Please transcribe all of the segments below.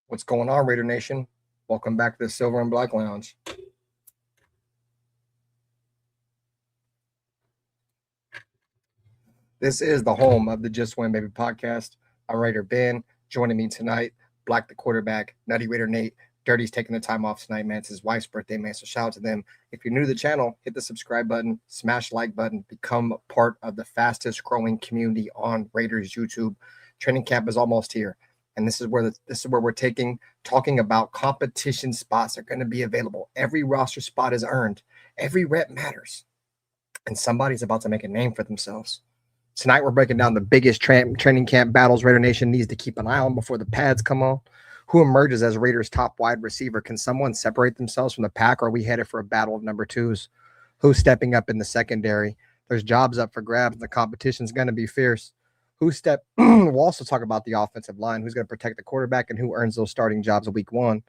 What's going on, Raider Nation? Welcome back to the Silver and Black Lounge. This is the home of the Just Win Baby podcast. I'm Raider Ben. Joining me tonight, Black the quarterback, Nutty Raider Nate. Dirty's taking the time off tonight, man. It's his wife's birthday, man. So shout out to them. If you're new to the channel, hit the subscribe button, smash like button, become part of the fastest growing community on Raiders YouTube. Training camp is almost here. And this is where we're talking about competition spots are going to be available. Every roster spot is earned. Every rep matters. And somebody's about to make a name for themselves. Tonight, we're breaking down the biggest training camp battles Raider Nation needs to keep an eye on before the pads come on. Who emerges as Raiders' top wide receiver? Can someone separate themselves from the pack, or are we headed for a battle of number twos? Who's stepping up in the secondary? There's jobs up for grabs. The competition's going to be fierce. We'll also talk about the offensive line, who's going to protect the quarterback, and who earns those starting jobs in week one.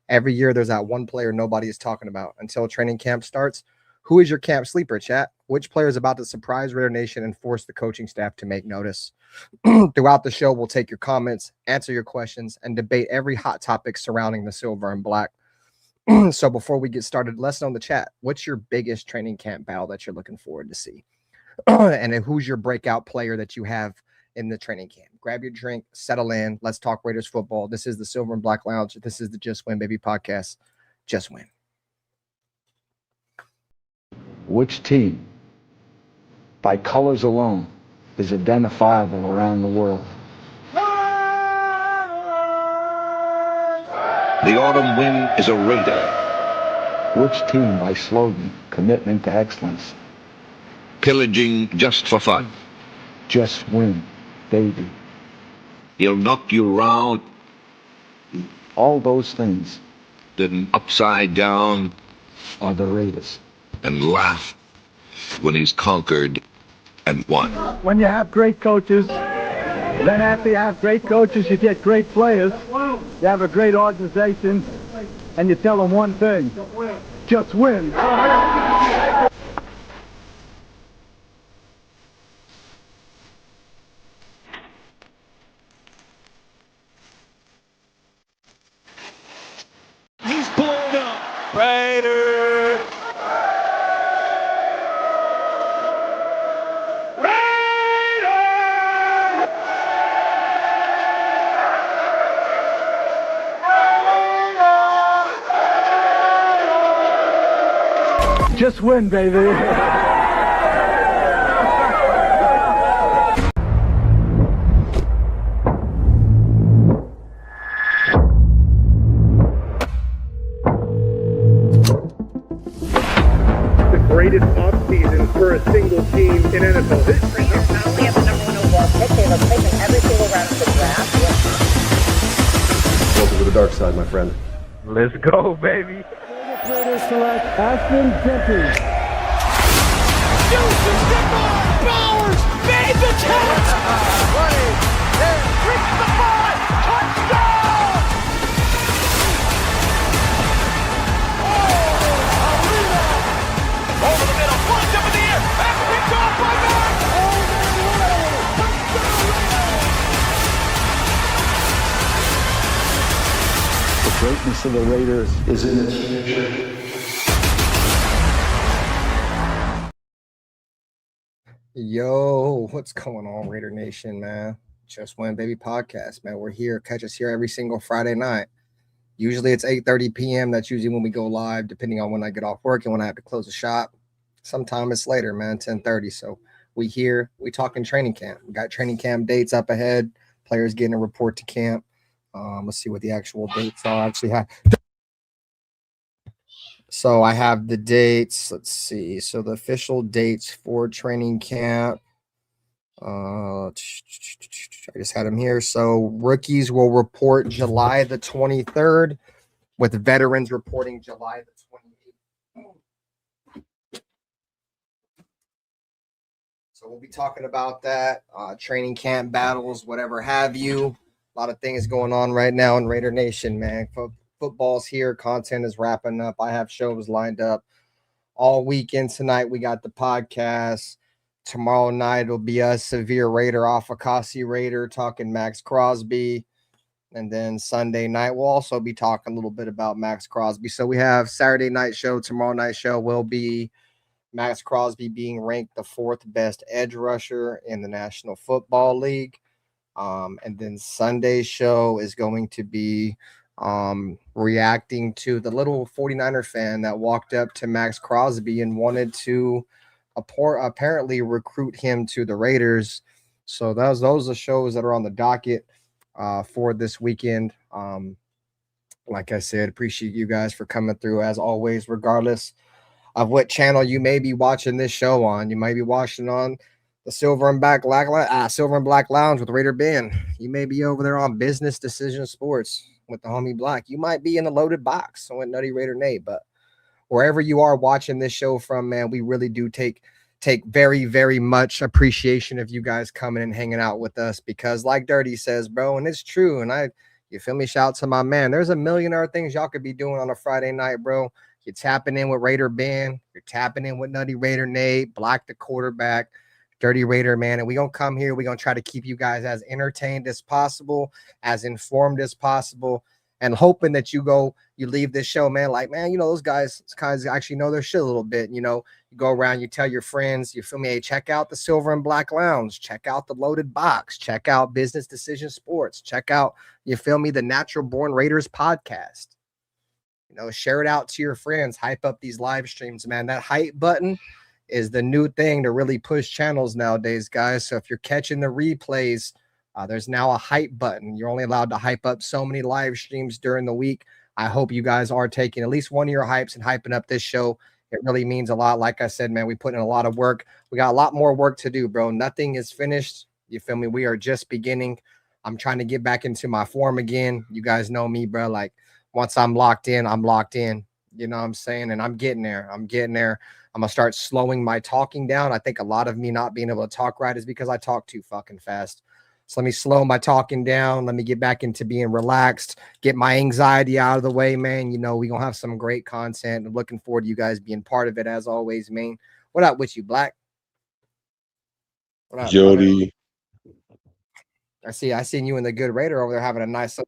Every year, there's that one player nobody is talking about until training camp starts. Who is your camp sleeper, chat? Which player is about to surprise Raider Nation and force the coaching staff to make notice? Throughout the show, we'll take your comments, answer your questions, and debate every hot topic surrounding the silver and black. So before we get started, let's know in the chat, what's your biggest training camp battle that you're looking forward to see? And then who's your breakout player that you have in the training camp? Grab your drink, settle in. Let's talk Raiders football. This is the Silver and Black Lounge. This is the Just Win Baby podcast. Just win. Which team, by colors alone, is identifiable around the world? The autumn wind is a Raider. Which team, by slogan, commitment to excellence? Pillaging just for fun. Just win, baby. He'll knock you round, All those things then upside down, are the Raiders. and laugh when he's conquered and won. When you have great coaches, then after you have great coaches, you get great players. You have a great organization, and you tell them one thing: just win. He's blown up. Raider. Just win, baby. The greatest offseason for a single team in NFL history. Raiders not only have the number one overall pick, they have taken every single round of the draft. Welcome to the dark side, my friend. Let's go, baby. Raiders select Ashton Jenkins. Bowers made the catch. Reached the ball. Touchdown. Over the middle, flies up in the air. That's picked off by Mack. The greatness of the Raiders is in its future. Yo, what's going on, Raider Nation, man? Just Win Baby podcast, man. We're here. Catch us here every single Friday night. Usually it's 8:30 p.m. That's usually when we go live, depending on when I get off work and when I have to close the shop. Sometimes it's later, man, 10:30. So we here, we talking training camp. We got training camp dates up ahead. Players getting a report to camp. Let's see what the actual dates are. I actually have. So I have the dates. Let's see. So the official dates for training camp. I just had them here. So rookies will report July the 23rd, with veterans reporting July the 28th. So we'll be talking about that, training camp battles, whatever have you. A lot of things going on right now in Raider Nation, man. Football's here. Content is wrapping up. I have shows lined up all weekend. Tonight we got the podcast. Tomorrow night it'll be a Severe Raider off Akasi Raider talking Max Crosby. And then Sunday night, we'll also be talking a little bit about Max Crosby. So we have Saturday night show. Tomorrow night show will be Max Crosby being ranked the 4th best edge rusher in the National Football League. And then Sunday's show is going to be reacting to the little 49er fan that walked up to Max Crosby and wanted to apparently recruit him to the Raiders. So those are the shows that are on the docket for this weekend. Like I said, appreciate you guys for coming through as always, regardless of what channel you may be watching this show on. You might be watching on the Silver and Black Lounge with Raider Ben. You may be over there on Business Decision Sports with the homie Black. You might be in the Loaded Box with Nutty Raider Nate. But wherever you are watching this show from, man, we really do take very, very much appreciation of you guys coming and hanging out with us, because like Dirty says, bro, and it's true, and you feel me, shout out to my man, there's a million other things y'all could be doing on a Friday night, bro. You're tapping in with Raider Ben, you're tapping in with Nutty Raider Nate, Black the quarterback, Dirty Raider, man, and we gonna come here, we gonna try to keep you guys as entertained as possible, as informed as possible, and hoping that you leave this show, man, like, man, those guys actually know their shit a little bit. You go around, you tell your friends, you feel me, hey, check out the Silver and Black Lounge, check out the Loaded Box, check out Business Decision Sports, check out, you feel me, the Natural Born Raiders podcast. Share it out to your friends, hype up these live streams, man. That hype button is the new thing to really push channels nowadays, guys. So if you're catching the replays, there's now a hype button. You're only allowed to hype up so many live streams during the week. I hope you guys are taking at least one of your hypes and hyping up this show. It really means a lot. Like I said, man, we put in a lot of work. We got a lot more work to do, bro. Nothing is finished. You feel me? We are just beginning. I'm trying to get back into my form again. You guys know me, bro. Like, once I'm locked in, I'm locked in. You know what I'm saying? And I'm getting there. I'm going to start slowing my talking down. I think a lot of me not being able to talk right is because I talk too fucking fast. So let me slow my talking down. Let me get back into being relaxed, get my anxiety out of the way, man. We're going to have some great content. I'm looking forward to you guys being part of it as always, man. What up with you, Black? What up, Jody? I seen you and the Good Raider over there having a nice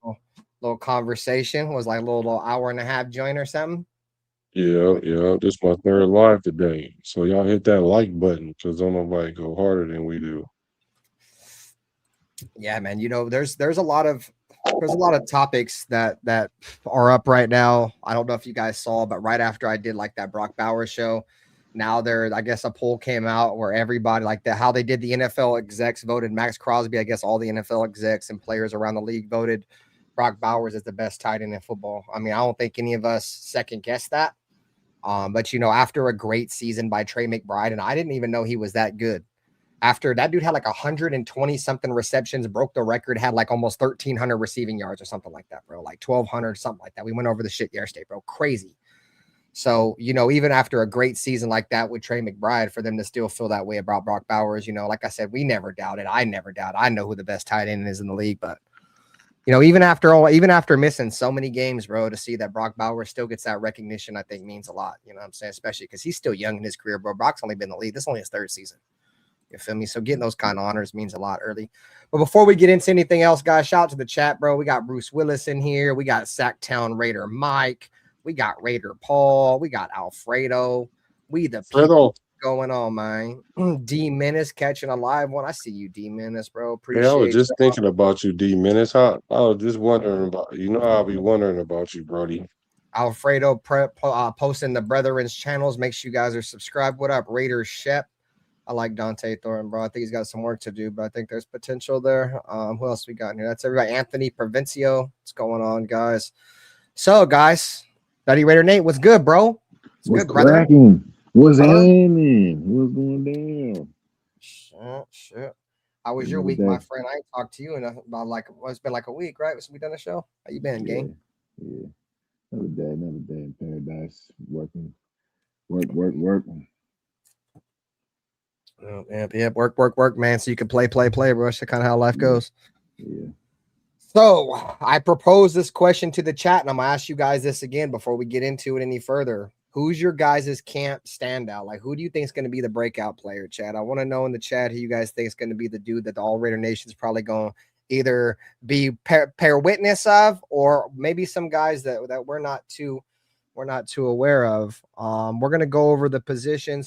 little conversation. It was like a little hour and a half joint or something. Yeah. This is my 3rd live today. So y'all hit that like button, because don't nobody go harder than we do. Yeah, man. There's a lot of topics that are up right now. I don't know if you guys saw, but right after I did like that Brock Bowers show, now I guess a poll came out where everybody, like how they did the NFL execs voted Max Crosby. I guess all the NFL execs and players around the league voted Brock Bowers is the best tight end in football. I mean, I don't think any of us second guessed that. But after a great season by Trey McBride, and I didn't even know he was that good. After that dude had like 120 something receptions, broke the record, had like almost 1,300 receiving yards or something like that, bro. Like 1,200, something like that. We went over the shit yesterday, bro. Crazy. So, even after a great season like that with Trey McBride, for them to still feel that way about Brock Bowers, like I said, we never doubted. I never doubt. I know who the best tight end is in the league, but even after missing so many games, bro, to see that Brock Bowers still gets that recognition, I think means a lot. You know what I'm saying? Especially because he's still young in his career, bro. Brock's only been in the league. This is only his 3rd season. You feel me? So getting those kind of honors means a lot early. But before we get into anything else, guys, shout out to the chat, bro. We got Bruce Willis in here. We got Sacktown Raider Mike. We got Raider Paul. We got Alfredo. We the people going on, man. D Menace catching a live one. I see you, D Menace, bro. Appreciate I was just you. thinking about you, D Menace. I was just wondering about I'll be wondering about you, Brody. Alfredo posting the Brethren's channels. Make sure you guys are subscribed. What up, Raiders Shep? I like Dante Thornton, bro. I think he's got some work to do, but I think there's potential there. Who else we got in here? That's everybody. Anthony Provencio. What's going on, guys? So, guys, Nutty Raider Nate, what's good, bro? What's good, brother? cracking? What's happening? What's going down? Shit. How was your week, my friend? I ain't talked to you in about it's been like a week, right? Since we done the show. How you been, gang? Yeah. Another day in paradise. Working. Work. Yeah. Work, man. So you can play, bro. That's kind of how life goes. Yeah. So I propose this question to the chat, and I'm gonna ask you guys this again before we get into it any further. Who's your guys' camp standout? Like, who do you think is going to be the breakout player, Chad? I want to know in the chat who you guys think is going to be the dude that the All Raider Nation is probably going to either be pair witness of, or maybe some guys that we're not too aware of. We're gonna go over the position,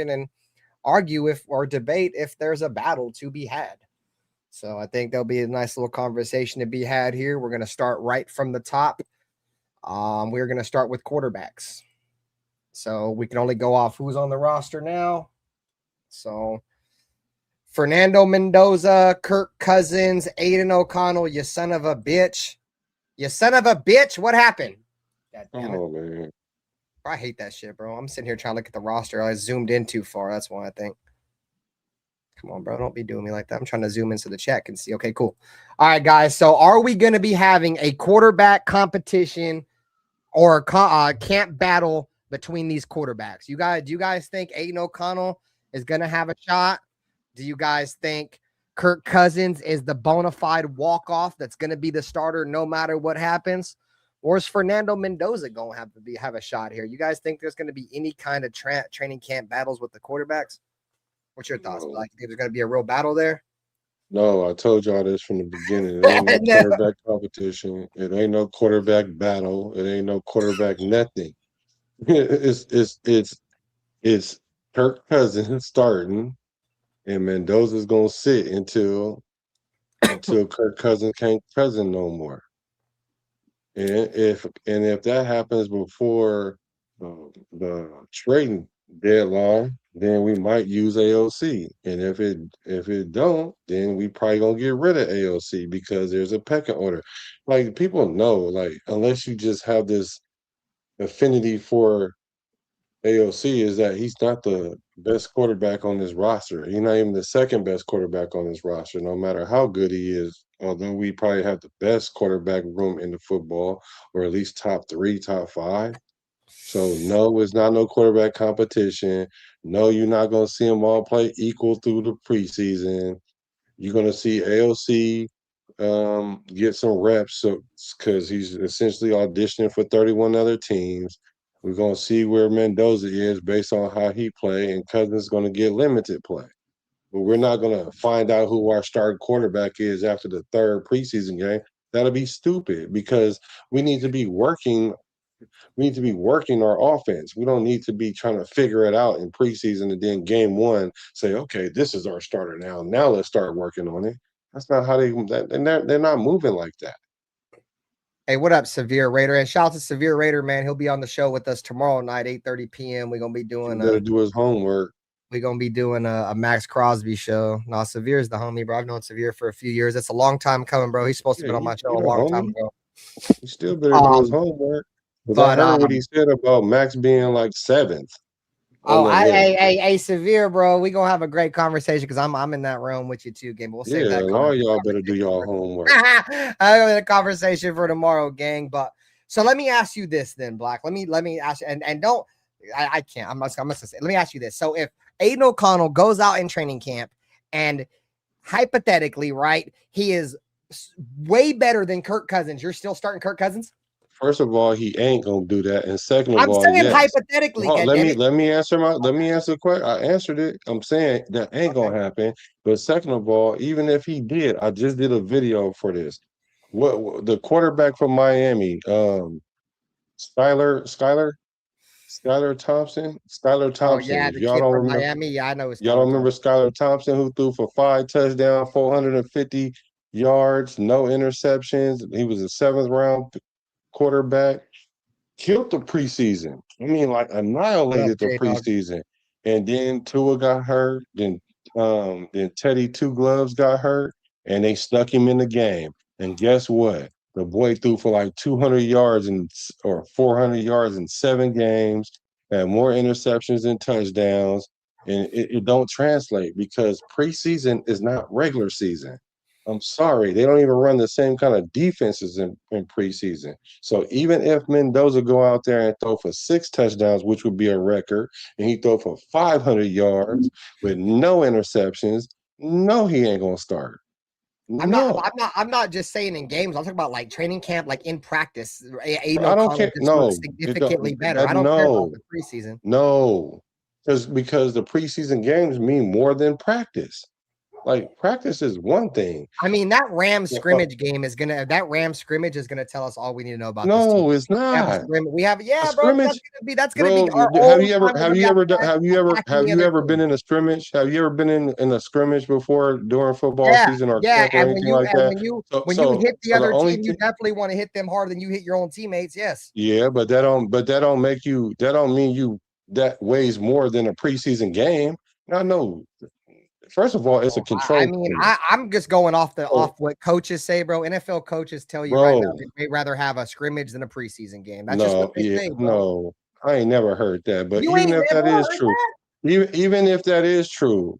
and argue or debate if there's a battle to be had. So I think there'll be a nice little conversation to be had here. We're gonna start right from the top. We're gonna start with quarterbacks. So we can only go off who's on the roster now. So Fernando Mendoza, Kirk Cousins, Aiden O'Connell, you son of a bitch. You son of a bitch. What happened? God damn it. Oh man. I hate that shit, bro. I'm sitting here trying to look at the roster. I zoomed in too far. That's why I think. Come on, bro. Don't be doing me like that. I'm trying to zoom into the chat and see. Okay, cool. All right, guys. So are we going to be having a quarterback competition or a camp battle between these quarterbacks? Do you guys think Aiden O'Connell is going to have a shot? Do you guys think Kirk Cousins is the bona fide walk-off that's going to be the starter no matter what happens? Or is Fernando Mendoza going to have a shot here? You guys think there's going to be any kind of training camp battles with the quarterbacks? What's your thoughts? Like, think there's going to be a real battle there? No, I told y'all this from the beginning. It ain't no quarterback competition. It ain't no quarterback battle. It ain't no quarterback nothing. It's Kirk Cousins starting, and Mendoza's gonna sit until Kirk Cousins can't cousin no more. And if that happens before the trading deadline, then we might use AOC. And if it don't, then we probably gonna get rid of AOC because there's a pecking order. Like, people know, like, unless you just have this affinity for AOC, is that he's not the best quarterback on this roster. He's not even the second best quarterback on this roster, no matter how good he is. Although we probably have the best quarterback room in the football, or at least top 3, top 5. So no, it's not no quarterback competition. No, you're not going to see them all play equal through the preseason. You're going to see AOC get some reps because he's essentially auditioning for 31 other teams. We're going to see where Mendoza is based on how he play, and Cousins is going to get limited play. But we're not going to find out who our starting quarterback is after the 3rd preseason game. That'll be stupid because we need to be working our offense. We don't need to be trying to figure it out in preseason and then game 1 say, okay, this is our starter now. Now let's start working on it. That's not how they're not moving like that. Hey, what up, Severe Raider? And shout out to Severe Raider, man. He'll be on the show with us tomorrow night, 8:30 p.m. We're gonna be doing do his homework. We're gonna be doing a Max Crosby show. No, Severe is the homie, bro. I've known Severe for a few years. It's a long time coming, bro. He's supposed to be on my show a long time ago. He still better do his homework. But I heard what he said about Max being like 7th. Oh, hey, Severe, bro. We gonna have a great conversation because I'm in that room with you too, gang. But we'll save that. All y'all better do y'all homework. I have a conversation for tomorrow, gang. But so let me ask you this, then, Black. Let me ask you, and don't. I can't. I'm not gonna say. Let me ask you this. So if Aiden O'Connell goes out in training camp, and hypothetically, right, he is way better than Kirk Cousins, you're still starting Kirk Cousins? First of all, he ain't gonna do that, and second of all, I'm saying hypothetically. Let me answer the question. I answered it. I'm saying that ain't gonna happen. But second of all, even if he did, I just did a video for this. What the quarterback from Miami, Skylar Thompson. Oh yeah, the kid from Miami. Yeah, I know. Y'all don't remember Skylar Thompson, who threw for 5 touchdowns, 450 yards, no interceptions. He was a 7th round quarterback, killed the preseason. I mean, like, annihilated the preseason. And then Tua got hurt. Then Teddy Two Gloves got hurt, and they stuck him in the game. And guess what? The boy threw for like 200 yards or 400 yards in 7 games, had more interceptions than touchdowns, and it don't translate because preseason is not regular season. I'm sorry, they don't even run the same kind of defenses in preseason. So even if Mendoza go out there and throw for 6 touchdowns, which would be a record, and he throw for 500 yards with no interceptions, no, he ain't gonna start. I'm not just saying in games. I'm talking about like training camp, like in practice. I don't care. No, significantly better. I don't care about the preseason. No, because the preseason games mean more than practice. Like practice is one thing. I mean, that Ram Yeah, scrimmage is gonna tell us all we need to know about this team. no, it's We have a not. scrimmage. We have, A yeah, bro. scrimmage, That's gonna be bro. our Have old you ever time. We're gonna be attacking have the you other ever been team. in a scrimmage? Have you ever been in a scrimmage before during football Yeah, season or yeah. camp or anything like And that? when you hit the So the other only team, you thing, definitely want to hit them harder than you hit your own teammates. Yes. yeah, but that don't make you, that don't mean you, that weighs more than a preseason game. I know. First of all, it's a I control mean, thing. I'm just going off So, what coaches say, bro. NFL coaches tell you right now bro, they'd rather have a scrimmage than a preseason game. That's just what they say, bro. no, I ain't never heard that. But You even ain't if that never is heard true, that? even if that is true,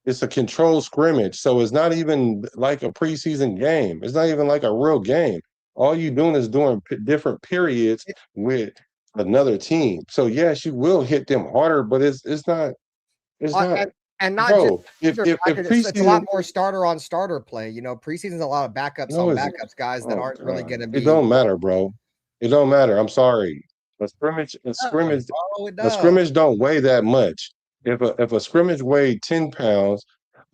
it's a controlled scrimmage. So it's not even like a preseason game. It's not even like a real game. All you doing is doing different periods with another team. So yes, you will hit them harder, but it's not, it's Uh, not, and, and not just bro. If either, if, if it's a lot preseason, more starter on starter play. You know, preseason's a lot of backups no, on it's, backups, guys that oh aren't really god, going to it be. don't matter, bro. It don't matter. I'm sorry. Bro, it A does. scrimmage don't weigh that much. If a scrimmage weighed 10 pounds,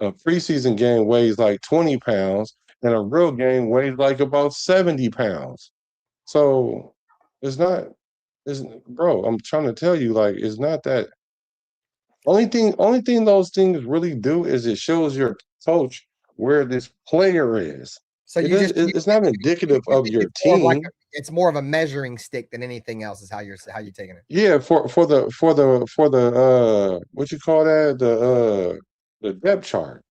a preseason game weighs like 20 pounds, and a real game weighs like about 70 pounds. So it's not, it's, bro, I'm trying to tell you, like, it's not that. Only thing those things really do is it shows your coach where this player is. So It you is, just it's not indicative you of think your it's more of like team. it's more of a measuring stick than anything else. Is how you're taking it. Yeah, for the what you call that, the depth chart,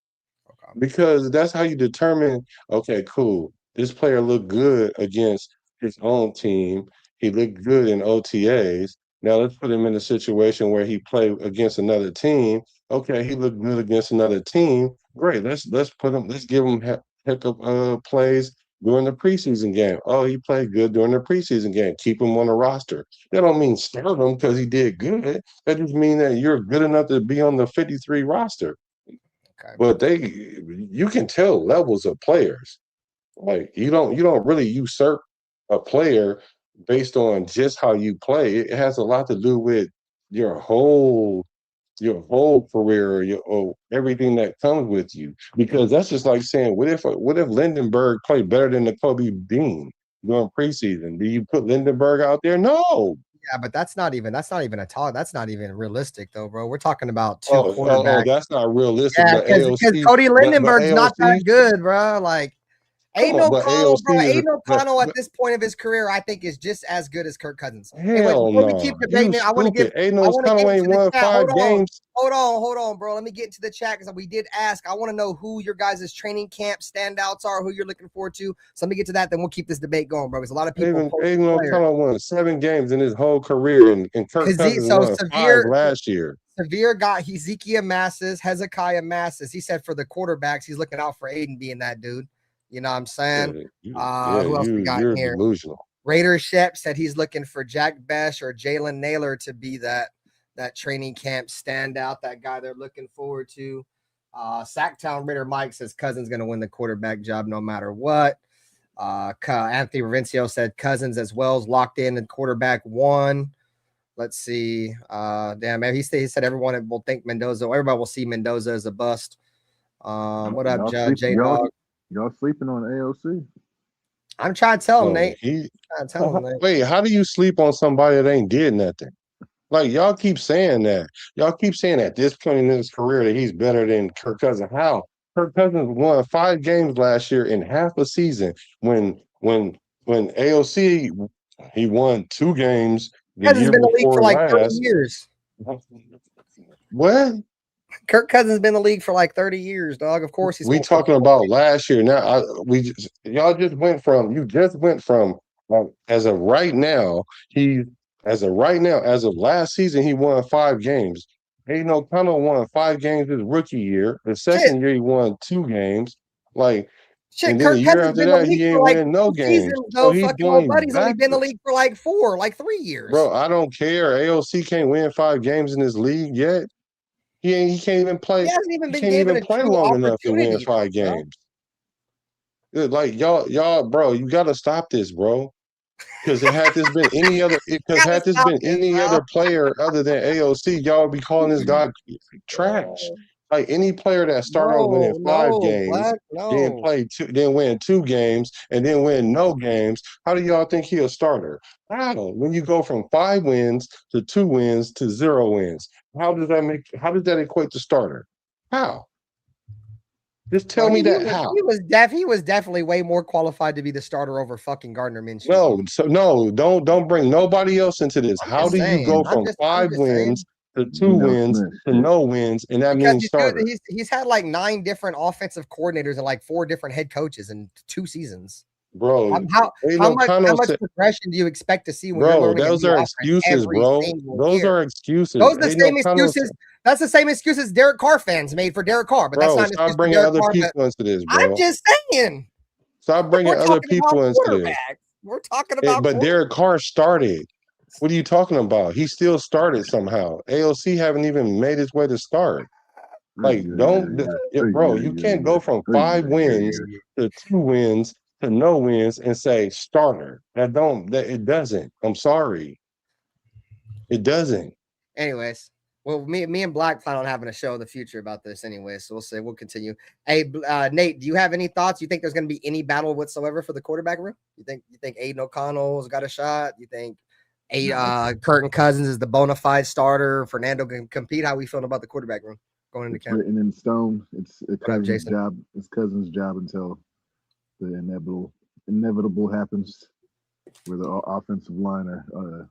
Okay. because that's how you determine, okay, cool, this player looked good against his own team, he looked good in OTAs. Now let's put him in a situation where he played against another team. Okay, he looked good against another team. Great, let's give him heck of plays during the preseason game. Oh, he played good during the preseason game. Keep him on the roster. That don't mean start him because he did good. That just means that you're good enough to be on the 53 roster. Okay. But you can tell levels of players. Like you don't really usurp a player based on just how you play. It has a lot to do with your whole career, or everything that comes with you. Because that's just like saying, what if Lindenberg played better than the Kobe Dean during preseason? Do you put Lindenberg out there? No. Yeah, but that's not even that's not even realistic though, bro. We're talking about two quarterbacks. That's not realistic. Yeah, But because AOC, Cody but Lindenberg's not that AOC, good, bro. Like come on, but AOC is, Aiden O'Connell at this point of his career, I think, is just as good as Kirk Cousins. Anyway, hell before we no. keep You debating it, stupid. Ain't I no want to Connell get ain't into the won chat. 5 games. Hold on, bro. Let me get into the chat because we did ask. I want to know who your guys' training camp standouts are, who you're looking forward to. So let me get to that, then we'll keep this debate going, bro. Because a lot of people Aiden O'Connell won 7 games in his whole career, and Kirk Cousins won 5 last year. Severe got Hezekiah Masses, Hezekiah Masses. He said for the quarterbacks, he's looking out for Aiden being that dude. You know what I'm saying? Who else we got you're here? delusional. Raider Shep said he's looking for Jack Besh or Jalen Naylor to be that training camp standout, that guy they're looking forward to. Sacktown Raider Mike says Cousins going to win the quarterback job no matter what. Anthony Ravencio said Cousins as well is locked in and quarterback 1. Let's see. Damn, he said everyone will think Mendoza. Everybody will see Mendoza as a bust. What up, J-Dog? Y'all sleeping on AOC? I'm trying to tell him, Nate. Wait, how do you sleep on somebody that ain't did nothing? Like, y'all keep saying that. Y'all keep saying at this point in his career that he's better than Kirk Cousins. How? Kirk Cousins won 5 games last year in half a season. When AOC, he won 2 games the Cousins year been in the league for like 30 last. years. What? Kirk Cousins has been in the league for like 30 years, dog. Of course he's. We talking about last year now. Y'all just went from. You just went from. As of right now, as of last season, he won 5 games. Aiden O'Connell won 5 games his rookie year. The second year, he won 2 games. Like, and then the year after that, he ain't winning no games. So he's going buddy's only been in the backwards. league for like 3 years. Bro, I don't care. AOC can't win 5 games in this league yet. He can't even play. He hasn't even He been can't given even a play true long enough to win opportunity, 5 bro. games. Like bro, you gotta stop this, bro. Because had this been any other player other than AOC, y'all would be calling this guy trash. Like any player that started off winning 5 games, Black, then no. play 2, then win 2 games, and then win no games. How do y'all think he a starter? How? When you go from 5 wins to 2 wins to 0 wins, how does that equate to starter? How? Just tell me that how. He was definitely way more qualified to be the starter over fucking Gardner Minshew. No, don't bring nobody else into this. How do you go from 5 wins to 2 wins to no wins, and that means starter? He's had like 9 different offensive coordinators and like 4 different head coaches in 2 seasons. Bro, how much progression do you expect to see when you're learning? Those are excuses, bro. Those are excuses. Those are the same excuses. That's the same excuses Derek Carr fans made for Derek Carr, but that's not stop bringing other people into this, bro. I'm just saying. Stop bringing other people into this. We're talking about, but Derek Carr started. What are you talking about? He still started somehow. AOC haven't even made his way to start. Like, bro, you can't go from 5 wins to 2 wins to no wins and say starter. It doesn't. I'm sorry. It doesn't. Anyways, well, me and Black plan on having a show in the future about this anyway, so we'll see. We'll continue. Hey, Nate, do you have any thoughts? You think there's going to be any battle whatsoever for the quarterback room? You think Aiden O'Connell's got a shot? You think Kirk Cousins is the bona fide starter? Fernando can compete? How are we feeling about the quarterback room going into camp? Written in stone. It's Cousins' Jason? job. It's Cousins' job until the inevitable happens, where the offensive line or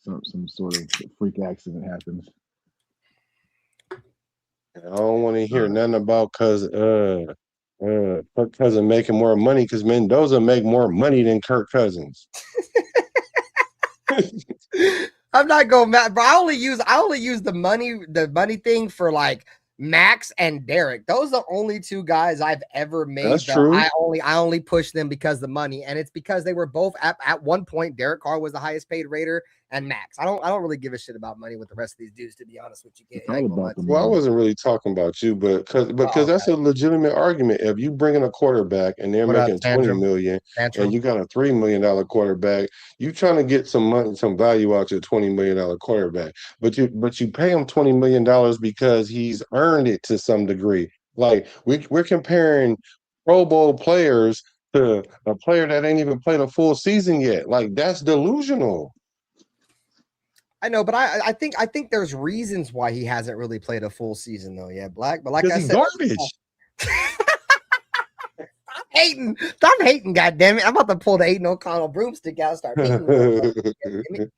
some sort of freak accident happens. I don't want to hear nothing about Cousin making more money, because Mendoza make more money than Kirk Cousins. I'm not going mad, bro. I only use the money thing for like Max and Derek. Those are the only 2 guys I've ever made. That's true. I only push them because of the money, and it's because they were both at one point. Derek Carr was the highest paid Raider, and Max. I don't really give a shit about money with the rest of these dudes, to be honest with you. Well, I wasn't really talking about you, but because that's a legitimate argument. If you bring in a quarterback and they're making $20 million, and you got a $3 million quarterback, you trying to get some money, some value out your $20 million quarterback, but you pay him $20 million because he's earned it to some degree. Like we're comparing Pro Bowl players to a player that ain't even played a full season yet. Like, that's delusional. I know, but I think there's reasons why he hasn't really played a full season though. Yeah, Black. But like I said, garbage. Stop hating, goddammit. I'm about to pull the Aiden O'Connell broomstick out and start hating.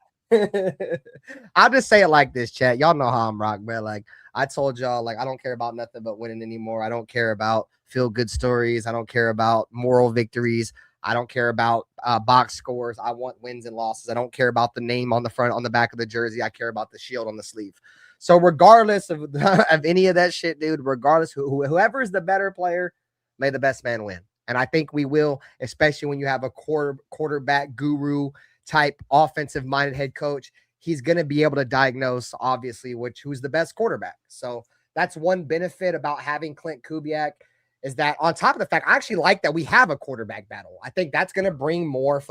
I'll just say it like this, chat. Y'all know how I'm rock, man. Like I told y'all, like I don't care about nothing but winning anymore. I don't care about feel good stories. I don't care about moral victories. I don't care about box scores. I want wins and losses. I don't care about the name on the front, on the back of the jersey. I care about the shield on the sleeve. So regardless of any of that shit, dude, regardless whoever is the better player, may the best man win. And I think we will, especially when you have a quarterback guru type offensive minded head coach. He's going to be able to diagnose, obviously, who's the best quarterback. So that's one benefit about having Clint Kubiak, is that on top of the fact, I actually like that we have a quarterback battle. I think that's going to bring more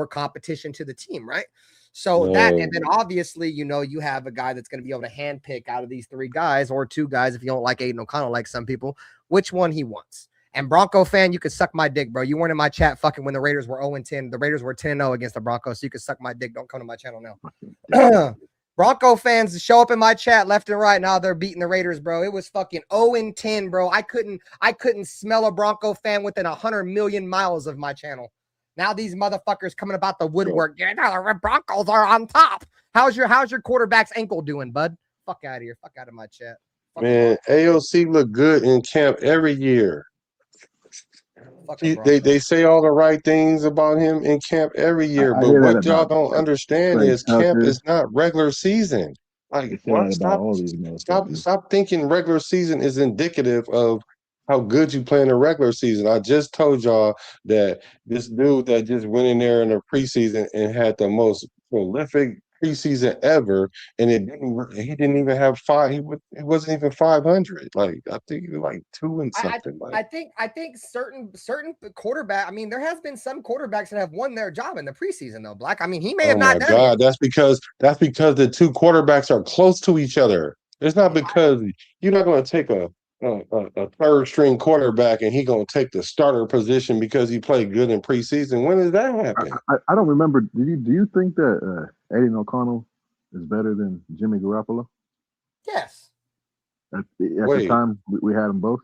competition to the team, right? So that, and then obviously, you have a guy that's going to be able to handpick out of these 3 guys or 2 guys, if you don't like Aiden O'Connell, like some people, which one he wants. And Bronco fan, you could suck my dick, bro. You weren't in my chat fucking when the Raiders were 0-10. The Raiders were 10-0 against the Broncos, so you could suck my dick. Don't come to my channel now. Bronco fans show up in my chat left and right. Now they're beating the Raiders, bro. It was fucking 0-10, bro. I couldn't smell a Bronco fan within 100 million miles of my channel. Now these motherfuckers coming about the woodwork. Yeah, the Broncos are on top. How's your quarterback's ankle doing, bud? Fuck out of here. Fuck out of my chat. Man, AOC look good in camp every year. They say all the right things about him in camp every year, but what y'all don't understand is camp is not regular season. Like, stop thinking regular season is indicative of how good you play in the regular season. I just told y'all that this dude that just went in there in the preseason and had the most prolific preseason ever, and he didn't even have 5. He wasn't even 500. Like, I think he was like 2 and something. I think certain quarterback. I mean, there has been some quarterbacks that have won their job in the preseason though. Black. I mean, he may have not done it. That's because the 2 quarterbacks are close to each other. It's not because you're not going to take a third string quarterback and he going to take the starter position because he played good in preseason. When does that happen? I don't remember. Do you think that Aiden O'Connell is better than Jimmy Garoppolo? Yes. At the time we had them both.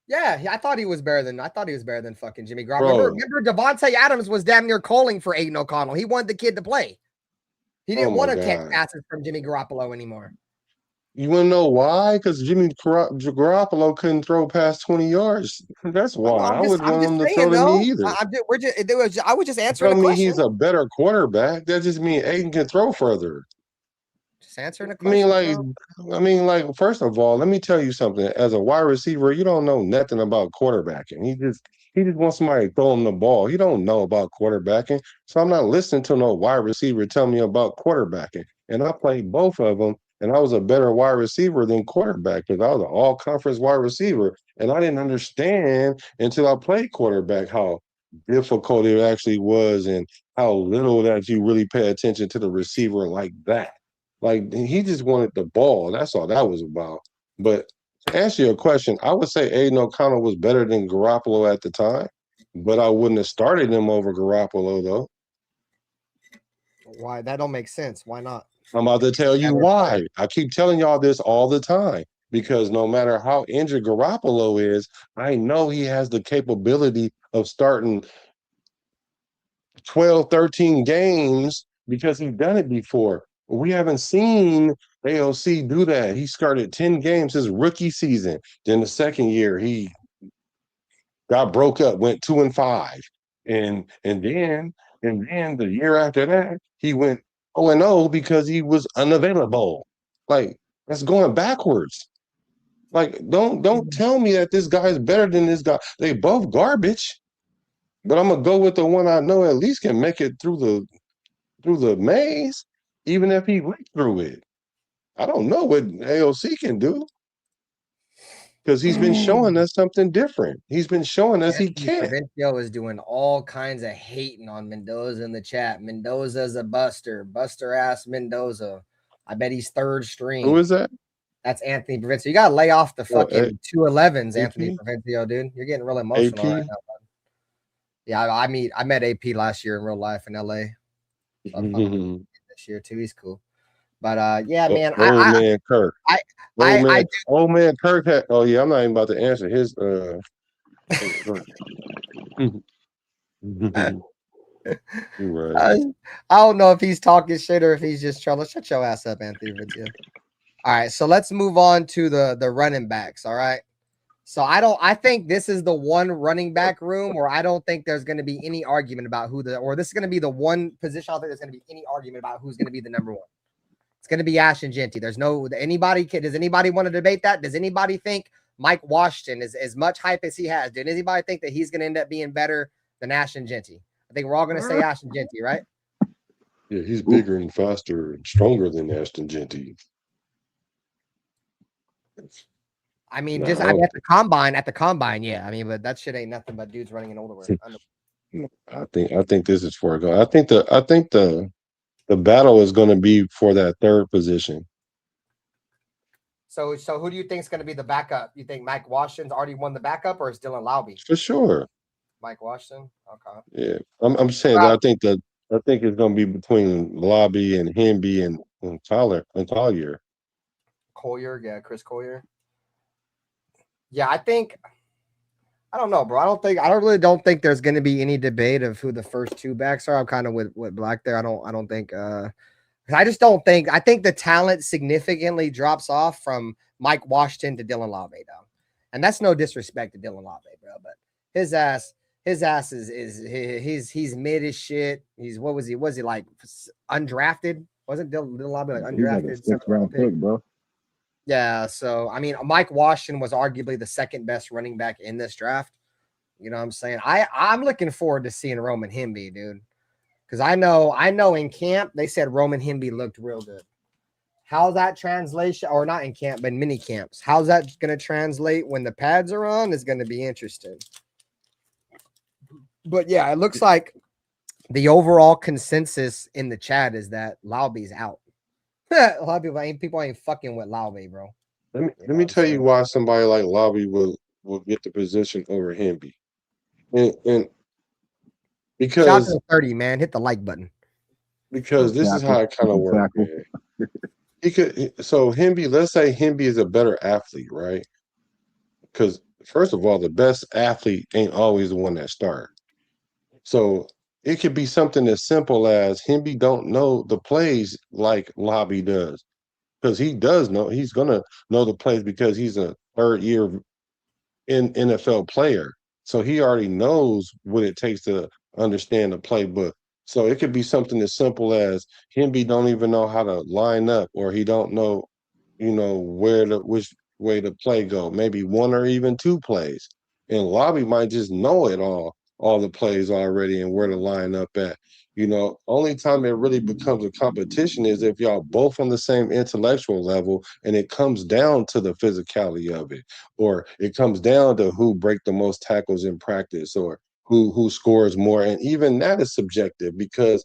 Yeah, I thought he was better than fucking Jimmy Garoppolo. Remember Devontae Adams was damn near calling for Aiden O'Connell. He wanted the kid to play. He didn't want to catch passes from Jimmy Garoppolo anymore. You want to know why? Because Jimmy Garoppolo couldn't throw past 20 yards. That's why. I wouldn't want him to throw to me either. I was just answering the question. He's a better quarterback. That just means Aiden can throw further. Just answering the question. Like, first of all, let me tell you something. As a wide receiver, you don't know nothing about quarterbacking. He just wants somebody to throw him the ball. He don't know about quarterbacking. So I'm not listening to no wide receiver tell me about quarterbacking. And I played both of them. And I was a better wide receiver than quarterback because I was an all-conference wide receiver. And I didn't understand until I played quarterback how difficult it actually was and how little that you really pay attention to the receiver like that. Like, he just wanted the ball. That's all that was about. But to answer your question, I would say Aiden O'Connell was better than Garoppolo at the time. But I wouldn't have started him over Garoppolo, though. Why? That don't make sense. Why not? I'm about to tell you why. I keep telling y'all this all the time because no matter how injured Garoppolo is, I know he has the capability of starting 12, 13 games because he's done it before. We haven't seen AOC do that. He started 10 games his rookie season. Then the second year, he got broke up, went 2-5. And then the year after that, he went 0-0 because he was unavailable. Like, that's going backwards. Like, don't tell me that this guy is better than this guy. They both garbage. But I'm gonna go with the one I know at least can make it through the maze, even if he went through it. I don't know what AOC can do. Because he's been showing us something different. He's been showing us he can. Provencio is doing all kinds of hating on Mendoza in the chat. Mendoza's a buster ass Mendoza. I bet he's third string. Who is that? That's Anthony Provencio. You gotta lay off the fucking 211s, Anthony Provencio, dude. You're getting real emotional right now, bud. Yeah, I met AP last year in real life in LA. This year too. He's cool. But yeah, man. Old man Kirk. Old man Kirk had. Oh yeah, I'm not even about to answer his. Right. I don't know if he's talking shit or if he's just trolling. Shut your ass up, Anthony. All right, so let's move on to the running backs. All right. So I think this is the one running back room where I don't think there's going to be any argument about this is going to be the one position. I don't think there's going to be any argument about who's going to be the number one. It's going to be Ashton Jeanty. Does anybody want to debate that? Does anybody think Mike Washington is as much hype as he has? Did anybody think that he's going to end up being better than Ashton Jeanty? I think we're all going to say Ashton Jeanty, right? Yeah, he's bigger and faster and stronger than Ashton Jeanty. I mean, at the combine, yeah. I mean, but that shit ain't nothing but dudes running in underwear. I think this is for a go. I think the battle is going to be for that third position. So who do you think is going to be the backup? You think Mike Washington's already won the backup, or is Dylan Lowby? For sure. Mike Washington. Okay. Yeah, I'm saying that I think it's going to be between Lobby and Hemby and Collier. Collier, yeah, Chris Collier. Yeah, I don't know, bro. I really don't think there's going to be any debate of who the first two backs are. I'm kind of with Black there. I don't think. I just don't think. I think the talent significantly drops off from Mike Washington to Dylan Lave, though, and that's no disrespect to Dylan Lave, bro. But his ass is he's mid as shit. He's what was he? Was he like undrafted? Wasn't Dylan Lave like undrafted? He's like a 6th-round pick, bro. Yeah, so I mean, Mike Washington was arguably the second best running back in this draft. You know what I'm saying? I'm looking forward to seeing Roman Hemby, dude, because I know in camp they said Roman Hemby looked real good. How's that translation, or not in camp, but in mini camps? How's that going to translate when the pads are on? Is going to be interesting. But yeah, it looks like the overall consensus in the chat is that Lauby's out. A lot of people ain't fucking with Laube, bro. Let me tell you why somebody like Lobby will get the position over Hemby. And Shout out because to the 30, man. Hit the like button. this is how it kind of works, man. He could so Hemby, let's say Hemby is a better athlete, right? Because first of all, the best athlete ain't always the one that starts. So it could be something as simple as Hemby don't know the plays like Lobby does. Because he does know, he's gonna know the plays because he's a third year in NFL player. So he already knows what it takes to understand the playbook. So it could be something as simple as Hemby don't even know how to line up, or he don't know, which way the play go. Maybe one or even two plays. And Lobby might just know it all the plays already and where to line up at. Only time it really becomes a competition is if y'all both on the same intellectual level and it comes down to the physicality of it, or it comes down to who break the most tackles in practice, or who scores more. And even that is subjective because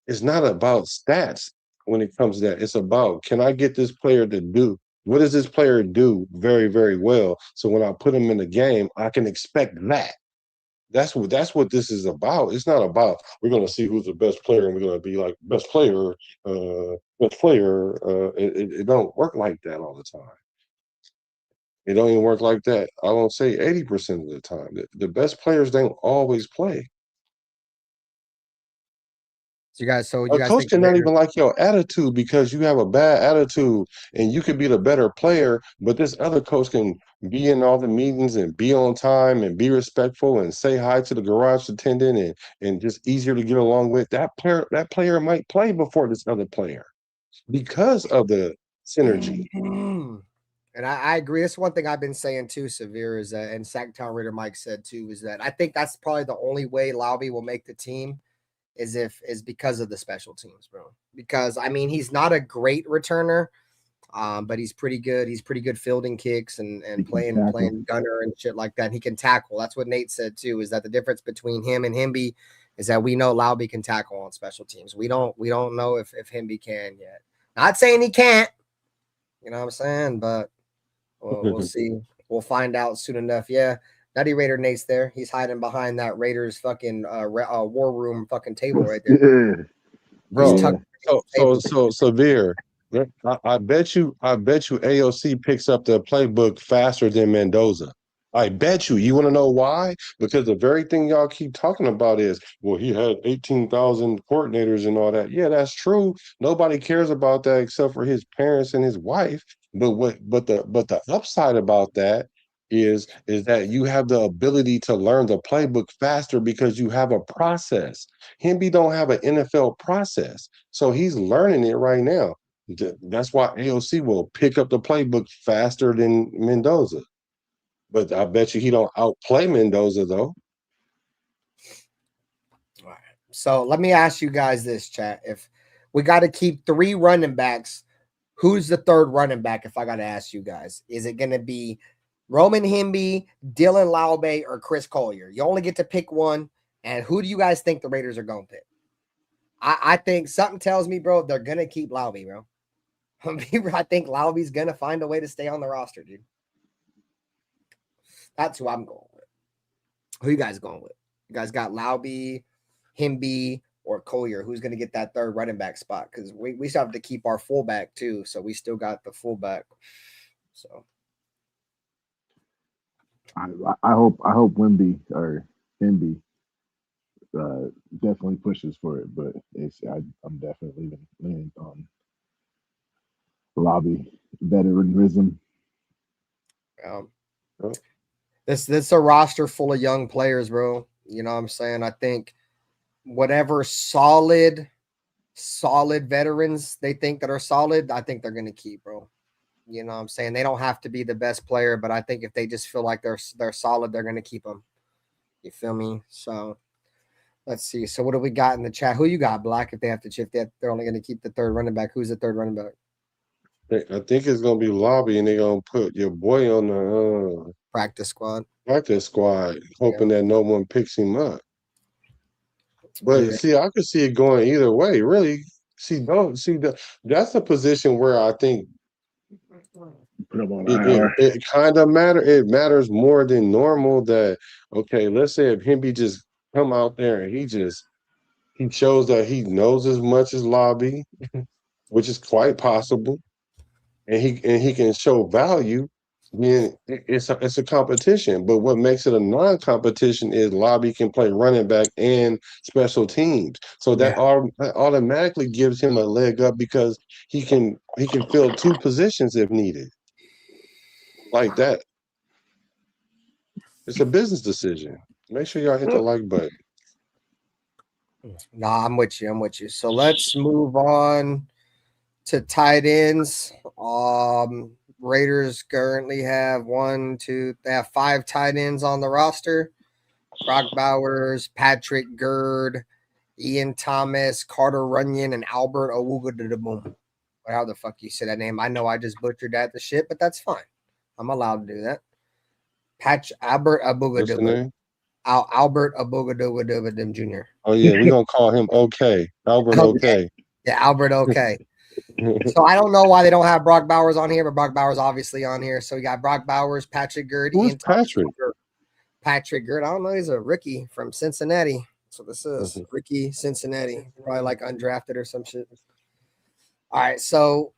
it's not about stats when it comes to that. It's about, can I get this player to do, what does this player do very, very well? So when I put him in the game, I can expect that. That's what this is about. It's not about we're gonna see who's the best player and we're gonna be like best player. It don't work like that all the time. It don't even work like that. I don't say 80% of the time. The best players don't always play. So you guys Coach think cannot even like your attitude because you have a bad attitude and you could be the better player, but this other coach can be in all the meetings and be on time and be respectful and say hi to the garage attendant and just easier to get along with. That player might play before this other player because of the synergy. And I agree. That's one thing I've been saying too, Severe, is that, and Sacktown Raider Mike said too, is that I think that's probably the only way Laube will make the team is because of the special teams, bro. Because I mean, he's not a great returner, but he's pretty good. He's pretty good fielding kicks and playing gunner and shit like that. He can tackle. That's what Nate said too. Is that the difference between him and Hemby is that we know Laube can tackle on special teams. We don't know if Hemby can yet. Not saying he can't. You know what I'm saying? But we'll see. We'll find out soon enough. Yeah. Nutty Raider Nate's there. He's hiding behind that Raiders fucking war room fucking table right there. Bro, so Severe. I bet you AOC picks up the playbook faster than Mendoza. I bet you. You want to know why? Because the very thing y'all keep talking about is, well, he had 18,000 coordinators and all that. Yeah, that's true. Nobody cares about that except for his parents and his wife. But the upside about that is that you have the ability to learn the playbook faster because you have a process. Hemby don't have an NFL process, so he's learning it right now. That's why AOC will pick up the playbook faster than Mendoza. But I bet you he don't outplay Mendoza though. All right. So let me ask you guys this, chat. If we got to keep 3 running backs, who's the third running back? If I got to ask you guys, is it going to be Roman Hemby, Dylan Laube, or Chris Collier? You only get to pick one. And who do you guys think the Raiders are going to pick? I think something tells me, bro, they're going to keep Laube, bro. I think Laube's going to find a way to stay on the roster, dude. That's who I'm going with. Who you guys going with? You guys got Laube, Hemby, or Collier? Who's going to get that third running back spot? Because we still have to keep our fullback too. So we still got the fullback. So I hope Hemby definitely pushes for it, but I'm definitely leaning on Laube veteranism. This is a roster full of young players, bro. You know what I'm saying? I think whatever solid veterans they think that are solid, I think they're going to keep, bro. You know what I'm saying? They don't have to be the best player, but I think if they just feel like they're solid, they're going to keep them. You feel me? So let's see. So what do we got in the chat? Who you got, Black? If they have to shift that, they're only going to keep the third running back. Who's the third running back? I think it's gonna be Laube, and they're gonna put your boy on the practice squad, hoping that no one picks him up. But see, I could see it going either way, really. That's a position where I think Put him on IR. it kind of it matters more than normal that, okay, let's say if Hemby just come out there and he shows that he knows as much as Lobby, which is quite possible, and he can show value, then it's a competition. But what makes it a non-competition is Lobby can play running back and special teams, so that automatically gives him a leg up because he can fill two positions if needed, like that. It's a business decision. Make sure y'all hit the like button. Nah, I'm with you. So let's move on to tight ends. Raiders currently have they have 5 tight ends on the roster. Brock Bowers, Patrick Gurd, Ian Thomas, Carter Runyon, and Albert Owugadeboom. How the fuck you say that name? I know I just butchered that the shit, but that's fine. I'm allowed to do that. Albert Owugadeboom. Albert Owugadeboom Jr. Oh yeah, we're gonna call him OK. Albert OK. Yeah, Albert OK. So I don't know why they don't have Brock Bowers on here, but Brock Bowers obviously on here. So we got Brock Bowers, Patrick Gurd. Who's Patrick? Patrick Gurd. I don't know. He's a rookie from Cincinnati. So this is Ricky Cincinnati, probably like undrafted or some shit. All right, so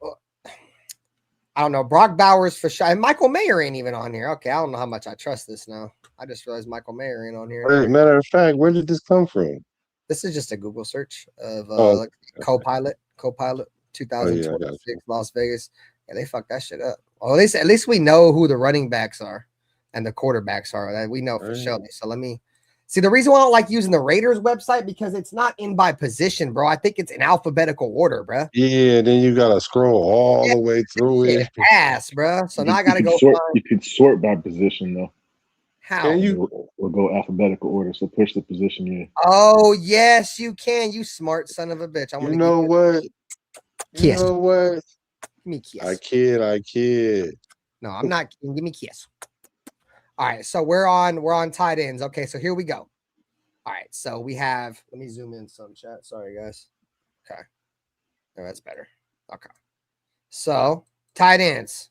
I don't know. Brock Bowers for sure. And Michael Mayer ain't even on here. Okay, I don't know how much I trust this now. I just realized Michael Mayer ain't on here. Matter of fact, where did this come from? This is just a Google search of like Copilot 2026 Las Vegas. Yeah, they fucked that shit up. Well, at least we know who the running backs are and the quarterbacks are. That we know for sure. So let me see. The reason why I don't like using the Raiders website because it's not in by position, bro. I think it's in alphabetical order, bro. Yeah, then you gotta scroll all the way through it. Ass, bro. So now I gotta go. You could sort by position though. How? Can you? We'll go alphabetical order. So push the position in. Oh yes, you can. You smart son of a bitch. You know what? You Kiss. know what? Give me kiss. I kid. No, I'm not kidding. Give me kiss. All right, so we're on tight ends. Okay, so here we go. All right, so we have. Let me zoom in some chat. Sorry, guys. Okay, no, that's better. Okay, so tight ends.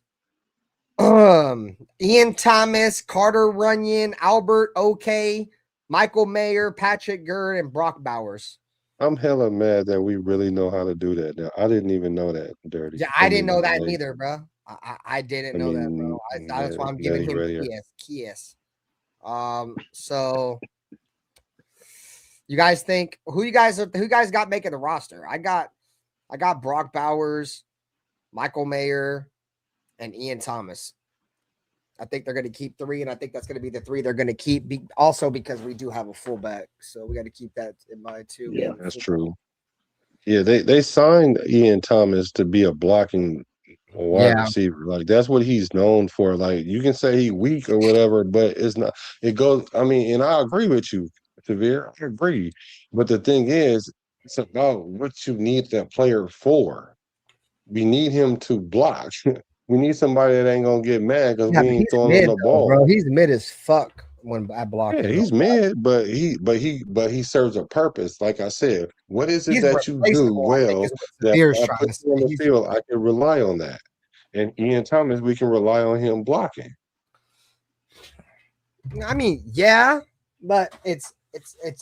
Ian Thomas, Carter Runyon, Albert OK, Michael Mayer, Patrick Gurd, and Brock Bowers. I'm hella mad that we really know how to do that now. I didn't even know that, Dirty. Yeah, I didn't know that neither, bro. I didn't know that, bro. That's why I'm giving him kiss. So you guys think who you guys got making the roster? I got Brock Bowers, Michael Mayer, and Ian Thomas. I think they're going to keep 3, and I think that's going to be the 3 they're going to keep. Also, because we do have a fullback, so we got to keep that in mind too. Yeah, that's true. Yeah, they signed Ian Thomas to be a blocking wide receiver. Like that's what he's known for. Like you can say he's weak or whatever, but it's not. It goes. I mean, and I agree with you, Tavir. I agree. But the thing is, it's about what you need that player for. We need him to block. We need somebody that ain't gonna get mad because we ain't throwing him the ball. Bro, he's mid as fuck when I block him. Yeah, he's mid, but he serves a purpose. Like I said, what is it that you do well that I put you on the field? I can rely on that. And Ian Thomas, we can rely on him blocking. I mean, yeah, but it's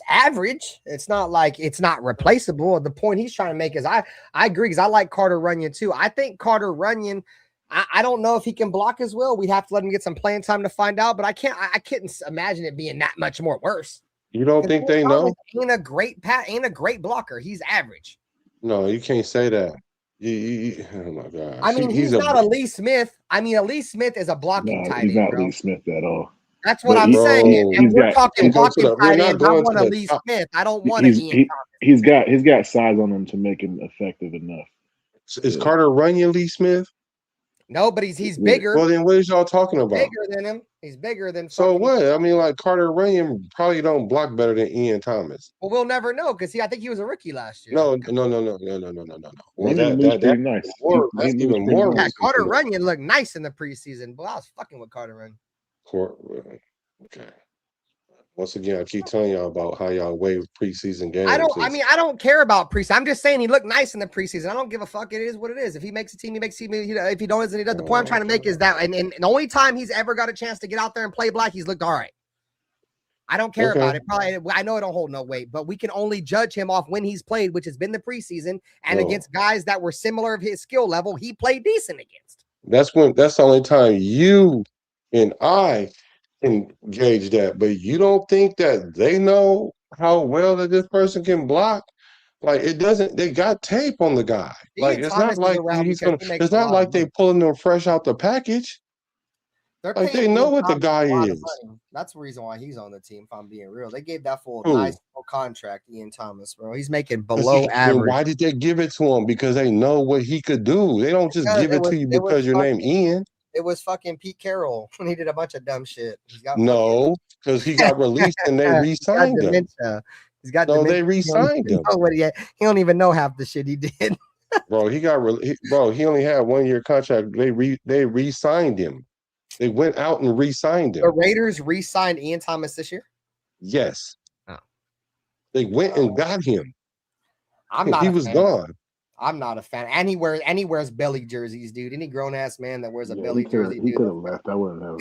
average. It's not like it's not replaceable. The point he's trying to make is I agree because I like Carter Runyon too. I think Carter Runyon. I don't know if he can block as well. We'd have to let him get some playing time to find out. But I couldn't imagine it being that much more worse. You don't think they know? Ain't a great blocker. He's average. No, you can't say that. Oh my God. I mean, he's not Lee Smith. I mean, Lee Smith is a blocking tight end. He's not Lee Smith at all. That's what I'm saying. And we're talking blocking tight end. I want a Lee Smith. I don't want an Ian Thomas. He's got size on him to make him effective enough. Is Carter Runyon Lee Smith? No, but he's bigger. Well, then what is y'all talking about? Bigger than him. He's bigger than. So what? I mean, like Carter Runyon probably don't block better than Ian Thomas. Well, we'll never know because I think he was a rookie last year. No. Well, that's nice. That's even more. Yeah, Carter Runyon looked nice in the preseason, but I was fucking with Carter Runyon. Okay. Once again, I keep telling y'all about how y'all waive preseason games. I don't care about preseason. I'm just saying he looked nice in the preseason. I don't give a fuck. It is what it is. If he makes a team, he makes a team. If he don't, he does. The point I'm trying to make is that, and the only time he's ever got a chance to get out there and play black, he's looked all right. I don't care about it. Probably, I know it don't hold no weight, but we can only judge him off when he's played, which has been the preseason, and against guys that were similar of his skill level, he played decent against. That's the only time you and I can gauge that. But you don't think that they know how well that this person can block? Like it doesn't. They got tape on the guy. Like it's not like he's gonna. It's not like they pulling them fresh out the package. Like they know what the guy is. That's the reason why he's on the team. If I'm being real, they gave that fool a nice contract, Ian Thomas, bro. He's making below average. Why did they give it to him? Because they know what he could do. They don't just give it to you because your name Ian. It was fucking Pete Carroll when he did a bunch of dumb shit. No, because he got released and they re-signed him. He's got they re-signed him. He don't even know half the shit he did. Bro, he only had 1 year contract. They re-signed him. They went out and re-signed him. The Raiders re-signed Ian Thomas this year? Yes. Oh. They went and got him. He was gone. I'm not a fan. And he wears belly jerseys, dude. Any grown-ass man that wears a belly jersey, he could have left. I wouldn't have.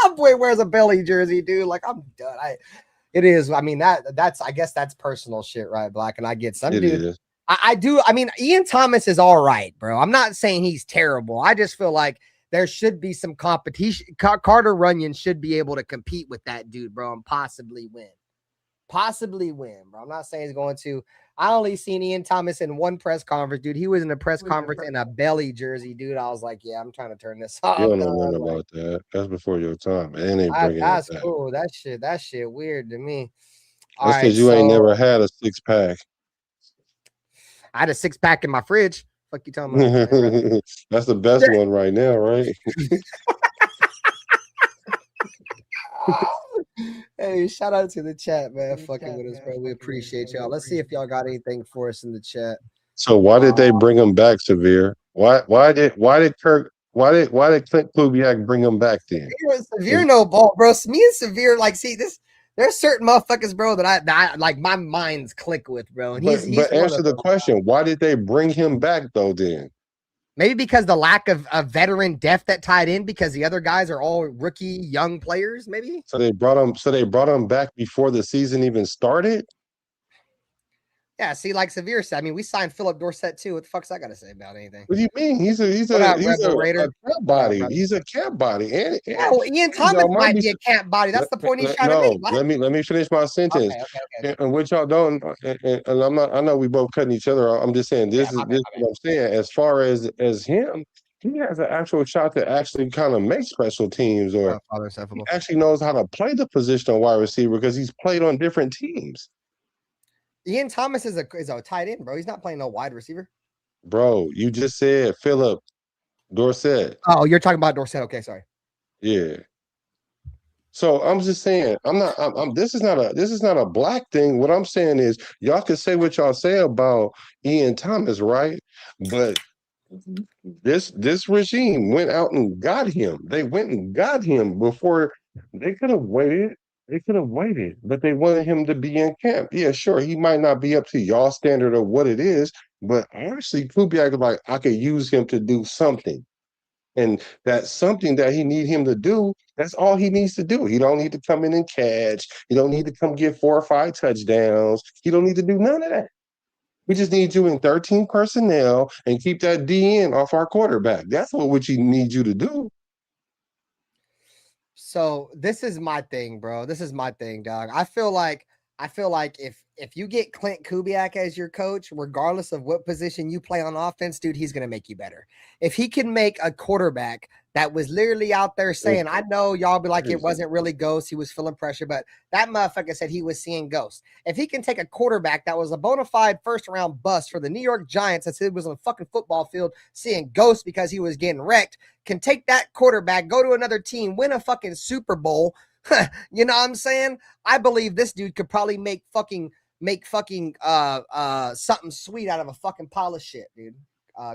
My boy wears a belly jersey, dude. Like, I'm done. It is. I mean, that's I guess that's personal shit, right, Black? And I get some dude. I do. I mean, Ian Thomas is all right, bro. I'm not saying he's terrible. I just feel like there should be some competition. Carter Runyon should be able to compete with that dude, bro, and possibly win. Bro. I'm not saying he's going to. I only seen Ian Thomas in one press conference, dude. He was in a press conference in a belly jersey, dude. I was like, yeah, I'm trying to turn this off. You don't know nothing about that. That's before your time. And they bringing that's cool. That shit weird to me. That's because you ain't never had a 6-pack. I had a 6-pack in my fridge. Fuck you talking about? That's the best one right now, right? Hey, shout out to the chat, man. Fucking with us, bro. We appreciate y'all. Let's see if y'all got anything for us in the chat. So why did they bring him back, Severe? Why did Clint Kubiak bring him back then? Severe no ball, bro. Me and Severe, like, see this. There's certain motherfuckers, bro, that I like my mind's click with, bro. And he's answer the question. Why did they bring him back though? Then maybe because the lack of veteran depth that tied in, because the other guys are all rookie young players. Maybe so they brought him back before the season even started. Yeah, see, like Severe said, I mean, we signed Philip Dorsett too. What the fuck's I got to say about anything? What do you mean? He's a cap body. He's a cap body. And Ian Thomas might be a cap body. That's the point he's trying to make. Let me finish my sentence. Okay. And what y'all don't, and I'm not. I know we both cutting each other off. I'm just saying this is what I'm saying. As far as him, he has an actual shot to actually kind of make special teams, or he actually knows how to play the position of wide receiver because he's played on different teams. Ian Thomas is a tight end, bro. He's not playing no wide receiver. Bro, you just said Philip Dorsett. Oh, you're talking about Dorsett. Okay, sorry. Yeah. So I'm just saying, this is not a black thing. What I'm saying is y'all can say what y'all say about Ian Thomas, right? But this regime went out and got him. They went and got him before they could have waited. They could have waited, but they wanted him to be in camp. Yeah, sure. He might not be up to y'all standard of what it is, but honestly, Kubiak is like, I could use him to do something. And that's something that he need him to do. That's all he needs to do. He don't need to come in and catch. He don't need to come get 4 or 5 touchdowns. He don't need to do none of that. We just need you in 13 personnel and keep that DN off our quarterback. That's what we need you to do. So this is my thing, bro. This is my thing, dog. I feel like if you get Clint Kubiak as your coach, regardless of what position you play on offense, dude, he's going to make you better. If he can make a quarterback that was literally out there saying, I know y'all be like, it wasn't really ghosts, he was feeling pressure, but that motherfucker said he was seeing ghosts. If he can take a quarterback that was a bona fide first-round bust for the New York Giants that said he was on the fucking football field seeing ghosts because he was getting wrecked, can take that quarterback, go to another team, win a fucking Super Bowl, you know what I'm saying? I believe this dude could probably make fucking something sweet out of a fucking pile of shit, dude.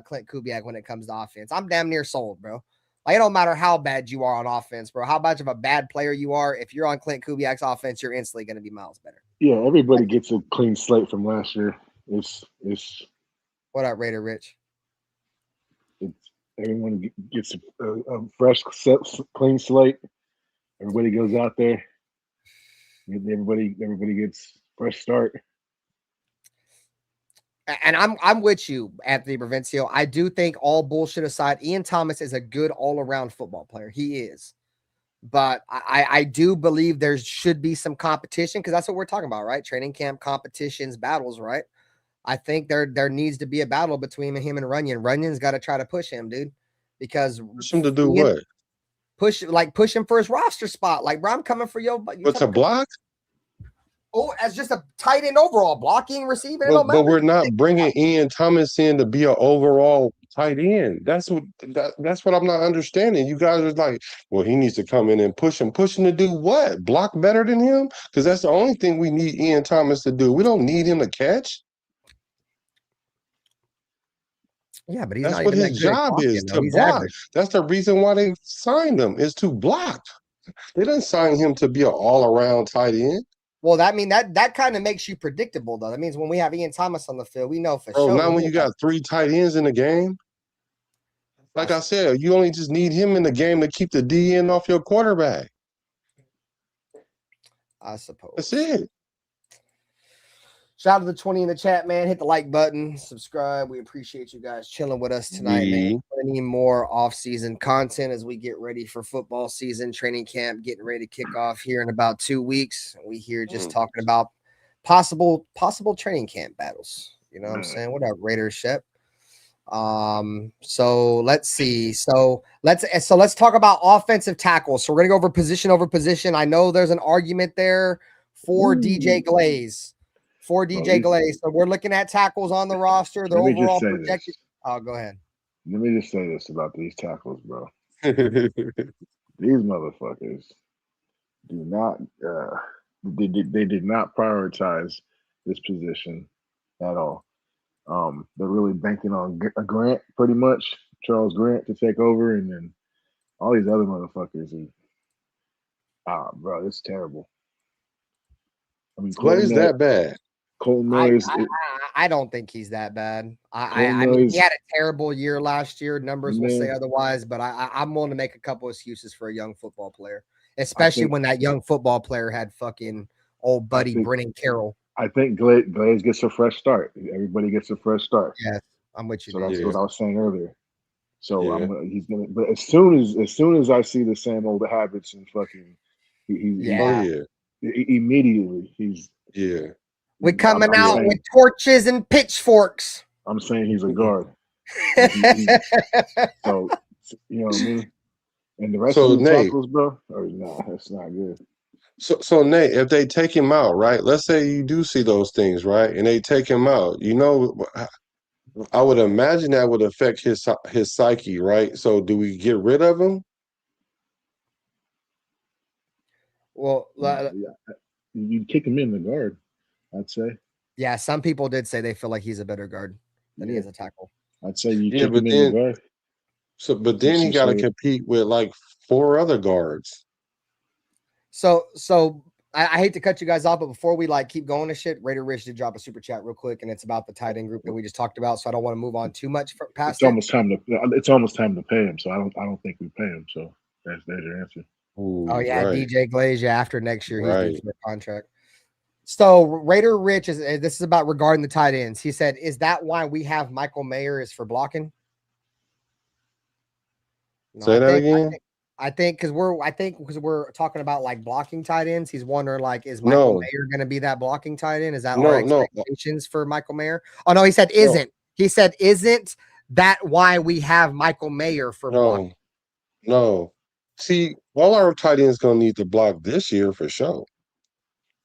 Clint Kubiak when it comes to offense. I'm damn near sold, bro. Like, it don't matter how bad you are on offense, bro. How much of a bad player you are. If you're on Clint Kubiak's offense, you're instantly going to be miles better. Yeah, everybody gets a clean slate from last year. It's What up, Raider Rich? everyone gets a fresh, clean slate. Everybody goes out there. Everybody gets fresh start. And I'm with you, Anthony Provencio. I do think, all bullshit aside, Ian Thomas is a good all-around football player. He is. But I do believe there should be some competition, because that's what we're talking about, right? Training camp competitions, battles, right? I think there needs to be a battle between him and Runyon. Runyon's got to try to push him, dude, because Push him to do what? Push him for his roster spot. Like, bro, I'm coming for you. What's a block? Oh, as just a tight end overall, blocking, receiving. But we're not bringing Ian Thomas in to be an overall tight end. That's what I'm not understanding. You guys are like, well, he needs to come in and push him. Push him to do what? Block better than him? Because that's the only thing we need Ian Thomas to do. We don't need him to catch. Yeah, but that's what his job is, to block. That's the reason why they signed him, is to block. They didn't sign him to be an all-around tight end. Well, that kind of makes you predictable, though. That means when we have Ian Thomas on the field, we know for sure. Now when you got 3 tight ends in the game, like I said, you only just need him in the game to keep the DN off your quarterback. I suppose. That's it. Shout out to the 20 in the chat, man. Hit the like button, subscribe. We appreciate you guys chilling with us tonight, man. Plenty more off-season content as we get ready for football season, training camp, getting ready to kick off here in about 2 weeks. We here just talking about possible training camp battles. You know what I'm saying? What up, Raiders Shep? So let's see. So let's talk about offensive tackles. So we're gonna go over position. I know there's an argument there for DJ Glaze. Glaze. So we're looking at tackles on the roster. The overall projected. Oh, go ahead. Let me just say this about these tackles, bro. These motherfuckers do not. They did not prioritize this position at all. They're really banking on a Grant, pretty much Charles Grant, to take over, and then all these other motherfuckers. Bro, it's terrible. I mean, what is that bad? Colton Noyes. I don't think he's that bad. I mean, he had a terrible year last year. Numbers will say otherwise, but I'm willing to make a couple excuses for a young football player, especially when that young football player had fucking old buddy Brennan Carroll. I think Glaze gets a fresh start. Everybody gets a fresh start. Yes, I'm with you. So that's what I was saying earlier. So he's gonna. But as soon as I see the same old habits and fucking, immediately he's We're coming out with torches and pitchforks. I'm saying he's a guard. So you know what I mean. And the rest of the tackles, bro, that's not good. So Nate, if they take him out, right? Let's say you do see those things, right? And they take him out. You know, I would imagine that would affect his psyche, right? So do we get rid of him? Well, you kick him in the guard, I'd say. Yeah, some people did say they feel like he's a better guard than he is a tackle. I'd say you kick him in the guard. So, but then he got to compete with like 4 other guards. So I hate to cut you guys off, but before we keep going to shit, Raider Rich did drop a super chat real quick, and it's about the tight end group that we just talked about. So I don't want to move on too much past. It's almost time to pay him. So I don't think we pay him. So there's your answer. Ooh, oh yeah, right. DJ Glaze. Yeah, after next year he's due for a contract. So Raider Rich this is about regarding the tight ends. He said, "Is that why we have Michael Mayer is for blocking?" No, Say that again. I think because we're talking about blocking tight ends. He's wondering is Michael Mayer going to be that blocking tight end? Is that our expectations for Michael Mayer? Oh no, he said isn't. He said isn't that why we have Michael Mayer for blocking? No. See, all our tight ends going to need to block this year for sure.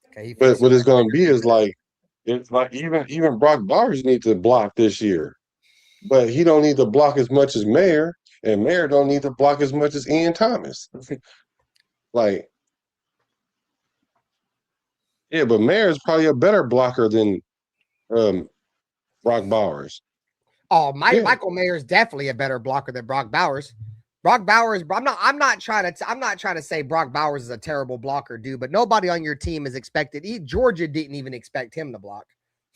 Okay, but what it's going to be is it's like even Brock Bowers needs to block this year, but he don't need to block as much as Mayer. And Mayer don't need to block as much as Ian Thomas. But Mayer is probably a better blocker than Brock Bowers. Oh, Michael Mayer is definitely a better blocker than Brock Bowers. Brock Bowers, I'm not trying to say Brock Bowers is a terrible blocker, dude, but nobody on your team is expected. Georgia didn't even expect him to block.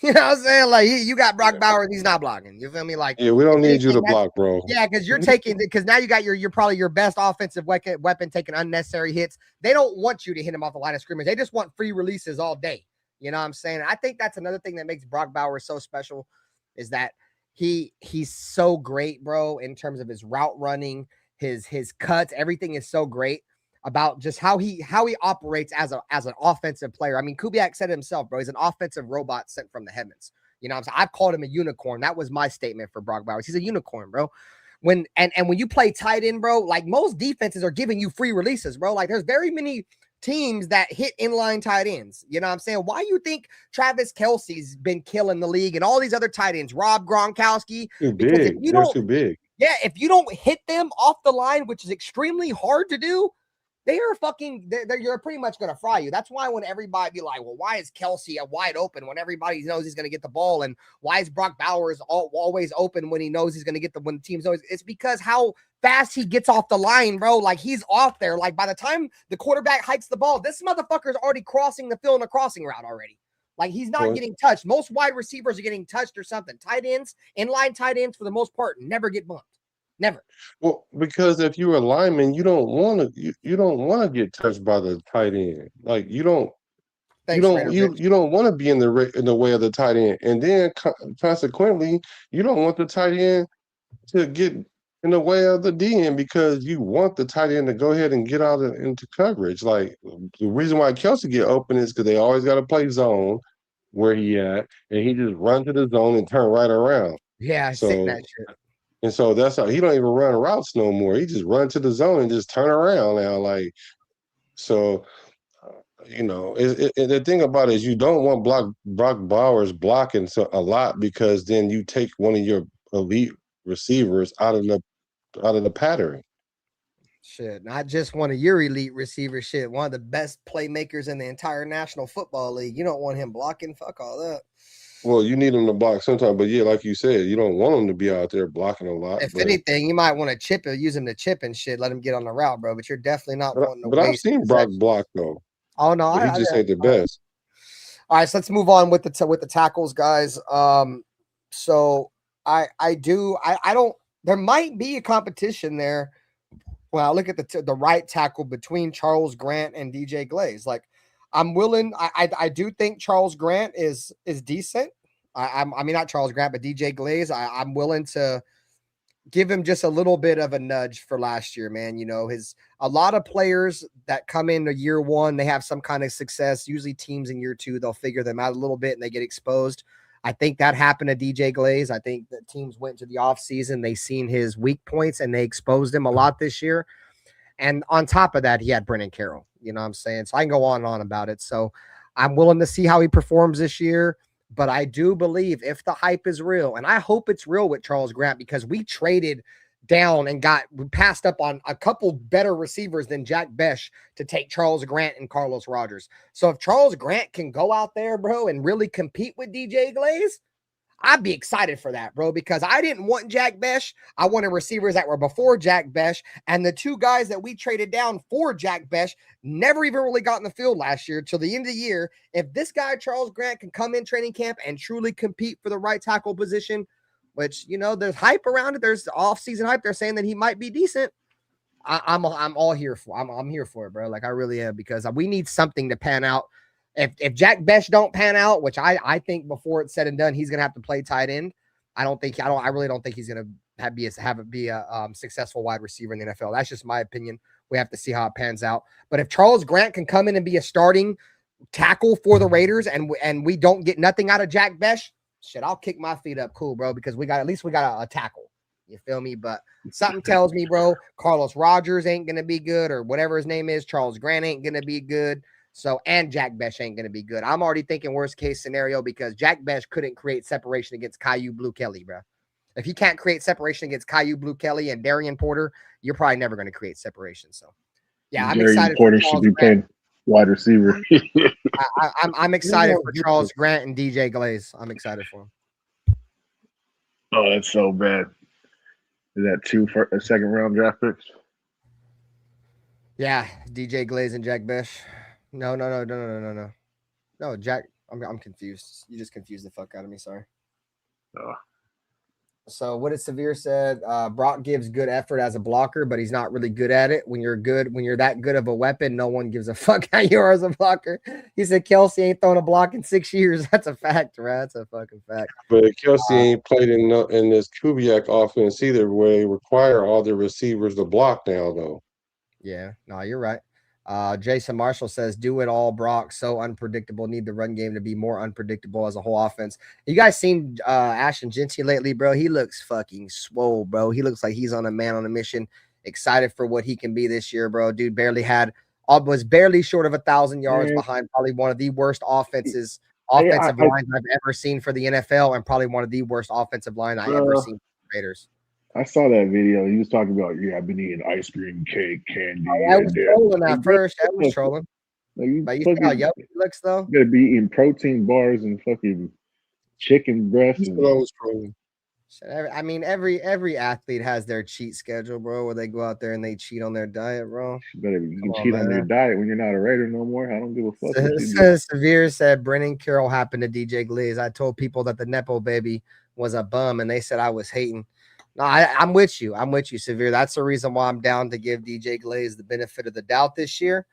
You know what I'm saying? Like you got Brock Bowers, he's not blocking. You feel me? Like Yeah, we don't need you to block, bro. Yeah, because now you got you're probably your best offensive weapon taking unnecessary hits. They don't want you to hit him off the line of scrimmage. They just want free releases all day. You know what I'm saying? I think that's another thing that makes Brock Bowers so special is that he's so great, bro, in terms of his route running, his cuts, everything is so great about just how he operates as an offensive player. I mean, Kubiak said it himself, bro. He's an offensive robot sent from the heavens. You know what I'm saying? I've called him a unicorn. That was my statement for Brock Bowers. He's a unicorn, bro. When you play tight end, bro, like most defenses are giving you free releases, bro. Like there's very many teams that hit inline tight ends. You know what I'm saying? Why you think Travis Kelce's been killing the league and all these other tight ends, Rob Gronkowski? Too big. They're too big. Yeah, if you don't hit them off the line, which is extremely hard to do, you're pretty much going to fry you. That's why when everybody be like, well, why is Kelce wide open when everybody knows he's going to get the ball? And why is Brock Bowers always open when he knows he's going to get when the team's always, it's because how fast he gets off the line, bro. Like he's off there. Like by the time the quarterback hikes the ball, this motherfucker's already crossing the field in a crossing route already. Like he's not getting touched. Most wide receivers are getting touched or something. Tight ends, inline tight ends for the most part, never get bumped. Never. Well, because if you're a lineman, you don't want to get touched by the tight end. Like you don't want to be in the way of the tight end, and then consequently, you don't want the tight end to get in the way of the DN because you want the tight end to go ahead and get out into coverage. Like the reason why Kelce get open is because they always got to play zone where he at, and he just run to the zone and turn right around. Yeah, I see that shit. And so that's how he don't even run routes no more. He just run to the zone and just turn around now. Like, so, the thing about it is you don't want Brock Bowers blocking a lot because then you take one of your elite receivers out of the pattern. Shit, not just one of your elite receivers. Shit, one of the best playmakers in the entire National Football League. You don't want him blocking. Fuck all that. Well, you need him to block sometimes, but yeah, like you said, you don't want him to be out there blocking a lot. If anything, you might want to chip it, use him to chip and shit, let him get on the route, bro. But you're definitely not wanting to. But I've seen Brock block though. Oh no, he just ain't the best. All right, so let's move on with the tackles, guys. So I don't. There might be a competition there. Well, I look at the right tackle between Charles Grant and DJ Glaze. Like, I'm willing. I do think Charles Grant is decent. I mean, not Charles Grant, but DJ Glaze. I'm willing to give him just a little bit of a nudge for last year, man. You know, a lot of players that come into year one, they have some kind of success. Usually teams in year two, they'll figure them out a little bit and they get exposed. I think that happened to DJ Glaze. I think that teams went to the offseason, they seen his weak points and they exposed him a lot this year. And on top of that, he had Brennan Carroll. You know what I'm saying? So I can go on and on about it. So I'm willing to see how he performs this year. But I do believe if the hype is real, and I hope it's real with Charles Grant, because we traded down and we passed up on a couple better receivers than Jack Besh to take Charles Grant and Carlos Rogers. So if Charles Grant can go out there, bro, and really compete with DJ Glaze, I'd be excited for that, bro, because I didn't want Jack Besh. I wanted receivers that were before Jack Besh, and the two guys that we traded down for Jack Besh never even really got in the field last year till the end of the year. If this guy, Charles Grant, can come in training camp and truly compete for the right tackle position, which, you know, there's hype around it. There's off-season hype. They're saying that he might be decent. I'm all here for. I'm here for it, bro. Like I really am, because we need something to pan out. If Jack Besh don't pan out, which I think before it's said and done, he's gonna have to play tight end. I really don't think he's gonna be a successful wide receiver in the NFL. That's just my opinion. We have to see how it pans out. But if Charles Grant can come in and be a starting tackle for the Raiders, and we don't get nothing out of Jack Besh, shit, I'll kick my feet up, cool, bro, because at least we got a tackle. You feel me? But something tells me, bro, Carlos Rogers ain't gonna be good, or whatever his name is. Charles Grant ain't gonna be good. So, and Jack Besh ain't going to be good. I'm already thinking worst case scenario, because Jack Besh couldn't create separation against Caillou Blue Kelly, bro. If he can't create separation against Caillou Blue Kelly and Darian Porter, you're probably never going to create separation. So, yeah, I'm excited. Porter should be playing wide receiver. I'm excited for Charles Grant and DJ Glaze. I'm excited for him. Oh, that's so bad. Is that two second round draft picks? Yeah, DJ Glaze and Jack Bish. No. No, Jack. I'm confused. You just confused the fuck out of me. Sorry. Oh. So what did Severe said? Brock gives good effort as a blocker, but he's not really good at it. When you're that good of a weapon, no one gives a fuck how you are as a blocker. He said Kelsey ain't thrown a block in 6 years. That's a fact, right? That's a fucking fact. But Kelsey ain't played in this Kubiak offense either, where they require all the receivers to block now, though. Yeah, no, you're right. Jason Marshall says, do it all, Brock. So unpredictable. Need the run game to be more unpredictable as a whole offense. You guys seen Ashton Genty lately, bro? He looks fucking swole, bro. He looks like he's on a man on a mission. Excited for what he can be this year, bro. Dude was barely short of 1,000 yards behind probably one of the worst offensive lines I've ever seen for the NFL, and probably one of the worst offensive line I ever seen for the Raiders. I saw that video. He was talking about, I've been eating ice cream, cake, candy. I was trolling at first. I was trolling. But you see how young he looks, though? You gotta be eating protein bars and fucking chicken breasts. That's what I was trolling. I mean, every athlete has their cheat schedule, bro, where they go out there and they cheat on their diet, bro. You can cheat on your diet when you're not a Raider no more. I don't give a fuck. Severe said Brennan Carroll happened to DJ Glaze. I told people that the Nepo baby was a bum, and they said I was hating. No, I'm with you. I'm with you, Severe. That's the reason why I'm down to give DJ Glaze the benefit of the doubt this year.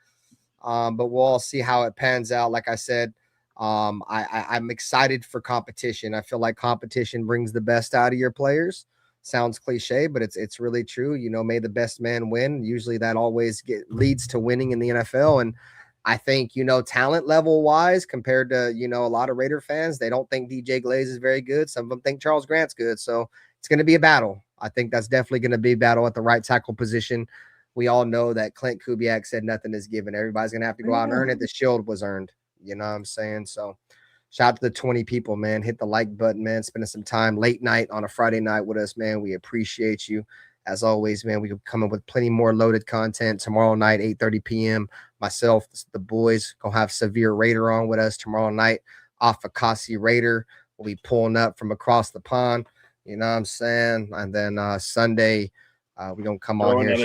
But we'll all see how it pans out. Like I said, I'm excited for competition. I feel like competition brings the best out of your players. Sounds cliche, but it's really true. May the best man win. Usually that always leads to winning in the NFL. And I think, talent level wise, compared to, a lot of Raider fans, they don't think DJ Glaze is very good. Some of them think Charles Grant's good. So it's going to be a battle. I think that's definitely going to be a battle at the right tackle position. We all know that Clint Kubiak said nothing is given. Everybody's going to have to go out and earn it. The shield was earned. You know what I'm saying? So shout out to the 20 people, man. Hit the like button, man. Spending some time late night on a Friday night with us, man. We appreciate you. As always, man, we come up with plenty more loaded content tomorrow night, 8:30 p.m. Myself, the boys, going to have Severe Raider on with us tomorrow night off of Kasi Raider. We'll be pulling up from across the pond. You know what I'm saying? And then Sunday, we're going to come on here.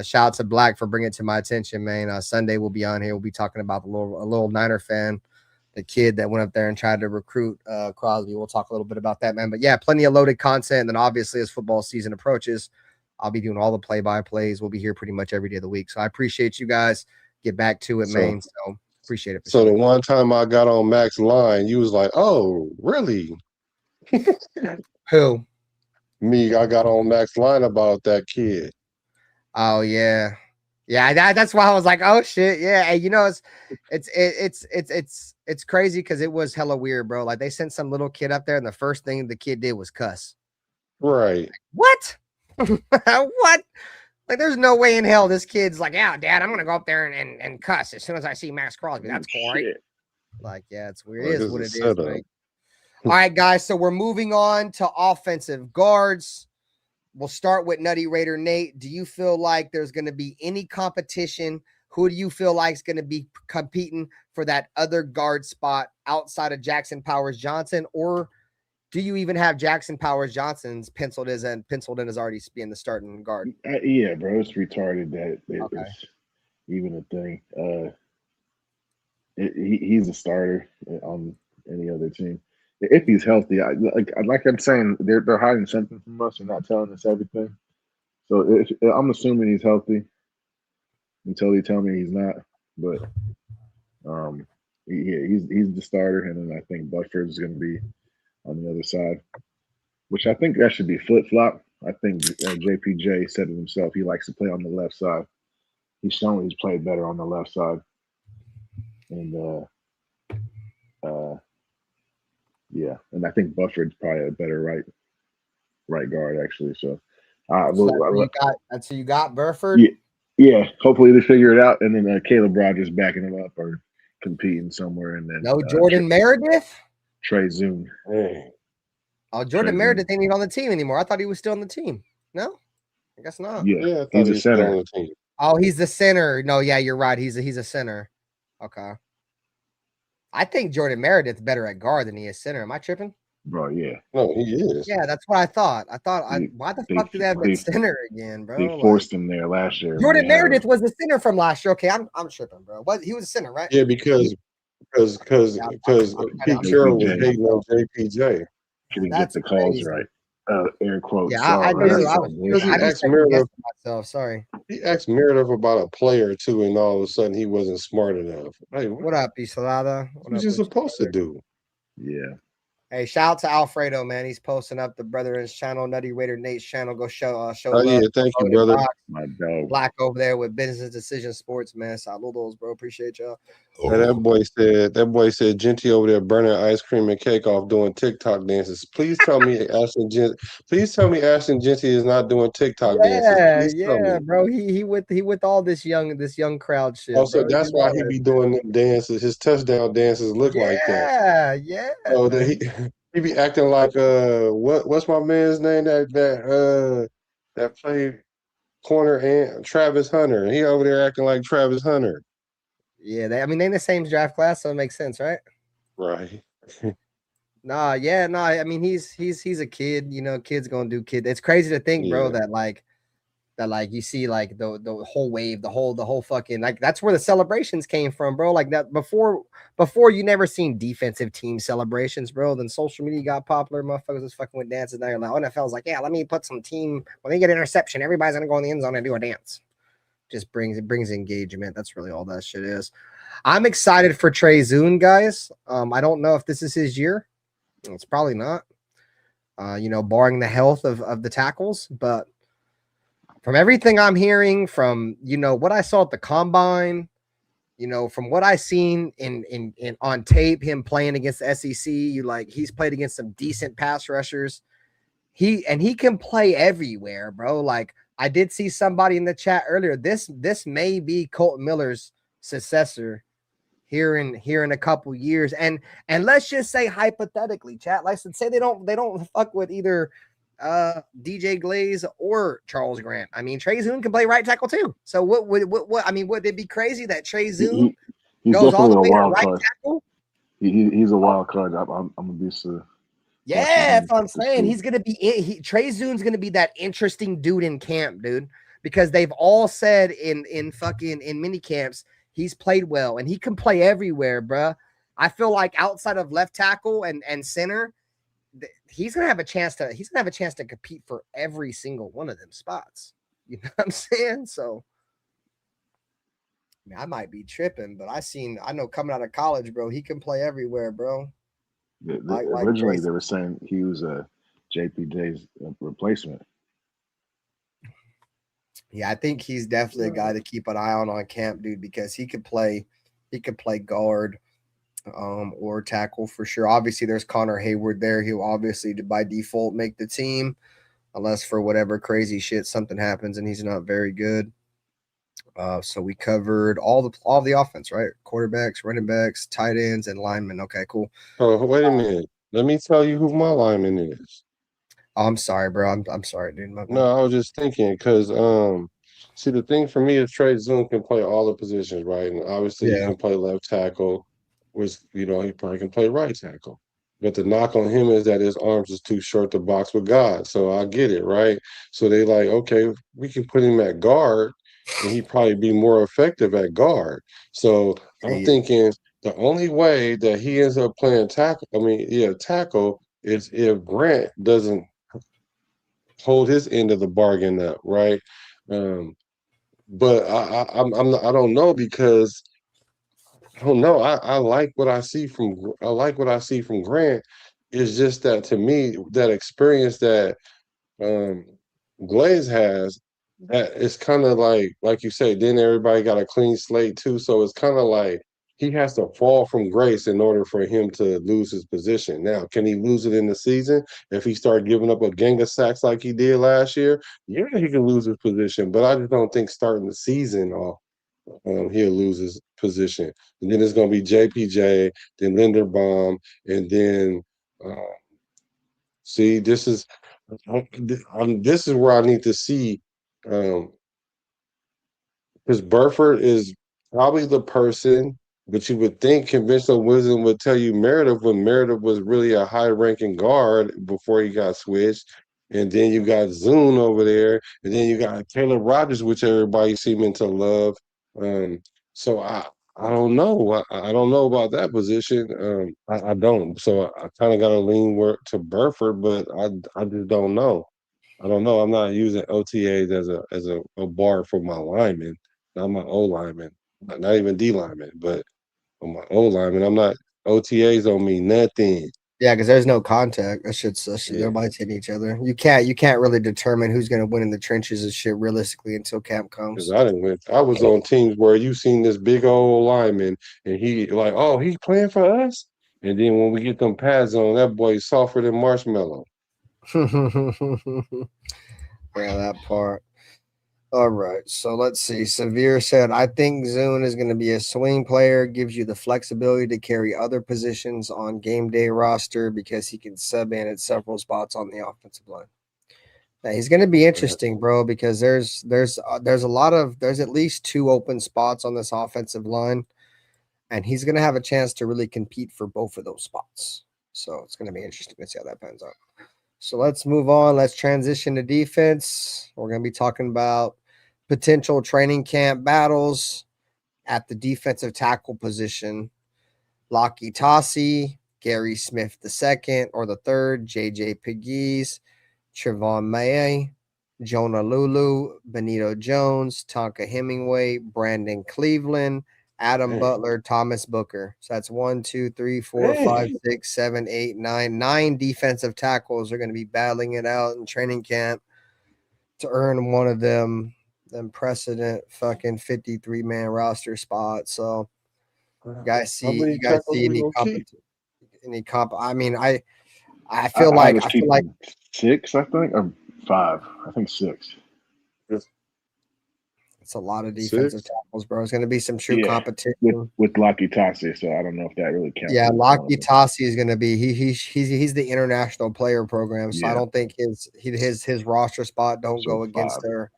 Shout out to Black for bringing it to my attention, man. Sunday we'll be on here. We'll be talking about a little Niner fan, the kid that went up there and tried to recruit Crosby. We'll talk a little bit about that, man. But yeah, plenty of loaded content. And then obviously as football season approaches, I'll be doing all the play-by-plays. We'll be here pretty much every day of the week. So I appreciate you guys. Get back to it, man. So appreciate it. So the one time I got on Mac's line, you was like, "Oh, really?" Who? Me. I got on Mac's line about that kid. Oh yeah. That's why I was like, oh shit, yeah. Hey, it's crazy because it was hella weird, bro. Like they sent some little kid up there, and the first thing the kid did was cuss. Right. What? What? Like, there's no way in hell this kid's like, yeah, Dad, I'm gonna go up there and cuss as soon as I see Max Crosby. That's cool, right? Like, yeah, it's weird. It is what it is, man. All right, guys. So we're moving on to offensive guards. We'll start with Nutty Raider Nate. Do you feel like there's going to be any competition? Who do you feel like is going to be competing for that other guard spot outside of Jackson Powers Johnson? Or do you even have Jackson Powers Johnson's penciled in as already being the starting guard? Yeah, bro. It's retarded that it's even a thing. He's a starter on any other team. If he's healthy, like I'm saying, they're hiding something from us and not telling us everything. So I'm assuming he's healthy until they tell me he's not. But he's the starter, and then I think Buford is going to be on the other side, which I think that should be flip flop. I think JPJ said it himself. He likes to play on the left side. He's shown he's played better on the left side, and yeah, and I think Bufford's probably a better right guard actually. So, you got Burford. Yeah. Hopefully they figure it out, and then Caleb Rogers backing him up or competing somewhere, and then no Jordan Meredith. Trey Zoom. Hey. Oh, Jordan Meredith ain't even on the team anymore. I thought he was still on the team. No, I guess not. Yeah, he's a center. Oh, he's the center. No, yeah, you're right. He's a center. Okay. I think Jordan Meredith's better at guard than he is center. Am I tripping? bro. Yeah, No, he is. Yeah, that's what I thought. They- Why the they fuck do they have a they center again, they bro? Like forced him there last year when Jordan they had a Meredith was the center from last year. Okay, I'm tripping, bro. What he was a center, right? Yeah, because Yeah, Pete I'm Carroll was JPJ. hating on JPJ. Couldn't get That's the calls crazy. right. Air quotes. Yeah, I Sorry, knew. that's I all was. bullshit. I be Asked second Meredith. guessing myself. Sorry. He asked Meredith about a player or two, and all of a sudden he wasn't smart enough. Like, what What up, Isolada? What was up you with you, supposed to brother? do? Yeah, Hey, shout out to Alfredo, man. He's posting up the Brother's channel, Nutty Raider Nate's channel. Go show Oh love. yeah, thank you, Loaded brother. Box. my dog. Black over there with Business Decision Sports, man. Saludos, bro. Appreciate y'all. And that boy said Genty over there burning ice cream and cake off doing TikTok dances. Please tell me Ashton Genty is not doing TikTok dances. Yeah, Please tell yeah, me. bro. He with all this young crowd shit, Also, bro. that's You why know he it. be doing them dances. His touchdown dances look like that. Yeah, So man. he be acting like what's my man's name that played corner and Travis Hunter. He over there acting like Travis Hunter. Yeah, they in the same draft class, so it makes sense, right? Right. Nah, yeah, nah. I mean, he's a kid, you know, kids gonna do kid. It's crazy to think, bro, Yeah. that you see like the whole wave, the whole fucking like that's where the celebrations came from, bro. Like that before you never seen defensive team celebrations, bro. Then social media got popular, motherfuckers was fucking with dances. Now you're like, NFL's like, yeah, let me put some team when they get interception, everybody's gonna go in the end zone and do a dance. Just brings engagement. That's really all that shit is. I'm excited for Trey Zune, guys. I don't know if this is his year. It's probably not. You know, barring the health of the tackles, but from everything I'm hearing, from you know what I saw at the combine, you know, from what I seen in on tape, him playing against the SEC, he's played against some decent pass rushers. He can play everywhere, bro. Like I did see somebody in the chat earlier. This may be Colton Miller's successor here in a couple years. And let's just say hypothetically, chat, let's say they don't fuck with either DJ Glaze or Charles Grant. I mean, Trey Zune can play right tackle too. So what I mean, would it be crazy that Trey Zune He's goes all the definitely a way to wild right card. tackle? He's a wild card. I'm gonna be Yeah, that's what I'm for saying. sure. He's gonna be Trey Zune's gonna be that interesting dude in camp, dude, because they've all said in fucking in mini camps he's played well and he can play everywhere, bruh. I feel like outside of left tackle and center, he's gonna have a chance to compete for every single one of them spots. You know what I'm saying? So I mean, I might be tripping, but I know coming out of college, bro, he can play everywhere, bro. Originally, they were saying he was a JPJ's replacement. Yeah, I think he's definitely a guy to keep an eye on camp, dude, because he could play guard or tackle for sure. Obviously, there's Connor Hayward there. He'll obviously by default make the team, unless for whatever crazy shit something happens and he's not very good. So we covered all the offense, right? Quarterbacks, running backs, tight ends, and linemen. Okay, cool. Oh, wait a minute. Let me tell you who my lineman is. Oh, I'm sorry, bro. I'm sorry, dude. No, I was just thinking because see the thing for me is Trey Zune can play all the positions, right? And obviously he can play left tackle, which he probably can play right tackle. But the knock on him is that his arms is too short to box with God. So I get it, right? So they like, okay, we can put him at guard and he'd probably be more effective at guard. So I'm thinking the only way that he ends up playing tackle, tackle is if Grant doesn't hold his end of the bargain up, right? But I don't know because I don't know. I like what I see from Grant. It's just that to me, that experience that Glaze has, that it's kind of like you say, then everybody got a clean slate too. So it's kind of like he has to fall from grace in order for him to lose his position. Now, can he lose it in the season? If he started giving up a gang of sacks like he did last year, yeah, he can lose his position. But I just don't think starting the season off, he'll lose his position. And then it's going to be JPJ, then Linderbaum, and then see, this is where I need to see, because Burford is probably the person But you would think conventional wisdom would tell you Meredith when Meredith was really a high-ranking guard before he got switched. And then you got Zune over there, and then you got Taylor Rogers, which everybody seeming to love. So I don't know. I don't know about that position. I don't. So I kind of got to lean to Burford, but I just don't know. I don't know. I'm not using OTAs as a bar for my linemen, not my O linemen, not even D linemen, but on my O linemen. I'm not OTAs don't mean nothing. Yeah, because there's no contact. That shit's Yeah. everybody's hitting each other. You can't really determine who's gonna win in the trenches and shit realistically until camp comes. Because I didn't win. I was on teams where you seen this big old lineman and he like, oh, he's playing for us. And then when we get them pads on, that boy's softer than marshmallow. Yeah, that part. All right, so let's see. Severe said, I think Zune is going to be a swing player, gives you the flexibility to carry other positions on game day roster because he can sub in at several spots on the offensive line. Now, he's going to be interesting, bro, because there's at least 2 open spots on this offensive line, and he's going to have a chance to really compete for both of those spots. So it's going to be interesting to see how that pans out. So let's move on. Let's transition to defense. We're going to be talking about potential training camp battles at the defensive tackle position. Lockie Tassi, Gary Smith II or the third, JJ Pegues, Trevon May, Jonah Lulu, Benito Jones, Tonka Hemingway, Brandon Cleveland, Adam Butler, Thomas Booker. So that's 1, 2, 3, 4, 5, 6, 7, 8, 9. 9 defensive tackles are going to be battling it out in training camp to earn one of them precedent fucking 53-man roster spot. So you guys see any comp? I mean, I feel like 6, I think, or 5. I think 6. It's a lot of defensive tackles, bro. It's going to be some true competition with Lockie Tassi. So I don't know if that really counts. Yeah, Lockie Tassi is going to be he's the international player program, so I don't think his roster spot don't go against her.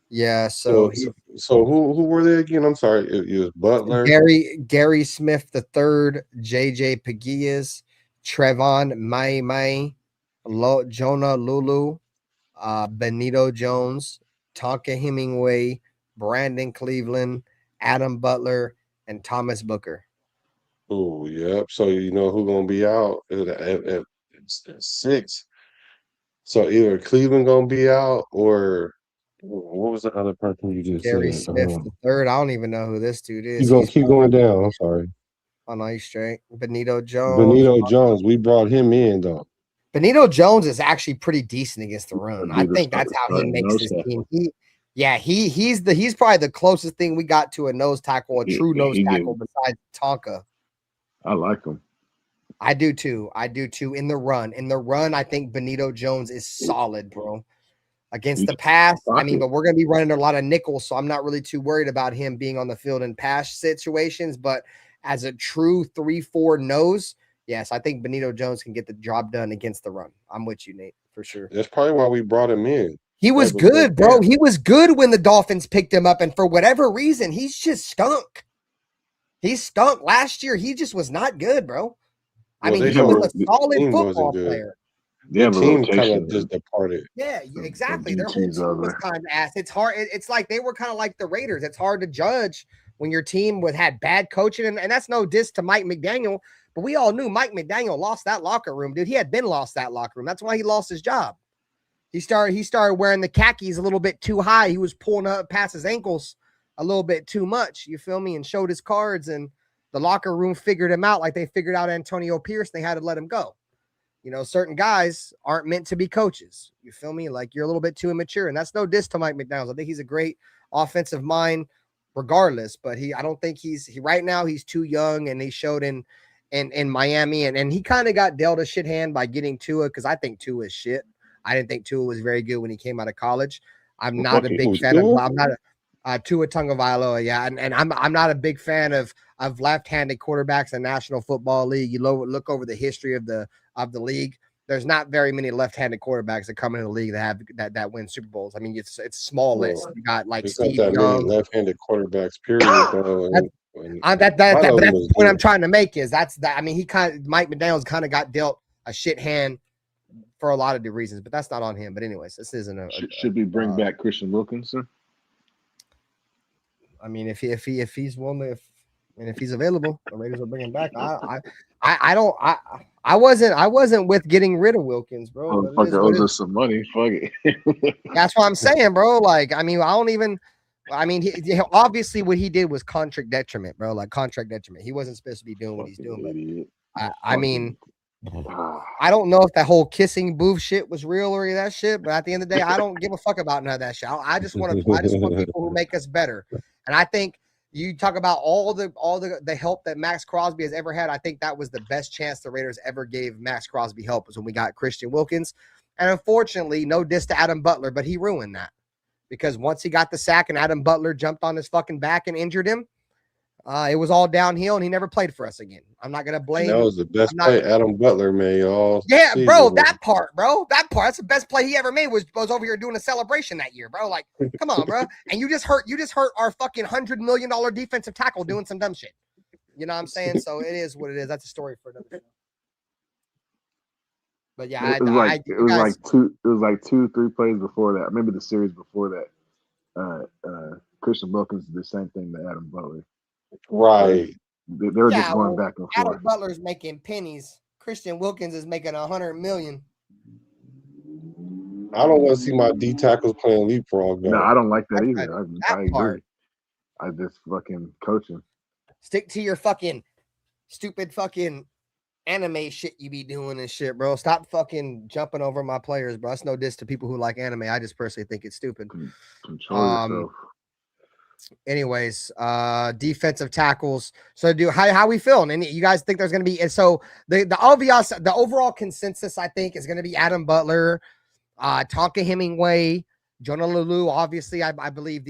Yeah, so who were they again? I'm sorry, it was Butler, Gary Smith III, JJ Pegues, Trevon May, Jonah Lulu, Benito Jones, Tonka Hemingway, Brandon Cleveland, Adam Butler, and Thomas Booker. Oh, yep. So you know who's gonna be out at 6. So either Cleveland gonna be out or what was the other person you just Gary said? Smith III. I don't even know who this dude is. Keep going down. I'm sorry. On ice straight. Benito Jones. Benito Jones. We brought him in though. Benito Jones is actually pretty decent against the run. I think that's how he makes his team. He's probably the closest thing we got to a nose tackle, a true nose tackle besides Tonka. I like him. I do too. In the run, I think Benito Jones is solid, bro. Against the pass, I mean, but we're going to be running a lot of nickels, so I'm not really too worried about him being on the field in pass situations. But as a true 3-4 nose, yes, I think Benito Jones can get the job done against the run. I'm with you, Nate, for sure. That's probably why we brought him in. He was good, bro. He was good when the Dolphins picked him up, and for whatever reason, he's just stunk. He stunk last year. He just was not good, bro. I mean, he was a solid football player. The team kind of just departed. Yeah, exactly. Their whole team was kind of ass. It's hard. It's like they were kind of like the Raiders. It's hard to judge when your team had bad coaching, and that's no diss to Mike McDaniel. But we all knew Mike McDaniel lost that locker room, dude. He had been lost that locker room. That's why he lost his job. He started wearing the khakis a little bit too high. He was pulling up past his ankles a little bit too much. You feel me? And showed his cards, and the locker room figured him out like they figured out Antonio Pierce. They had to let him go. You know, certain guys aren't meant to be coaches. You feel me? Like you're a little bit too immature, and that's no diss to Mike McDaniel. I think he's a great offensive mind, regardless. But I don't think right now he's too young, and he showed in Miami, and he kind of got dealt a shit hand by getting Tua because I think Tua is shit. I didn't think Tua was very good when he came out of college. I'm not a big fan of. I'm not a Tua Tagovailoa, yeah, and I'm not a big fan of left-handed quarterbacks in the National Football League. You look over the history of the league. There's not very many left-handed quarterbacks that come into the league that win Super Bowls. I mean, it's small list. You got like Steve Young, left-handed quarterbacks. Period. When That's Otto the was point I'm good. trying to make is that's that. I mean, Mike McDaniel's kind of got dealt a shit hand for a lot of the reasons, but that's not on him. But anyways, this isn't Should we bring back Christian Wilkinson? I mean, if he's willing to, if he's available, the Raiders will bring him back. I wasn't with getting rid of Wilkins, bro. Oh, But fuck, owes us some money. Fuck it. that's what I'm saying, bro. Like, I mean, he obviously what he did was contract detriment, bro. Like contract detriment. He wasn't supposed to be doing what he's doing. But I mean, I don't know if that whole kissing booth shit was real or any of that shit. But at the end of the day, I don't give a fuck about none of that shit. I just want people who make us better. And I think you talk about all the help that Max Crosby has ever had. I think that was the best chance the Raiders ever gave Max Crosby help was when we got Christian Wilkins. And unfortunately, no diss to Adam Butler, but he ruined that. Because once he got the sack and Adam Butler jumped on his fucking back and injured him, it was all downhill and he never played for us again. I'm not going to blame That was the best play Adam Butler made all season, bro. That part, that's the best play he ever made was over here doing a celebration that year, bro. Like, come on, bro. And you just hurt our fucking $100 million defensive tackle doing some dumb shit. You know what I'm saying? So it is what it is. That's a story for another show. But yeah, it was like 2-3 plays before that. Maybe the series before that. Christian Wilkins did the same thing to Adam Butler. Right. They were just going back and forth. Adam Butler's making pennies. Christian Wilkins is making $100 million. I don't want to see my D tackles playing leapfrog. No, I don't like that either. I agree. I just fucking coaching. Stick to your fucking stupid fucking anime shit you be doing and shit, bro. Stop fucking jumping over my players, bro. That's no diss to people who like anime. I just personally think it's stupid. Control yourself. Anyways, defensive tackles. So how we feeling? And you guys think there's going to be, and so the overall consensus, I think, is going to be Adam Butler, Tonka Hemingway, Jonah Lulu. Obviously, I believe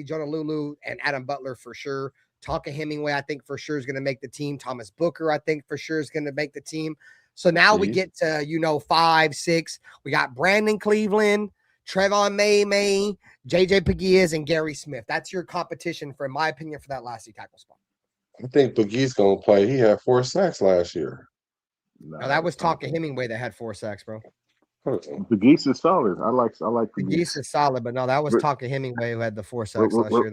Jonah Lulu and Adam Butler for sure. Tonka Hemingway, I think for sure is going to make the team. Thomas Booker, I think for sure is going to make the team. So now we get to, 5, 6. We got Brandon Cleveland, Trevon May, JJ Pegues, and Gary Smith. That's your competition, in my opinion, for that last tackle spot. I think Pegues gonna play. He had 4 sacks last year. No, that was Tonka Hemingway that had 4 sacks, bro. Pegues is solid. I like Pegues is solid, but no, that was Tonka Hemingway who had the 4 sacks last year.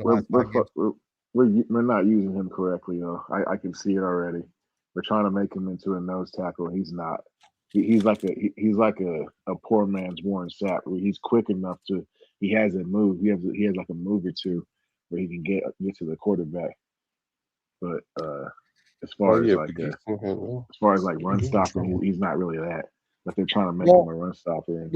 We're not using him correctly, though. I can see it already. We're trying to make him into a nose tackle, and he's not. He's like a poor man's Warren Sapp, where he's quick enough to. He has a move. He has like a move or two where he can get to the quarterback. But as far as run stopping, he's not really that. But they're trying to make him a run stopper.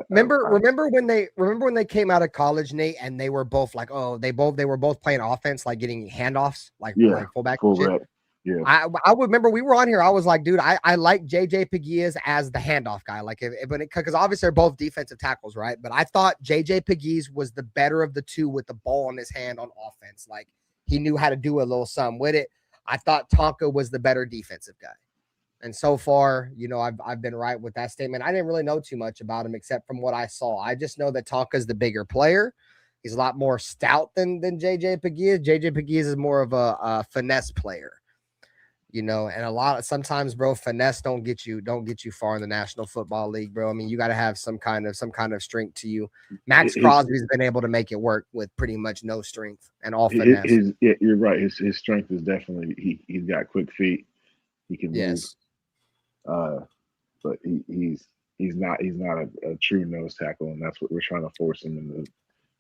Remember when they came out of college, Nate, and they were both like, they were both playing offense, like getting handoffs, like fullback. Yeah, I would remember we were on here. I was like, dude, I like JJ Pegues as the handoff guy. Like, because obviously they're both defensive tackles, right? But I thought JJ Pegues was the better of the two with the ball in his hand on offense. Like, he knew how to do a little something with it. I thought Tonka was the better defensive guy. And so far, I've been right with that statement. I didn't really know too much about him except from what I saw. I just know that Tonka's the bigger player. He's a lot more stout than JJ Pegues. JJ Pegues is more of a finesse player. And sometimes, bro, finesse don't get you far in the National Football League, bro. I mean, you got to have some kind of strength to you. Max Crosby's been able to make it work with pretty much no strength and all finesse. You're right. His strength is definitely he's got quick feet. He can move. But he's not a true nose tackle, and that's what we're trying to force him into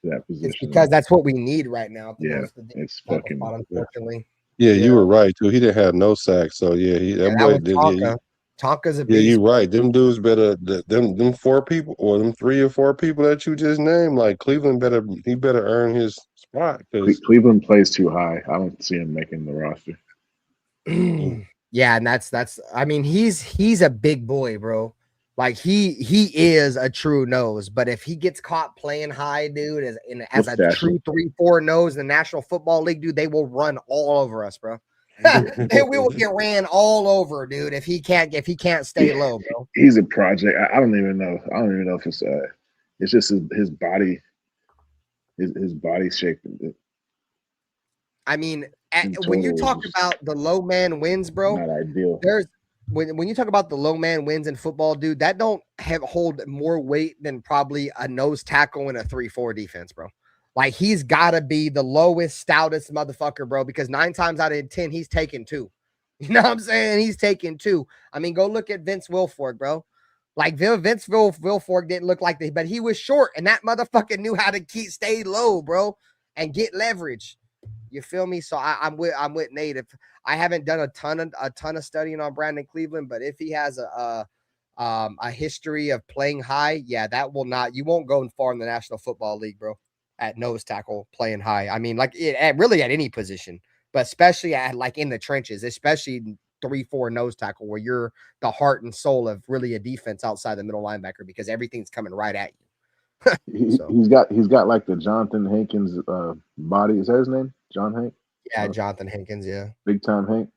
that position. It's because that's what we need right now. It's fucking spot, unfortunately. Yeah, you were right too. He didn't have no sacks, so that boy did. Tonka's a beast. Yeah, you're right. Them dudes better. Them 4 people, or them 3 or 4 people that you just named. Like Cleveland better earn his spot. Cleveland plays too high. I don't see him making the roster. Yeah, and that's. I mean, he's a big boy, bro. Like he is a true nose, but if he gets caught playing high, dude, as a true 3-4 nose in the National Football League, dude, they will run all over us, bro. We will get ran all over, dude. If he can't stay low, bro. He's a project. I don't even know. I don't even know if it's just his body, his body shape. I mean, total when you talk is about the low man wins, bro, not ideal. there's when you talk about the low man wins in football, dude, that don't hold more weight than probably a nose tackle in a 3-4 defense, bro. Like he's got to be the lowest, stoutest motherfucker, bro, because 9 times out of 10 he's taking 2. You know what I'm saying? He's taking 2. I mean, go look at Vince Wilfork, bro. Like Vince Wilfork didn't look like this, but he was short, and that motherfucker knew how to stay low, bro, and get leverage. You feel me? So I'm with Nate. If I haven't done a ton of studying on Brandon Cleveland, but if he has a history of playing high, yeah, that will not. You won't go far in the National Football League, bro, at nose tackle playing high. I mean, like really at any position, but especially at like in the trenches, especially 3-4 nose tackle where you're the heart and soul of really a defense outside the middle linebacker because everything's coming right at you. He's got like the Jonathan Hankins body. Is that his name? John Hank? Yeah, Jonathan Hankins. Yeah, Big time Hank.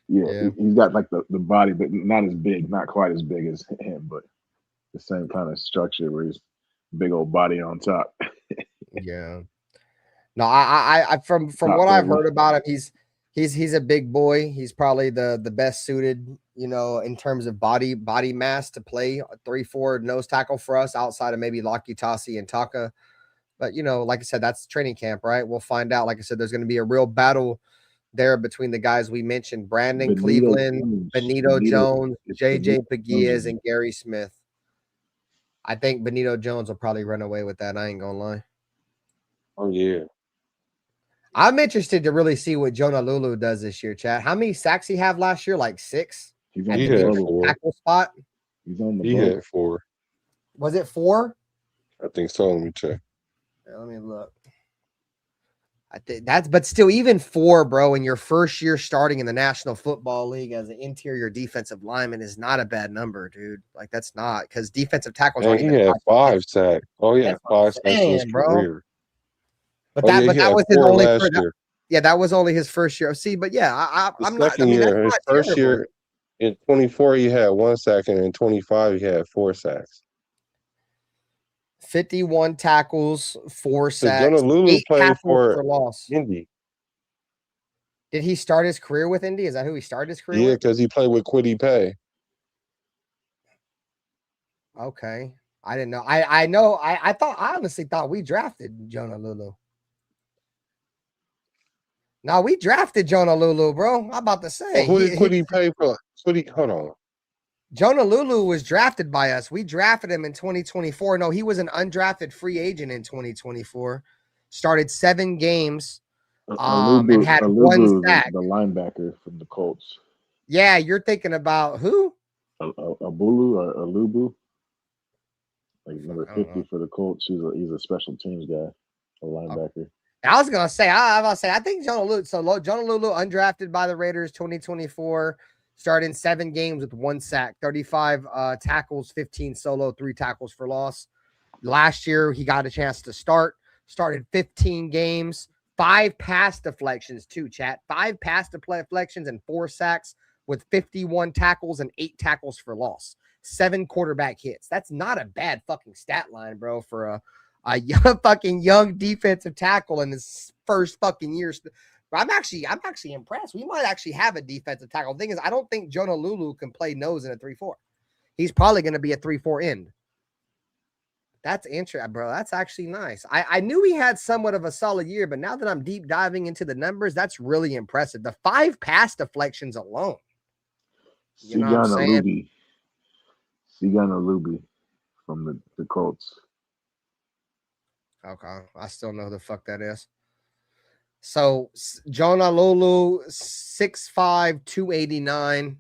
Yeah. He's got like the body, but not as big, not quite as big as him, but the same kind of structure where he's big old body on top. Yeah. No, I from what I've heard about him, he's a big boy. He's probably the best suited, you know, in terms of body mass to play a 3-4 nose tackle for us outside of maybe Laki Tasi and Taka. But, you know, like I said, that's training camp, right? We'll find out. Like I said, there's going to be a real battle there between the guys we mentioned, Brandon Cleveland, Benito Jones, JJ Pegues, and Gary Smith. I think Benito Jones will probably run away with that. I ain't going to lie. Oh, yeah. I'm interested to really see what Jonah Lulu does this year, Chad. How many sacks he have last year? Like 6? He's at on the the big tackle spot. He's on the He had 4. Was it 4? I think so. Let me check. Yeah, let me look. I think but still, even 4, bro, in your first year starting in the National Football League as an interior defensive lineman is not a bad number, dude. Like that's not because defensive tackles aren't He even had 5 sacks. Oh yeah, 5 sacks in his career. But that was his only last year. Yeah, that was only his first year. See, but yeah, I'm not. I mean, year, his first year in 24, he had 1 sack, and in 25, he had 4 sacks. 51 tackles, 4 sacks. Jonah Lulu played for loss. Indy. Did he start his career with Indy? Is that who he started his career with? Yeah, because he played with Kwity Paye. Okay. I didn't know. I honestly thought we drafted Jonah Lulu. No, we drafted Jonah Lulu, bro. I'm about to say. Who did Kwity Paye for? Hold on. Jonah Lulu was drafted by us. We drafted him in 2024. No, he was an undrafted free agent in 2024. Started 7 games and had 1 sack. The linebacker from the Colts. Yeah, you're thinking about who? Abulu or Alubu. Like number 50 for the Colts. He's a special teams guy, a linebacker. I was gonna say, I think Jonah Lulu. So Jonah Lulu undrafted by the Raiders 2024. Started in 7 games with 1 sack, 35 tackles, 15 solo, 3 tackles for loss. Last year, he got a chance to started 15 games, 5 pass deflections too, chat. 5 pass deflections and 4 sacks with 51 tackles and 8 tackles for loss. 7 quarterback hits. That's not a bad fucking stat line, bro, for a young defensive tackle in his first fucking year. I'm actually impressed. We might actually have a defensive tackle. The thing is, I don't think Jonah Lulu can play nose in a 3-4. He's probably going to be a 3-4 end. That's interesting, bro. That's actually nice. I knew he had somewhat of a solid year, but now that I'm deep diving into the numbers, that's really impressive. The 5 pass deflections alone. You know what I'm saying? Sigana Luby from the Colts. Okay. I still know who the fuck that is. So Jonah Lulu, 6'5", 289.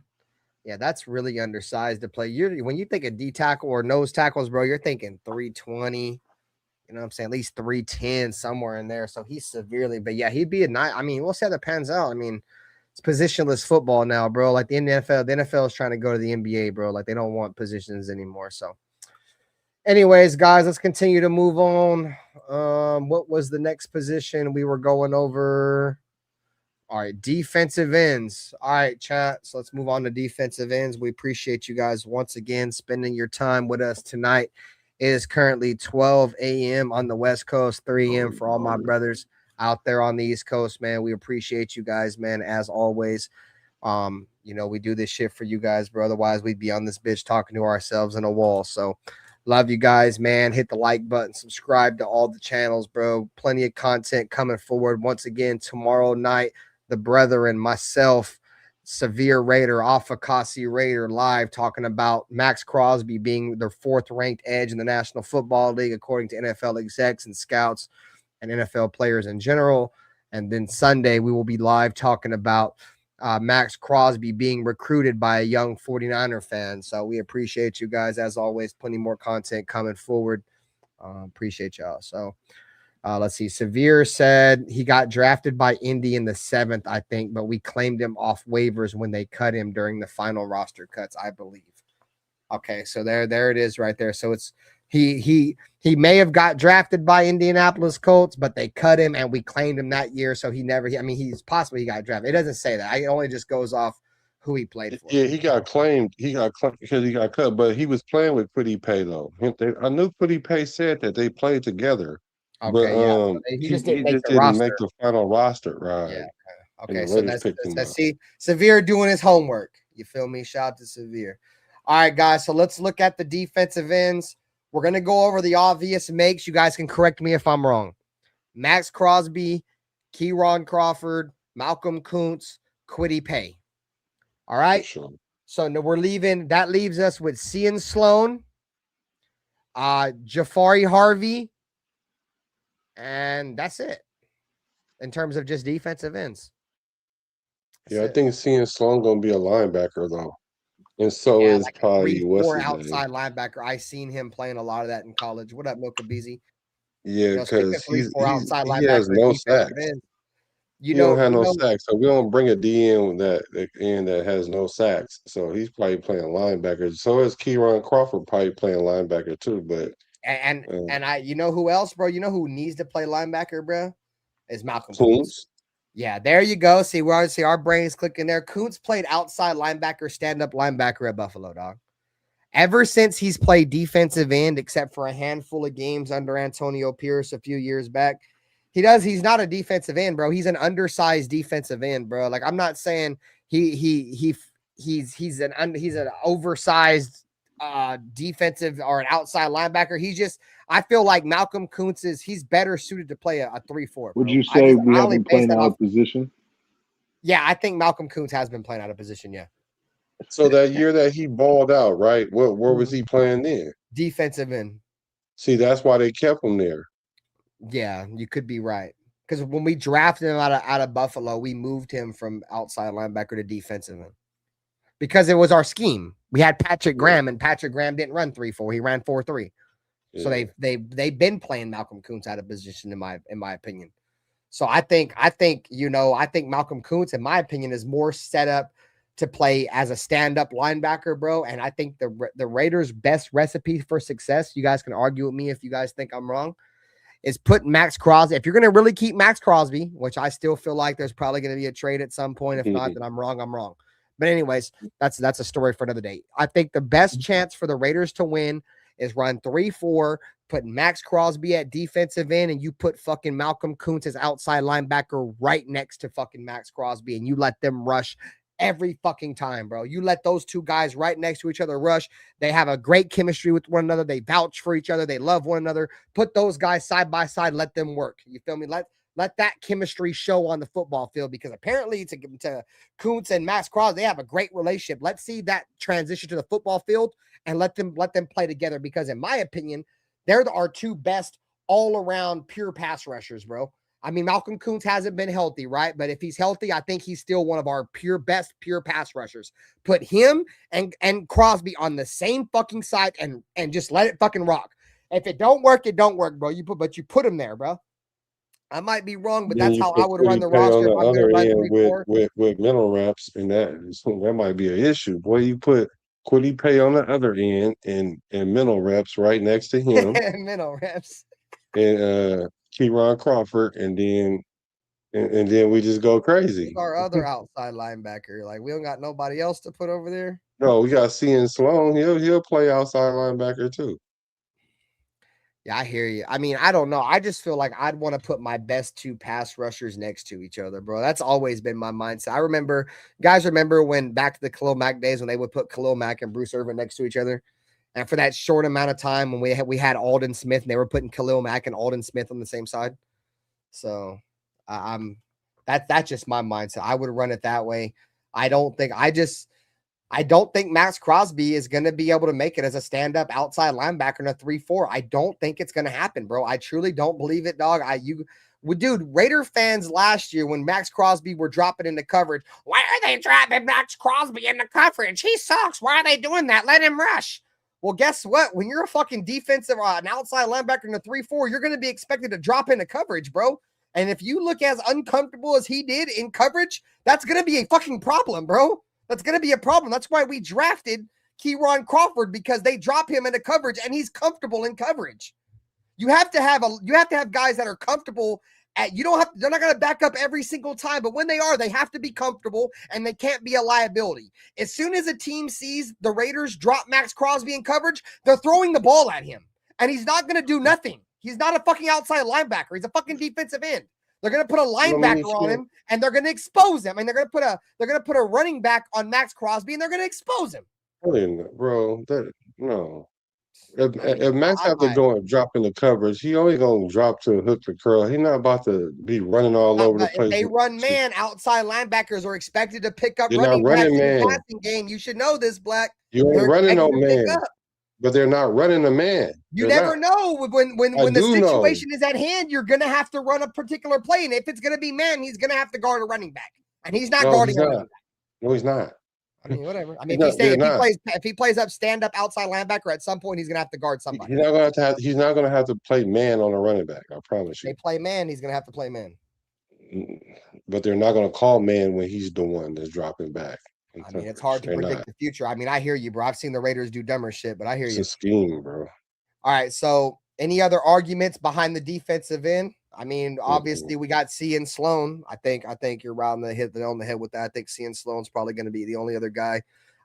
Yeah, that's really undersized to play. When you think of D tackle or nose tackles, bro, you're thinking 320. You know what I'm saying? At least 310, somewhere in there. So he's severely, but yeah, he'd be a nice. I mean, we'll see how that pans out. I mean, it's positionless football now, bro. Like the NFL is trying to go to the NBA, bro. Like they don't want positions anymore. So anyways, guys, let's continue to move on. What was the next position we were going over? All right, defensive ends. All right, chat. So let's move on to defensive ends. We appreciate you guys once again spending your time with us tonight. It is currently 12 a.m. on the West Coast, 3 a.m. for all my brothers out there on the East Coast, man. We appreciate you guys, man, as always. We do this shit for you guys, bro. Otherwise, we'd be on this bitch talking to ourselves in a wall. So love you guys, man. Hit the like button, subscribe to all the channels, bro. Plenty of content coming forward. Once again, tomorrow night, the brethren, myself, Severe Raider, Alpha Kasi Raider live talking about Max Crosby being the 4th ranked edge in the National Football League, according to NFL execs and scouts and NFL players in general. And then Sunday, we will be live talking about Max Crosby being recruited by a young 49er fan. So we appreciate you guys. As always, plenty more content coming forward. Appreciate y'all. So let's see. Severe said he got drafted by Indy in the 7th, I think, but we claimed him off waivers when they cut him during the final roster cuts, I believe. Okay, so there it is right there. So it's he may have got drafted by Indianapolis Colts, but they cut him and we claimed him that year. So he got drafted. It doesn't say that. It only just goes off who he played for. Yeah, he got claimed. He got claimed because he got cut, but he was playing with Kwity Paye though. I knew Kwity Paye said that they played together. Okay, but so he just didn't make the final roster, right? Yeah. Okay, so that's see Severe doing his homework. You feel me? Shout out to Severe. All right, guys. So let's look at the defensive ends. We're gonna go over the obvious makes. You guys can correct me if I'm wrong. Max Crosby, Kieron Crawford, Malcolm Kuntz, Kwity Paye. All right. Sure. So we're leaving. That leaves us with Cian Sloan, Jafari Harvey. And that's it in terms of just defensive ends. I think Cian Sloan gonna be a linebacker though, and so is like probably or outside linebacker. I seen him playing a lot of that in college. What up, Milka Beezy? Yeah, because he has no sacks. You don't have no sacks, so we don't bring a DN that has no sacks. So he's probably playing linebacker. So is Kieron Crawford probably playing linebacker too, but. And who else, bro? You know who needs to play linebacker, bro? Is Malcolm Kuntz. Yeah, there you go. See, our brains clicking there. Kuntz played outside linebacker, stand-up linebacker at Buffalo, dog. Ever since he's played defensive end, except for a handful of games under Antonio Pierce a few years back, he's not a defensive end, bro. He's an undersized defensive end, bro. Like, I'm not saying he's an oversized defensive or an outside linebacker. I feel like Malcolm Kuntz he's better suited to play a 3-4. Would you say we haven't been playing out of position? Yeah, I think Malcolm Kuntz has been playing out of position. Yeah. So that year that he balled out, right? Where was he playing then? Defensive end. See, that's why they kept him there. Yeah, you could be right. Because when we drafted him out of Buffalo, we moved him from outside linebacker to defensive end. Because it was our scheme. We had Patrick Graham, and Patrick Graham didn't run 3-4. He ran 4-3. Yeah. So they've been playing Malcolm Kuntz out of position in my opinion. So I think Malcolm Kuntz, in my opinion, is more set up to play as a stand-up linebacker, bro. And I think the Raiders' best recipe for success, you guys can argue with me if you guys think I'm wrong, is put Max Crosby. If you're going to really keep Max Crosby, which I still feel like there's probably going to be a trade at some point. If not, then I'm wrong. I'm wrong. But anyways, that's a story for another day. I think the best chance for the Raiders to win is run 3-4, put Max Crosby at defensive end, and you put fucking Malcolm Kuntz as outside linebacker right next to fucking Max Crosby, and you let them rush every fucking time, bro. You let those two guys right next to each other rush. They have a great chemistry with one another. They vouch for each other. They love one another. Put those guys side by side. Let them work. You feel me? Let that chemistry show on the football field, because apparently to Kuntz and Max Crosby, they have a great relationship. Let's see that transition to the football field and let them play together, because in my opinion, they're our two best all-around pure pass rushers, bro. I mean, Malcolm Kuntz hasn't been healthy, right? But if he's healthy, I think he's still one of our best pure pass rushers. Put him and Crosby on the same fucking side and just let it fucking rock. If it don't work, it don't work, bro. But you put him there, bro. I might be wrong, but that's how I would run the roster. On the other end with mental reps, and that might be an issue. Boy, you put Kwity Paye on the other end and mental reps right next to him. Mental reps. And Kieron Crawford, and then we just go crazy. Our other outside linebacker, like we don't got nobody else to put over there. No, we got Cian Sloan. He'll play outside linebacker too. Yeah, I hear you. I mean, I don't know. I just feel like I'd want to put my best 2 pass rushers next to each other, bro. That's always been my mindset. I remember, guys, remember when back to the Khalil Mack days when they would put Khalil Mack and Bruce Irvin next to each other, and for that short amount of time when we had Alden Smith and they were putting Khalil Mack and Alden Smith on the same side. So that's just my mindset. I would run it that way. I don't think Max Crosby is going to be able to make it as a stand-up outside linebacker in a 3-4. I don't think it's going to happen, bro. I truly don't believe it, dog. Dude, Raider fans last year when Max Crosby were dropping into coverage, why are they dropping Max Crosby into coverage? He sucks. Why are they doing that? Let him rush. Well, guess what? When you're a fucking defensive, an outside linebacker in a 3-4, you're going to be expected to drop into coverage, bro. And if you look as uncomfortable as he did in coverage, that's going to be a fucking problem, bro. That's going to be a problem. That's why we drafted Keyron Crawford, because they drop him into coverage and he's comfortable in coverage. You have to have guys that are comfortable they're not going to back up every single time, but when they are, they have to be comfortable and they can't be a liability. As soon as a team sees the Raiders drop Max Crosby in coverage, they're throwing the ball at him and he's not going to do nothing. He's not a fucking outside linebacker. He's a fucking defensive end. They're going to put a linebacker on him and they're going to expose him. And they're going to put a running back on Max Crosby and they're going to expose him. Bro, no. If Max have to go and drop in the coverage, he only gonna drop to hook the curl. He's not about to be running all over the place. If they run man, outside linebackers are expected to pick up You're running not running backs in man. the passing game. You should know this, Black. You ain't running no man, but they're not running a man. You never know when the situation is at hand. You're gonna have to run a particular play, and if it's gonna be man, he's gonna have to guard a running back, and he's not guarding a running back. No, he's not. I mean, whatever. I mean, if he plays up stand-up outside linebacker, at some point he's gonna have to guard somebody. He's not gonna have to play man on a running back. I promise you. They play man. He's gonna have to play man. But they're not gonna call man when he's the one that's dropping back. I mean, it's hard to predict the future. I mean, I hear you, bro. I've seen the Raiders do dumber shit, but I hear you. It's a scheme, bro. All right. So, any other arguments behind the defensive end? I mean, obviously we got Cian Sloan. I think you're right on the head with that. I think Cian Sloan's probably going to be the only other guy.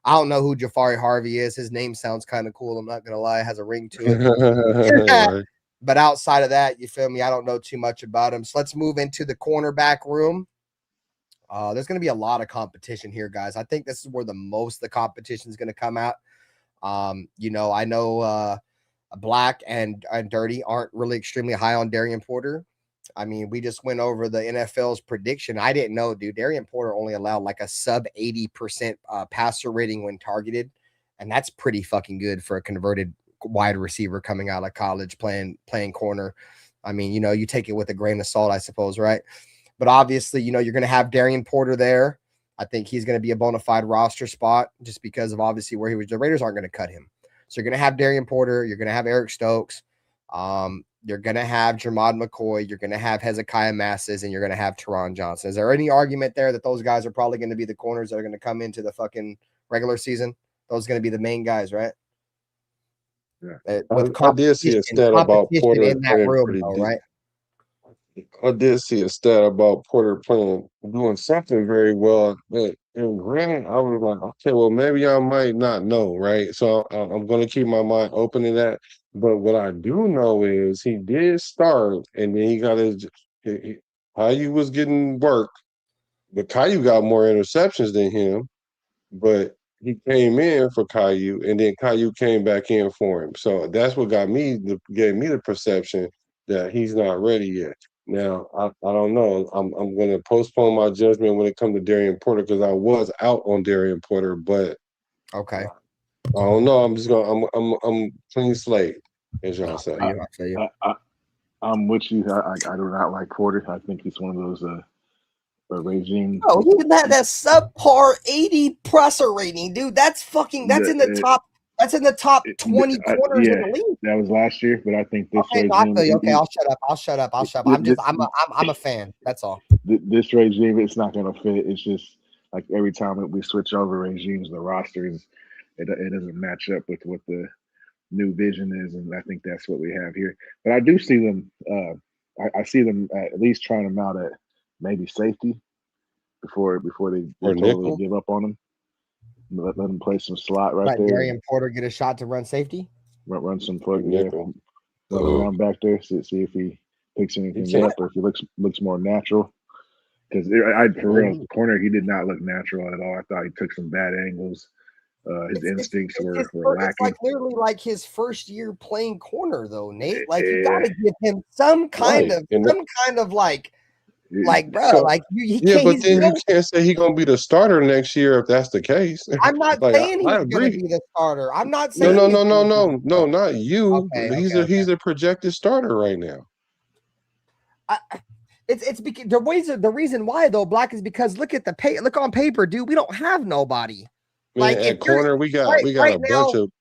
I don't know who Jafari Harvey is. His name sounds kind of cool. I'm not going to lie. It has a ring to it. Right. But outside of that, you feel me? I don't know too much about him. So let's move into the cornerback room. There's going to be a lot of competition here, guys. I think this is where the most of the competition is going to come out. I know Black and Dirty aren't really extremely high on Darian Porter. I mean, we just went over the NFL's prediction. I didn't know, dude. Darian Porter only allowed like a sub 80% passer rating when targeted, and that's pretty fucking good for a converted wide receiver coming out of college playing corner. I mean, you take it with a grain of salt, I suppose, right? But obviously, you're going to have Darian Porter there. I think he's going to be a bona fide roster spot just because of obviously where he was. The Raiders aren't going to cut him. So you're going to have Darian Porter. You're going to have Eric Stokes. You're going to have Jermod McCoy. You're going to have Hezekiah Masses, and you're going to have Teron Johnson. Is there any argument there that those guys are probably going to be the corners that are going to come into the fucking regular season? Those are going to be the main guys, right? Yeah. I did see a stat about Porter in that room, though, right? I did see a stat about Porter doing something very well. And granted, I was like, okay, well, maybe I might not know, right? So I'm going to keep my mind open to that. But what I do know is he did start, and then he got Caillou was getting work, but Caillou got more interceptions than him. But he came in for Caillou, and then Caillou came back in for him. So that's what gave me the perception that he's not ready yet. Now, I don't know. I'm going to postpone my judgment when it comes to Darian Porter because I was out on Darian Porter, but okay. I don't know. I'm just going. I'm clean slate, as y'all say. I'm with you. I do not like Porter. I think he's one of those regime. Oh, he had that subpar 80 presser rating, dude. That's in the top. That's in the top 20 corners in the league. That was last year, but I think this regime. Okay, I'll shut up. I'm a fan. That's all. This regime, it's not going to fit. It's just like every time we switch over regimes, the rosters, it doesn't match up with what the new vision is, and I think that's what we have here. But I do see them. I see them at least trying them out at maybe safety before they totally give up on them. Let them play some slot right there. Darian Porter get a shot to run safety. Run some plug nickel. So around back there, see if he picks anything up or if he looks more natural. Because for real, corner, he did not look natural at all. I thought he took some bad angles. His instincts were lacking. It's like literally like his first year playing corner, though, Nate. Like you got to give him some kind of like, bro, So, like he yeah, can't. but then you can't say he's gonna be the starter next year if that's the case. I'm not Like, saying he's I going to agree. be the starter. I'm not saying No, not you. Okay, He's a projected starter right now. It's because the reason why though, Black, is because look on paper, dude. We don't have nobody. Man, Like at corner, we got a bunch of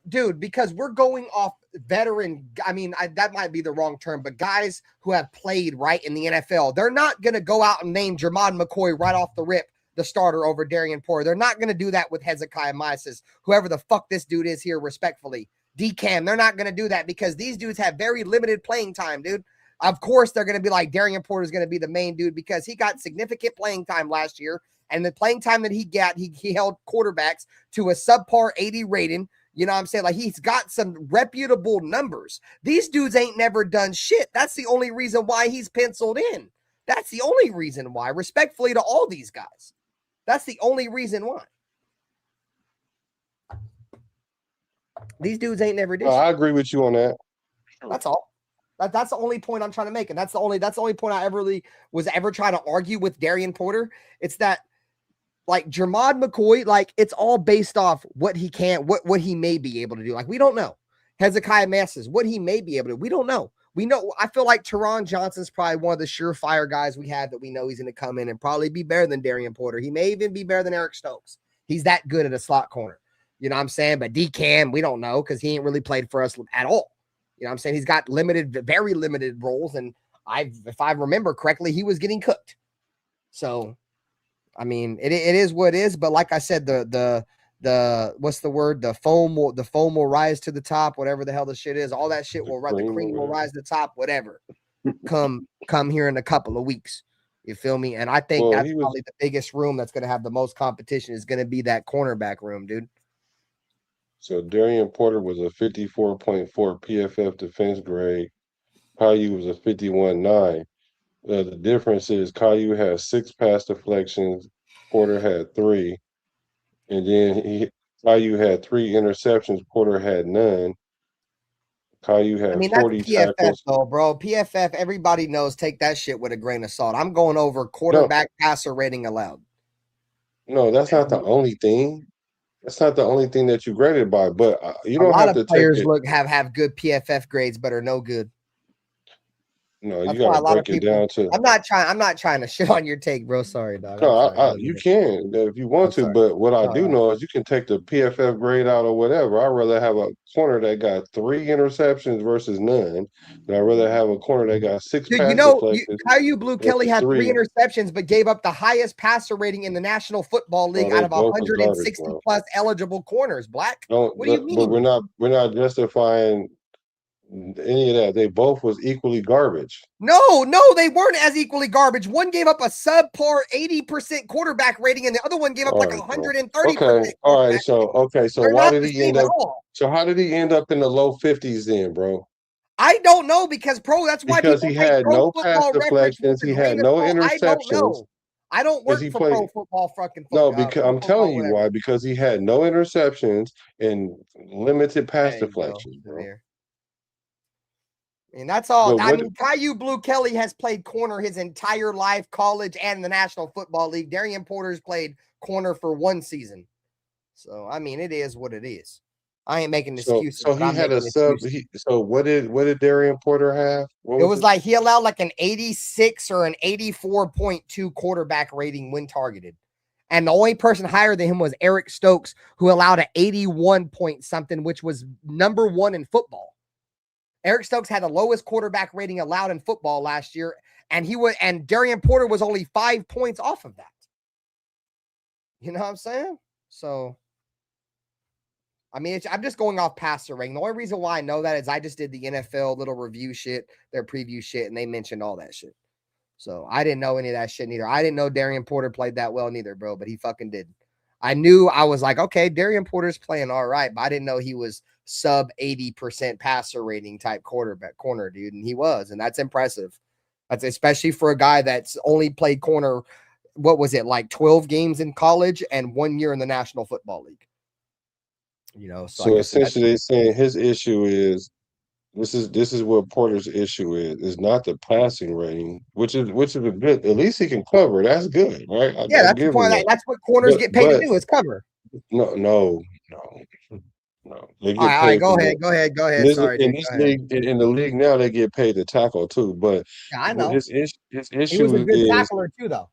dude, because we're going off veteran. I mean, that might be the wrong term, but guys who have played right in the NFL, they're not going to go out and name Jermod McCoy right off the rip the starter over Darian Porter. They're not going to do that with Hezekiah Mysis, whoever the fuck this dude is here, respectfully. DCAM, they're not going to do that because these dudes have very limited playing time, dude. Of course, they're going to be like Darian Porter is going to be the main dude because he got significant playing time last year. And the playing time that he got, he held quarterbacks to a subpar 80 rating. You know what I'm saying? Like, he's got some reputable numbers. These dudes ain't never done shit. That's the only reason why he's penciled in. That's the only reason why, respectfully to all these guys. That's the only reason why. These dudes ain't never did shit. I agree with you on that. That's all. That's the only point I'm trying to make. And that's the only point I was ever trying to argue with Darian Porter. It's that, like, Jermod McCoy, like, it's all based off what he can, what he may be able to do. Like, we don't know. Hezekiah Mysis, what he may be able to do. We don't know. We know. I feel like Teron Johnson's probably one of the surefire guys we have that we know he's going to come in and probably be better than Darian Porter. He may even be better than Eric Stokes. He's that good at a slot corner. You know what I'm saying? But DCAM, we don't know because he ain't really played for us at all. You know what I'm saying? He's got very limited roles. And if I remember correctly, he was getting cooked. So, I mean, it is what it is. But like I said, the what's the word? The foam will rise to the top, whatever the hell the shit is. All that shit will rise. The cream will rise to the top, whatever. Come here in a couple of weeks. You feel me? And I think that's probably the biggest room that's going to have the most competition is going to be that cornerback room, dude. So Darian Porter was a 54.4 PFF defense grade. Caillou was a 51.9. The difference is Caillou has 6 pass deflections. Porter had 3. And then Caillou had 3 interceptions. Porter had none. Caillou had 40 that's PFF tackles. though, bro. PFF, everybody knows, take that shit with a grain of salt. I'm going over quarterback passer rating allowed. No, that's not the only thing. That's not the only thing that you graded by, but you don't have to players take it. have good PFF grades, but are no good. No, you got to break it down to. I'm not trying to shit on your take, bro. Sorry, dog. No, you can if you want to, but what I do know is you can take the PFF grade out or whatever. I'd rather have a corner that got 3 interceptions versus none. And I'd rather have a corner that got 6 pass deflections. Caillou Blue Kelly had 3 interceptions, but gave up the highest passer rating in the National Football League out of 160 plus eligible corners. Black. What do you mean? But we're not justifying any of that. They both was equally garbage. No, they weren't as equally garbage. One gave up a subpar 80% quarterback rating, and the other one gave up 130%. Okay, all right. So why did he end up? So how did he end up in the low 50s then, bro? I don't know because that's why he had no pass deflections, he had no interceptions. I don't work for Pro Football fucking. No, because I'm telling you why. Because he had no interceptions and limited pass deflections, bro. And that's all. Caillou Blue Kelly has played corner his entire life, college and the National Football League. Darian Porter's played corner for 1 season. So, I mean, it is what it is. I ain't making excuses. So he had a sub. So what did Darian Porter have? It was like he allowed like an 86 or an 84.2 quarterback rating when targeted. And the only person higher than him was Eric Stokes, who allowed an 81 point something, which was number 1 in football. Eric Stokes had the lowest quarterback rating allowed in football last year, and Darian Porter was only 5 points off of that. You know what I'm saying? So, I mean, I'm just going off passer rating. The only reason why I know that is I just did the NFL little review shit, their preview shit, and they mentioned all that shit. So I didn't know any of that shit neither. I didn't know Darian Porter played that well neither, bro, but he fucking did. I knew I was like, okay, Darian Porter's playing all right, but I didn't know he was sub 80% passer rating type corner, dude. And he was, and that's impressive. That's especially for a guy that's only played corner. What was it, like 12 games in college and 1 year in the National Football League? So essentially, they're saying his issue is this is what Porter's issue is. Is not the passing rating, which is a good. At least he can cover. That's good, right? Yeah, that's the point. That's what corners get paid to do is cover. No. They get All right, paid. Go ahead. Sorry, in this league, in the league now, they get paid to tackle too. But yeah, I know. His issue He was a good tackler too, though.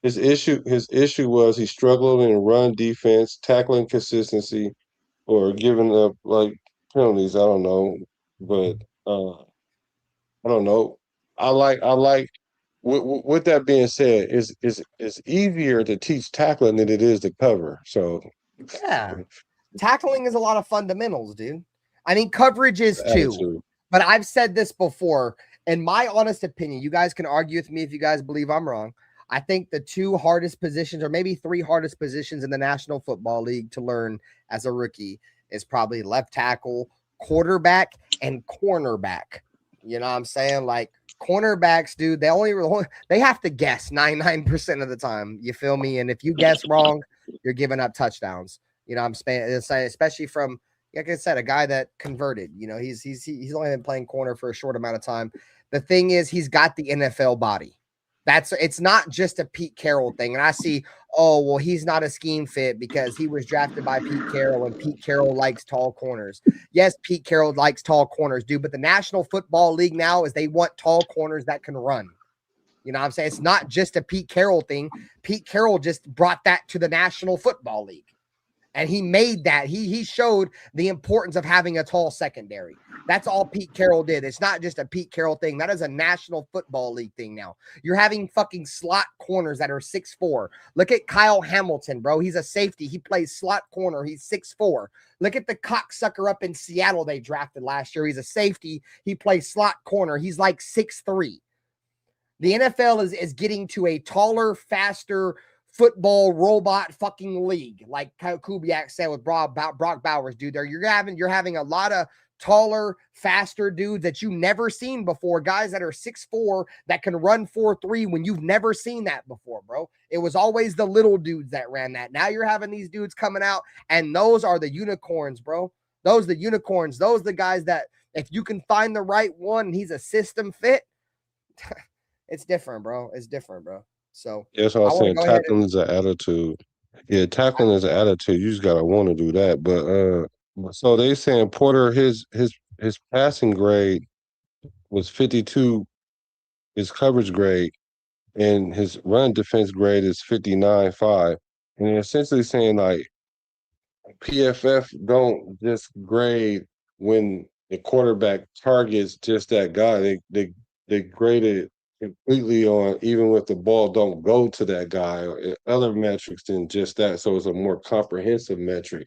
His issue was he struggled in run defense, tackling consistency, or giving up like penalties. I don't know, but I don't know. I like. With that being said, it's easier to teach tackling than it is to cover. So yeah, tackling is a lot of fundamentals, dude. I mean, coverage is too. But I've said this before. In my honest opinion, you guys can argue with me if you guys believe I'm wrong. I think the 2 hardest positions, or maybe 3 hardest positions in the National Football League to learn as a rookie is probably left tackle, quarterback, and cornerback. You know what I'm saying? Like cornerbacks, dude, they have to guess 99% of the time. You feel me? And if you guess wrong, you're giving up touchdowns. You know what I'm saying? Especially from, like I said, a guy that converted. He's only been playing corner for a short amount of time. The thing is, he's got the NFL body. It's not just a Pete Carroll thing. And I see, oh, well, he's not a scheme fit because he was drafted by Pete Carroll and Pete Carroll likes tall corners. Yes, Pete Carroll likes tall corners, dude, but the National Football League now is they want tall corners that can run. You know what I'm saying? It's not just a Pete Carroll thing. Pete Carroll just brought that to the National Football League. And he made that. He showed the importance of having a tall secondary. That's all Pete Carroll did. It's not just a Pete Carroll thing. That is a National Football League thing now. You're having fucking slot corners that are 6'4". Look at Kyle Hamilton, bro. He's a safety. He plays slot corner. He's 6'4". Look at the cocksucker up in Seattle they drafted last year. He's a safety. He plays slot corner. He's like 6'3". The NFL is getting to a taller, faster football robot fucking league, like Kubiak said with Brock Bowers, dude. You're having a lot of taller, faster dudes that you've never seen before, guys that are 6'4" that can run 4.3 when you've never seen that before, bro. It was always the little dudes that ran that. Now you're having these dudes coming out, and those are the unicorns, bro. Those are the unicorns. Those are the guys that if you can find the right one and he's a system fit, it's different, bro. It's different, bro. So that's what I'm saying. Tackling is an attitude. Yeah, tackling is an attitude. You just gotta want to do that. But so they saying Porter, his passing grade was 52, his coverage grade, and his run defense grade is 59.5. And they're essentially saying like PFF don't just grade when the quarterback targets just that guy. They grade it completely on even if the ball don't go to that guy or other metrics than just that. So it's a more comprehensive metric.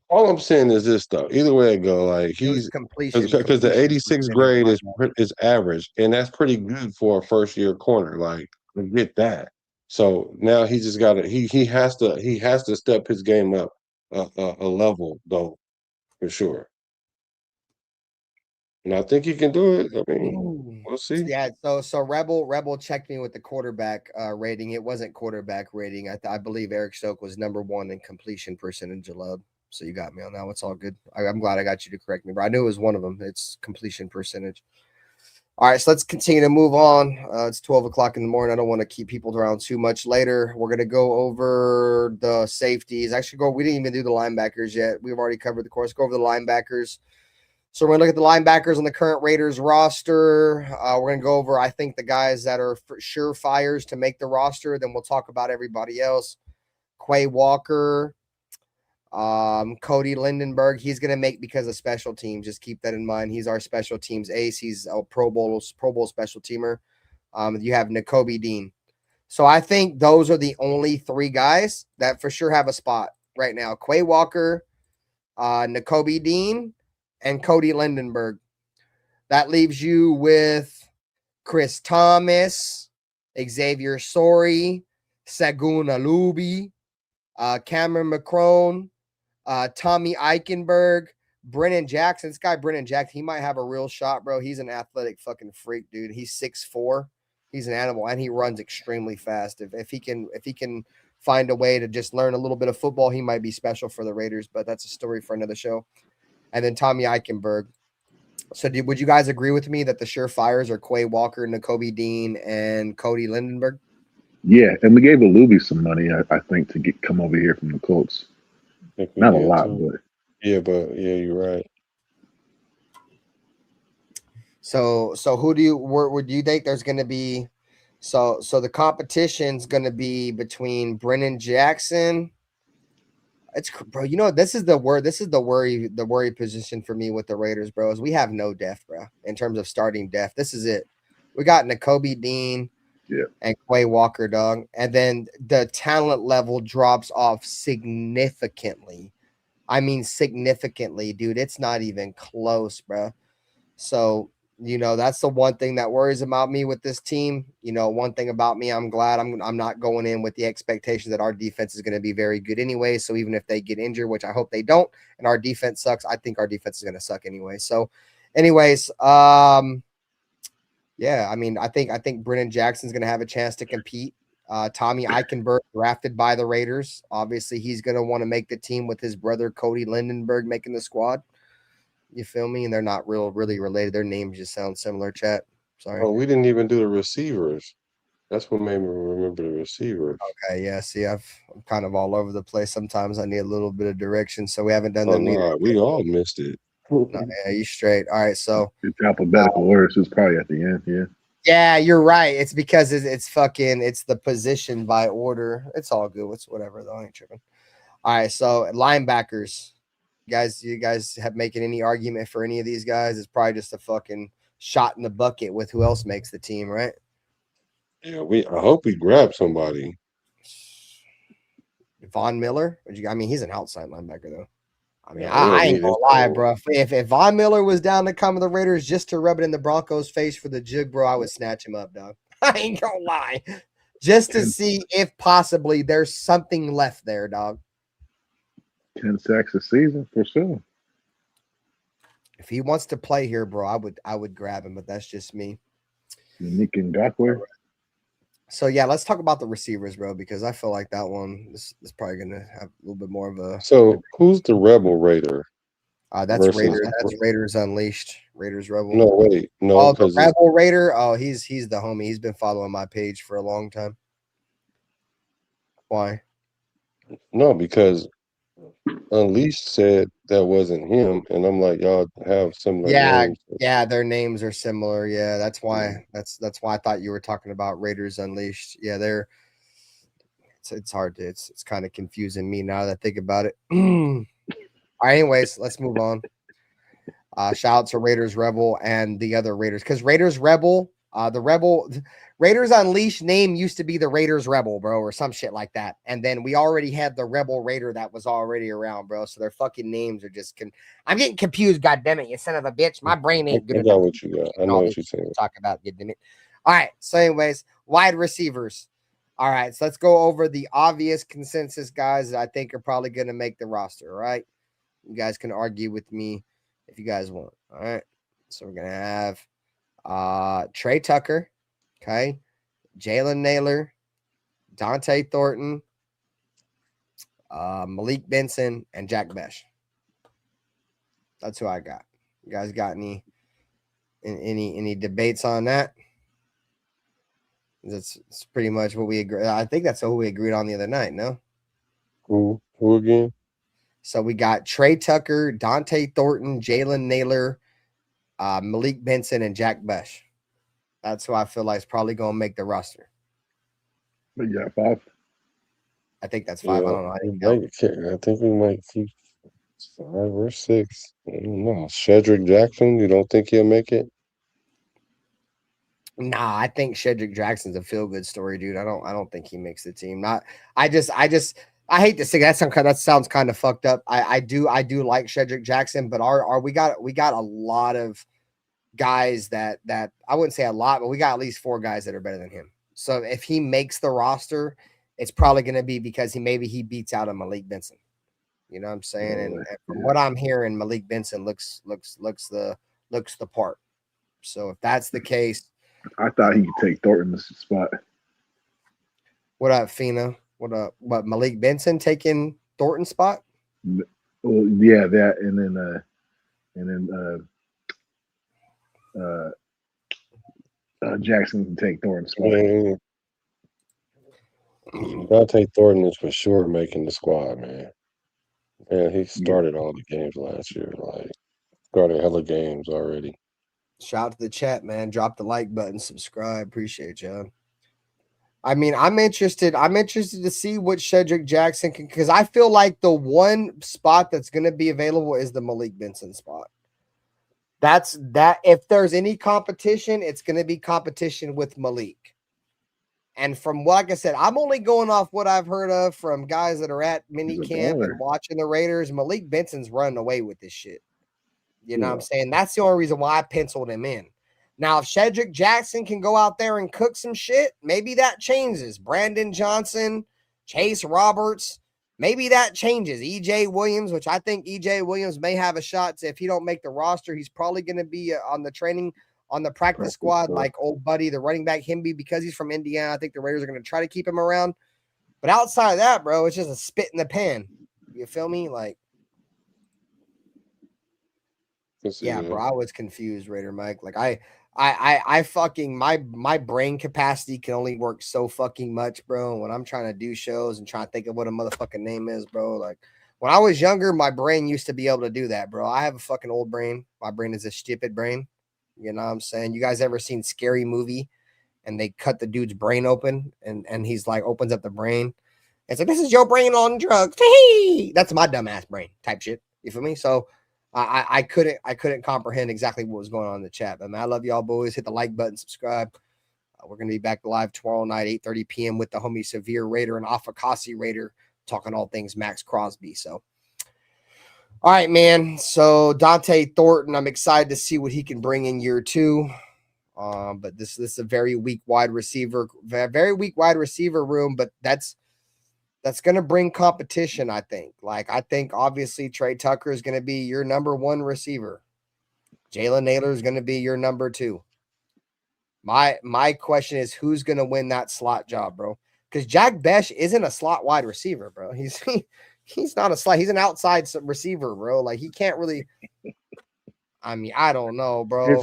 All I'm saying is this though. Either way it go, like he's because the 86th grade is average, and that's pretty good for a first year corner. Like I get that. So now he just got to he has to step his game up a level though, for sure. And I think he can do it. I mean, we'll see. Yeah. So Rebel checked me with the quarterback rating. It wasn't quarterback rating. I believe Eric Stokes was #1 in completion percentage allowed. So you got me on that. It's all good. I'm glad I got you to correct me, but I knew it was one of them. It's completion percentage. All right, so let's continue to move on. It's 12 o'clock in the morning. I don't want to keep people around too much later. We're going to go over the safeties. Actually, we didn't even do the linebackers yet. We've already covered the course. Go over the linebackers. So we're going to look at the linebackers on the current Raiders roster. We're going to go over, I think, the guys that are surefires to make the roster. Then we'll talk about everybody else. Quay Walker, Cody Lindenberg, he's going to make because of special teams. Just keep that in mind. He's our special teams ace. He's a Pro Bowl special teamer. You have Nakobe Dean. So I think those are the only 3 guys that for sure have a spot right now. Quay Walker, Nakobe Dean, and Cody Lindenberg. That leaves you with Chris Thomas, Xavier Sori, Segun Alubi, Cameron McCrone, Tommy Eichenberg, Brennan Jackson. This guy, Brennan Jackson, he might have a real shot, bro. He's an athletic fucking freak, dude. He's 6'4". He's an animal, and he runs extremely fast. If he can find a way to just learn a little bit of football, he might be special for the Raiders, but that's a story for another show. And then Tommy Eichenberg. So would you guys agree with me that the surefires are Quay Walker, Nakobe Dean, and Cody Lindenberg? Yeah, and we gave Alubi some money, I think, to come over here from the Colts. Not a lot, but yeah, you're right. So who do you think there's going to be? So the competition's going to be between Brennan Jackson. It's, bro, you know, this is the worry position for me with the Raiders, bro, is we have no depth, bro, in terms of starting depth. This is it. We got Nakobe Dean and Quay Walker, dog. And then the talent level drops off significantly. I mean, significantly, dude. It's not even close, bro. So, you know, that's the one thing that worries about me with this team. You know, one thing about me, I'm glad I'm not going in with the expectation that our defense is going to be very good anyway. So even if they get injured, which I hope they don't, and our defense sucks, I think our defense is going to suck anyway. So anyways, yeah, I mean, I think Brennan Jackson's going to have a chance to compete. Tommy Eichenberg, drafted by the Raiders. Obviously, he's going to want to make the team with his brother Cody Lindenberg making the squad. You feel me? And they're not really related. Their names just sound similar, chat. Sorry. Oh, we didn't even do the receivers. That's what made me remember the receivers. Okay, yeah. See, I'm kind of all over the place. Sometimes I need a little bit of direction, so we haven't done them. No, we all missed it. No, yeah, you straight. All right, so it's alphabetical order, so it's probably at the end. Yeah. Yeah, you're right. It's because it's the position by order. It's all good. It's whatever though. I ain't tripping. All right, so linebackers. You guys have making any argument for any of these guys? It's probably just a fucking shot in the bucket with who else makes the team, right? Yeah, I hope we grab somebody. Von Miller? I mean, he's an outside linebacker though. I mean, I ain't gonna lie, bro. If Von Miller was down to come to the Raiders just to rub it in the Broncos' face for the jig, bro, I would snatch him up, dog. I ain't gonna lie. Just to see if possibly there's something left there, dog. 10 sacks a season for sure. If he wants to play here, bro, I would grab him, but that's just me. Nick Ngakoue. So yeah, let's talk about the receivers, bro, because I feel like that one is probably gonna have a little bit more of a. So who's the Rebel Raider? That's Raiders. That's Raiders Unleashed. Raiders Rebel. No, wait, no. Oh, the Rebel Raider. Oh, he's the homie. He's been following my page for a long time. Why? No, because Unleashed said that wasn't him, and I'm like, y'all have similar names. Yeah, their names are similar. Yeah, that's why. That's why I thought you were talking about Raiders Unleashed. Yeah, it's hard to it's kind of confusing me now that I think about it. All right, anyways, let's move on. Shout out to Raiders Rebel and the other Raiders, because Raiders Rebel, Raiders Unleashed name used to be the Raiders Rebel, bro, or some shit like that. And then we already had the Rebel Raider that was already around, bro. So their fucking names are just I'm getting confused, goddammit, you son of a bitch. My brain ain't good. I got what you got. I know what you're saying. Talk about, goddammit. All right. So, anyways, wide receivers. All right. So let's go over the obvious consensus guys that I think are probably going to make the roster. All right. You guys can argue with me if you guys want. All right. So we're going to have Trey Tucker. Okay. Jalen Naylor, Dante Thornton, Malik Benson, and Jack Besh. That's who I got. You guys got any debates on that? That's pretty much what we agree. I think that's who we agreed on the other night. No. Who again? So we got Trey Tucker, Dante Thornton, Jalen Naylor, Malik Benson, and Jack Besh. That's who I feel like is probably going to make the roster. But you got 5? I think that's 5. Yeah, I don't know. I think we might keep 5 or 6. I don't know. Shedrick Jackson, you don't think he'll make it? Nah, I think Shedrick Jackson's a feel-good story, dude. I don't think he makes the team. I hate to say that sounds kind of fucked up. I do like Shedrick Jackson, but we got a lot of guys that I wouldn't say a lot, but we got at least 4 guys that are better than him. So if he makes the roster, it's probably going to be because he beats out a Malik Benson. You know what I'm saying? And from what I'm hearing, Malik Benson looks the part. So if that's the case, I thought he could take Thornton's spot. what up, Fina? What Malik Benson taking Thornton's spot? Well, yeah, that, and then Jackson can take Thornton's spot. Dante Thornton is for sure making the squad, man. And he started all the games last year. Like, started hella games already. Shout out to the chat, man. Drop the like button, subscribe. Appreciate you. I mean, I'm interested to see what Shedrick Jackson can, because I feel like the one spot that's going to be available is the Malik Benson spot. That's that. If there's any competition, it's going to be competition with Malik. And from what, like I said, I'm only going off what I've heard of from guys that are at minicamp and watching the Raiders. Malik Benson's running away with this shit. You know what I'm saying? That's the only reason why I penciled him in. Now, if Shedrick Jackson can go out there and cook some shit, maybe that changes. Brandon Johnson, Chase Roberts, maybe that changes. EJ Williams, which I think EJ Williams may have a shot to, if he don't make the roster, he's probably going to be on the practice squad, like old buddy, the running back Himby, because he's from Indiana. I think the Raiders are going to try to keep him around. But outside of that, bro, it's just a spit in the pan. You feel me? Like, yeah, bro, I was confused, Raider Mike. Like, I fucking, my brain capacity can only work so fucking much, bro. When I'm trying to do shows and trying to think of what a motherfucking name is, bro. Like, when I was younger, my brain used to be able to do that, bro. I have a fucking old brain. My brain is a stupid brain. You know what I'm saying? You guys ever seen Scary Movie and they cut the dude's brain open and he's like, opens up the brain. It's like, this is your brain on drugs. Hey, that's my dumbass brain type shit. You feel me? So I couldn't comprehend exactly what was going on in the chat. But man, I love y'all boys. Hit the like button, subscribe. We're going to be back live tomorrow night, 8:30 p.m. with the homie Severe Raider and Afakasi Raider talking all things Max Crosby. So, all right, man. So Dante Thornton, I'm excited to see what he can bring in year 2. But this is a very weak wide receiver room, but that's going to bring competition, I think. Like, I think obviously Trey Tucker is going to be your number 1 receiver. Jalen Naylor is going to be your number 2. My question is, who's going to win that slot job, bro? Because Jack Besh isn't a slot wide receiver, bro. He's not a slot. He's an outside receiver, bro. Like, he can't really. I mean, I don't know, bro. If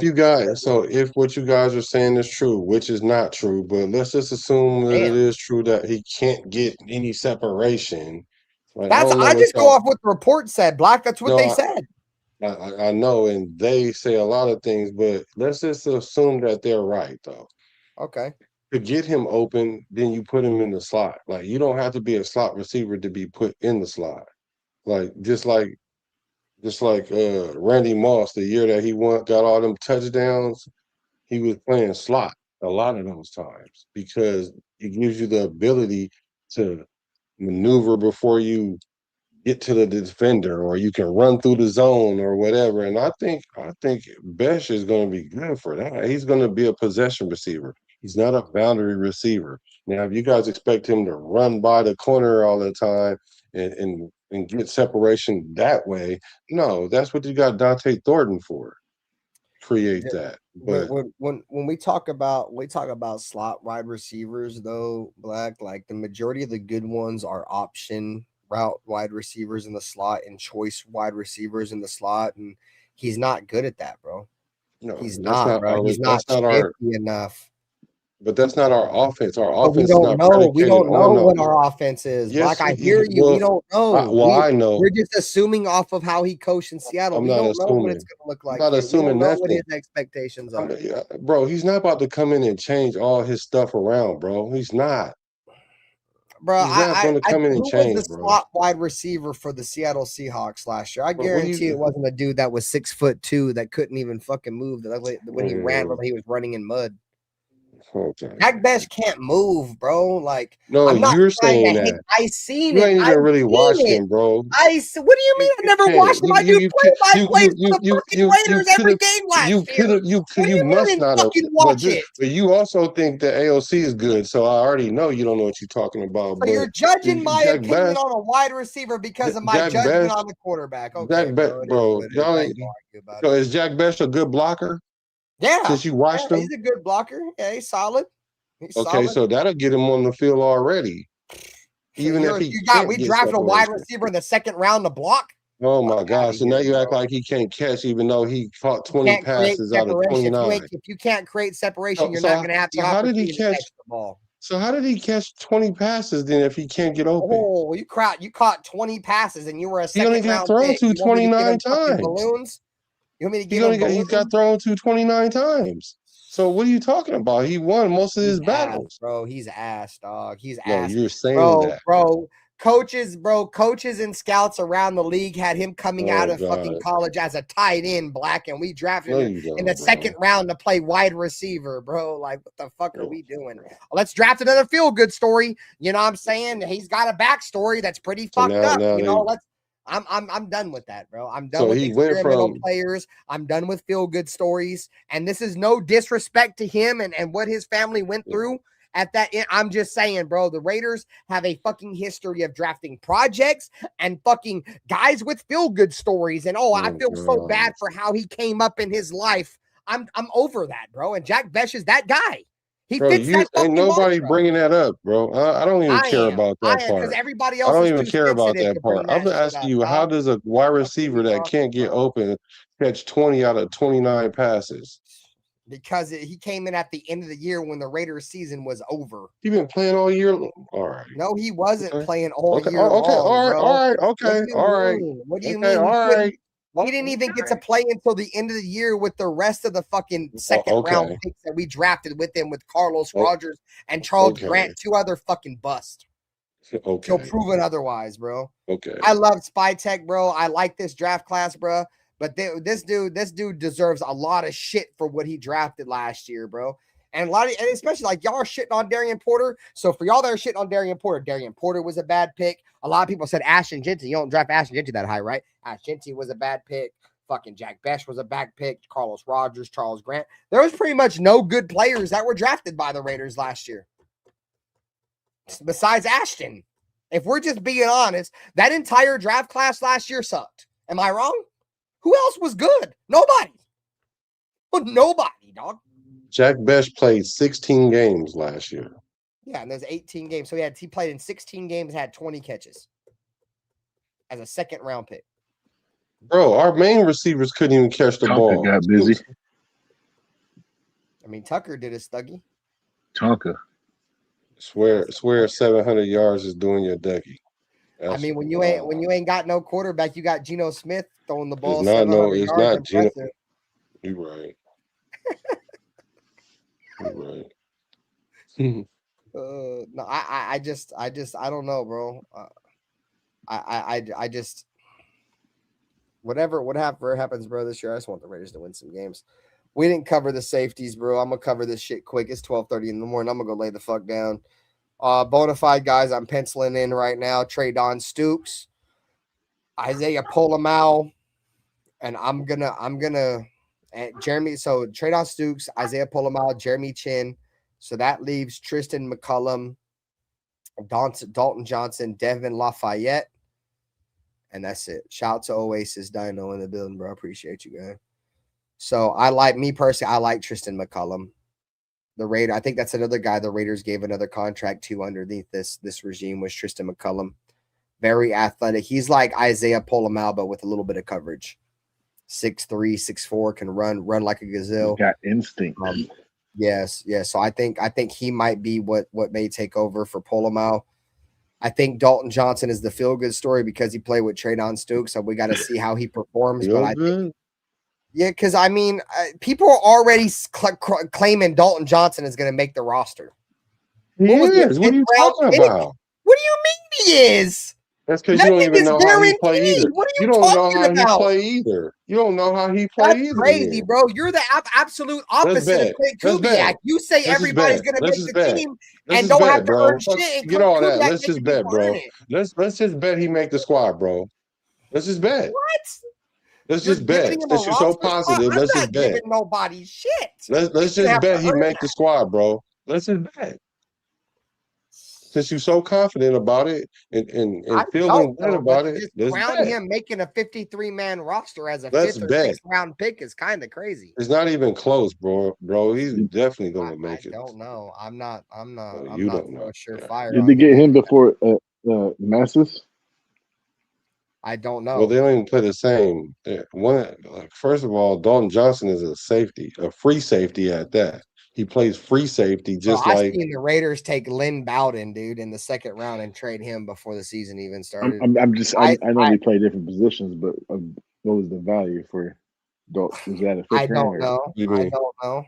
what you guys are saying is true, which is not true, but let's just assume that it is true that he can't get any separation. Like, I just go off what the report said, Black. That's what they said. I know, and they say a lot of things, but let's just assume that they're right, though. Okay. To get him open, then you put him in the slot. Like, you don't have to be a slot receiver to be put in the slot. Like, just like Randy Moss, the year that he got all them touchdowns, he was playing slot a lot of those times because it gives you the ability to maneuver before you get to the defender, or you can run through the zone or whatever. And I think Besh is going to be good for that. He's going to be a possession receiver. He's not a boundary receiver. Now, if you guys expect him to run by the corner all the time and get separation that way, no, that's what you got Dante Thornton for. Create that. But when we talk about slot wide receivers, though, Black, like the majority of the good ones are option route wide receivers in the slot and choice wide receivers in the slot, and he's not good at that, bro. No, he's not, bro. He's not shifty enough. But that's not our offense. Our offense we don't know. We don't know what our offense is. Yes, like, I hear you. We don't know. I know. We're just assuming off of how he coached in Seattle. We don't know what it's going to look like. I'm not assuming nothing. What his expectations are. Bro, he's not about to come in and change all his stuff around, bro. He's not. Bro, he's not going to come in and change, was the slot wide receiver for the Seattle Seahawks last year? I guarantee it wasn't a dude that was 6'2" that couldn't even fucking move. When he ran, he was running in mud. Okay. Jack Best can't move, bro. Like, No, I'm not you're trying saying to hate. that. I seen You it. ain't I even really seen watched it. him, bro. What do you mean? I never watched him. I do play-by-plays for the fucking Raiders every game last year. What do you you mean I must didn't not have, fucking watch it? but you also think that AOC is good, so I already know you don't know what you're talking about. So you're But judging my Jack opinion Best, on a wide receiver because of my Jack judgment Best, on the quarterback. Okay, Jack bro. Best, It is bro, what it is. y'all I ain't. ain't gonna argue about So it. is Jack Best a good blocker? Yeah, Since you watched him, he's a good blocker. Yeah, he's solid. He's okay, solid. so that'll get him on the field already, even if he can't We get drafted a wide separation. receiver in the second round to block. Oh Fuck my outta gosh! So now here, you act bro. like he can't catch, even though he caught You 20 can't create passes out of separation. 29. If you can't create separation, So, you're so, not going to have the so how did he opportunity to catch? catch the ball. So how did he catch 20 passes then if he can't get open? Oh, you caught 20 passes and you were a He only second got round thrown pick. to You want me to give 29 him fucking times. balloons? You want me to He give him he's got balloons? thrown to 29 times. So what are you talking about? He won most of his He's ass, battles. bro. He's ass, dog. He's No, ass. you're saying that. Bro. Coaches and scouts around the league had him coming out of fucking college as a tight end, Black, and we drafted him in the second round to play wide receiver, bro. Like, what the fuck are we doing? Let's draft another feel-good story. You know what I'm saying? He's got a backstory that's pretty fucked up. I'm done with that, bro. I'm done with experimental players. I'm done with feel-good stories. And this is no disrespect to him and what his family went through. At that, I'm just saying, bro, the Raiders have a fucking history of drafting projects and fucking guys with feel-good stories. And I feel so bad for how he came up in his life. I'm over that, bro. And Jack Best is that guy. He fits that fucking ain't nobody mantra. bringing that up, bro. I don't even care about that part. Because everybody I else don't is even too care about sensitive that to part. bring I'm that asking shit you, up, how dog. does a wide receiver that can't get open catch 20 out of 29 passes? Because he came in at the end of the year when the Raiders season was over. He been playing all year. All right. No, he wasn't playing all year long. What do you mean? He didn't even get to play until the end of the year with the rest of the fucking second round picks that we drafted with him, with Carlos Rogers and Charles Grant, two other fucking busts. Okay. He'll prove it otherwise, bro. Okay. I love Spytech, bro. I like this draft class, bro. But this dude deserves a lot of shit for what he drafted last year, bro. And especially like y'all are shitting on Darian Porter. So for y'all that are shitting on Darian Porter was a bad pick. A lot of people said Ashton Jeanty. You don't draft Ashton Jeanty that high, right? Ashton Jeanty was a bad pick. Fucking Jack Best was a bad pick. Carlos Rogers, Charles Grant. There was pretty much no good players that were drafted by the Raiders last year. Besides Ashton. If we're just being honest, that entire draft class last year sucked. Am I wrong? Who else was good? Nobody. Nobody, dog. Jack Best played 16 games last year. Yeah, and there's 18 games. So he played in 16 games, had 20 catches as a second round pick. Bro, our main receivers couldn't even catch the ball. Got busy. I mean, Tucker did his thuggy. Tucker. Swear 700 yards is doing your Dougie. I mean, when you ain't got no quarterback, you got Geno Smith throwing the ball. It's not Geno. You're right. You're right. No, I don't know, bro. I just whatever happens, bro, this year, I just want the Raiders to win some games. We didn't cover the safeties, bro. I'm gonna cover this shit quick. It's 12:30 in the morning. I'm gonna go lay the fuck down. Bonafide guys, I'm penciling in right now. Treydon Stukes, Isaiah Pola-Mao, and I'm gonna Jeremy. So Treydon Stukes, Isaiah Pola-Mao, Jeremy Chin. So that leaves Tristan McCullum, Dalton Johnson, Devin Lafayette, and that's it. Shout out to Oasis Dino in the building, bro. Appreciate you, guys. So I like Tristan McCullum. I think that's another guy the Raiders gave another contract to underneath this regime was Tristan McCullum. Very athletic. He's like Isaiah Pola-Mao, but with a little bit of coverage. 6'3", 6'4", can run like a gazelle. Got instinct. Yes. So I think he might be what may take over for Pola-Mao. I think Dalton Johnson is the feel-good story because he played with Treydon Stukes, so we got to see how he performs. Because I mean, people are already claiming Dalton Johnson is going to make the roster. What are you talking about? What do you mean he is? That's because you don't Nothing even is know how he play guaranteed. either. What are You you don't know how talking he about? play either. You don't know how he play That's either. crazy, then. bro. You're the absolute opposite of bet. Clint Let's bet. Kubiak. You say Let's just everybody's bet. going to Let's make just the bet. team Let's and just don't have bet, to bro. earn shit. And Get Clint all that. Kubiak Let's just making bet, people bro. earn it. Let's just bet he make the squad, bro. Let's just bet. What? Let's You're just bet. giving him a Since you're so roster spot? positive, I'm let's not just bet. giving nobody shit. Let's He's gonna just have to bet he earn make the squad, bro. Let's just bet. Since you're so confident about it and I feeling don't good know, but about to it, just let's crown bet. him making a 53-man roster as a Let's 5th or bet. 6th round pick is kind of crazy. It's not even close, bro. He's definitely gonna I make it. don't know. I'm not You so don't know. surefire Did on they get him him making before Massis? I don't Well, know. they don't even play the same. First of all, Dalton Johnson is a safety, a free safety at that. He plays free safety Bro, just I've like seen the Raiders take Lynn Bowden, dude, in the 2nd round and trade him before the season even started. I know they play different positions, but what was the value for Dalton? Was that a 5th I round? don't know. You I mean? don't know.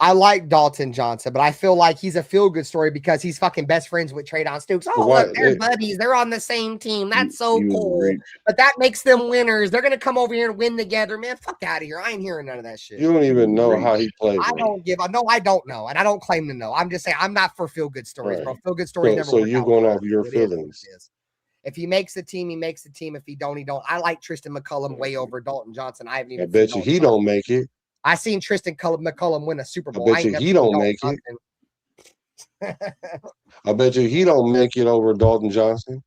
I like Dalton Johnson, but I feel like he's a feel-good story because he's fucking best friends with Traydon Stoops. Oh, Why- look, they're buddies. They're on the same team. That's so He was cool. rich. But that makes them winners. They're going to come over here and win together. Man, fuck out of here. I ain't hearing none of that shit. You don't even know how he plays. I don't give a no. I don't know, and I don't claim to know. I'm just saying I'm not for feel-good stories, Right. bro. Feel-good stories never. So work you're out going for off us. your It is what feelings. it is. If he makes the team, he makes the team. If he don't, he don't. I like Tristan McCullum way over Dalton Johnson. I haven't even. I bet you he don't make it. I seen Tristan McCullum win a Super Bowl. I bet you he don't make it. I bet you he don't make it over Dalton Johnson.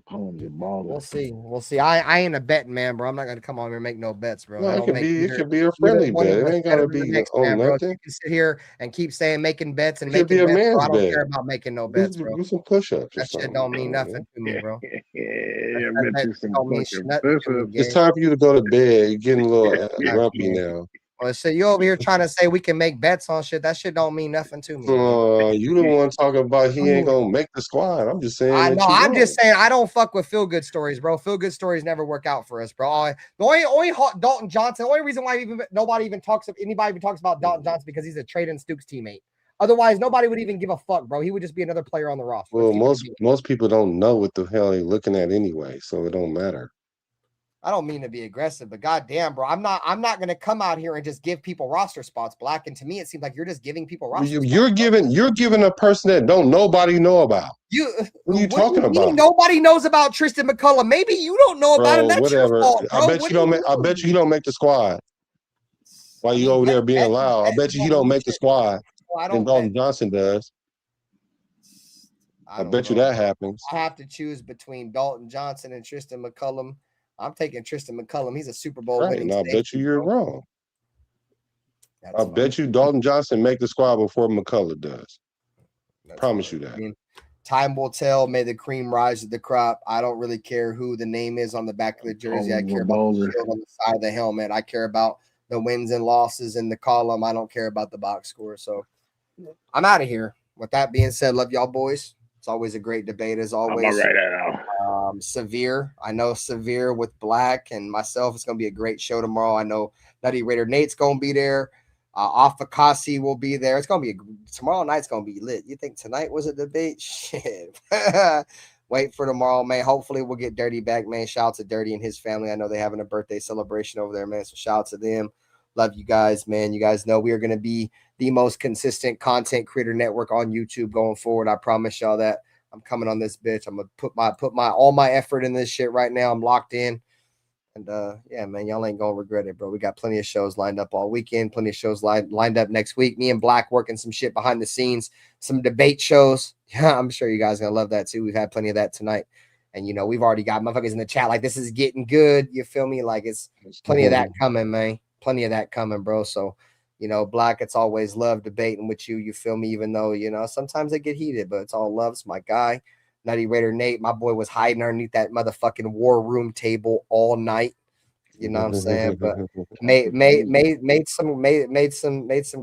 We'll see. We'll see. I ain't a betting man, bro. I'm not gonna come on here and make no bets, bro. No, I it don't could make be. It either- could be a either friendly one bet. of It us ain't better gotta than the be next on man, bro. nothing. You can sit here and keep saying making bets and It could be making a bets, bro. man's I don't bet. care about making no bets, bro. Do some push-ups or That shit something. don't mean nothing to me, bro. I bet you some Don't mean fucking nothing to me, push-ups. It's gang. time for you to go to bed. You're getting a little grumpy now. Well, so you over here trying to say we can make bets on shit. That shit don't mean nothing to me. You the one talking about he ain't gonna make the squad. I'm just saying. I that know. you I'm wrong. just saying I don't fuck with feel good stories, bro. Feel good stories never work out for us, bro. The only Dalton Johnson. The only reason why anybody even talks about Dalton Johnson because he's a Traydon Stoops teammate. Otherwise, nobody would even give a fuck, bro. He would just be another player on the roster. Well, most people don't know what the hell they're looking at anyway, so it don't matter. I don't mean to be aggressive, but goddamn, bro, I'm not gonna come out here and just give people roster spots, Black. And to me, it seems like you're just giving people roster spots. You're giving a person that don't nobody know about. What are you talking about? Nobody knows about Tristan McCullum. Maybe you don't know about him. That's whatever. your fault, bro. I bet you don't make. I bet you he don't make the squad. While you over there being loud, I bet you he don't make the squad. And Dalton Johnson does. I bet you that happens. I have to choose between Dalton Johnson and Tristan McCullum. I'm taking Tristan McCullum. He's a Super Bowl winning. And I bet you you're wrong. I bet you Dalton Johnson make the squad before McCullum does. Promise you that. I mean, time will tell. May the cream rise to the crop. I don't really care who the name is on the back of the jersey. I care about the shield on the side of the helmet. I care about the wins and losses in the column. I don't care about the box score. So I'm out of here. With that being said, love y'all boys. It's always a great debate as always. I'm right now. Severe. I know Severe with Black and myself. It's going to be a great show tomorrow. I know Nutty Raider Nate's going to be there. Afakasi will be there. It's going to be tomorrow night's going to be lit. You think tonight was a debate? Shit. Wait for tomorrow, man. Hopefully we'll get Dirty back, man. Shout out to Dirty and his family. I know they're having a birthday celebration over there, man. So shout out to them. Love you guys, man. You guys know we are going to be the most consistent content creator network on YouTube going forward. I promise y'all that. I'm coming on this bitch. I'm gonna put all my effort in this shit right now. I'm locked in. And yeah, man, y'all ain't gonna regret it, bro. We got plenty of shows lined up all weekend, plenty of shows lined up next week. Me and Black working some shit behind the scenes, some debate shows. Yeah, I'm sure you guys are gonna love that too. We've had plenty of that tonight. And you know, we've already got motherfuckers in the chat like this is getting good. You feel me? Like it's plenty of that coming, man. Plenty of that coming, bro. So you know, Black, it's always love debating with you. You feel me? Even though, you know, sometimes they get heated, but it's all love. It's my guy. Nutty Raider Nate, my boy was hiding underneath that motherfucking war room table all night. You know what I'm saying? But made some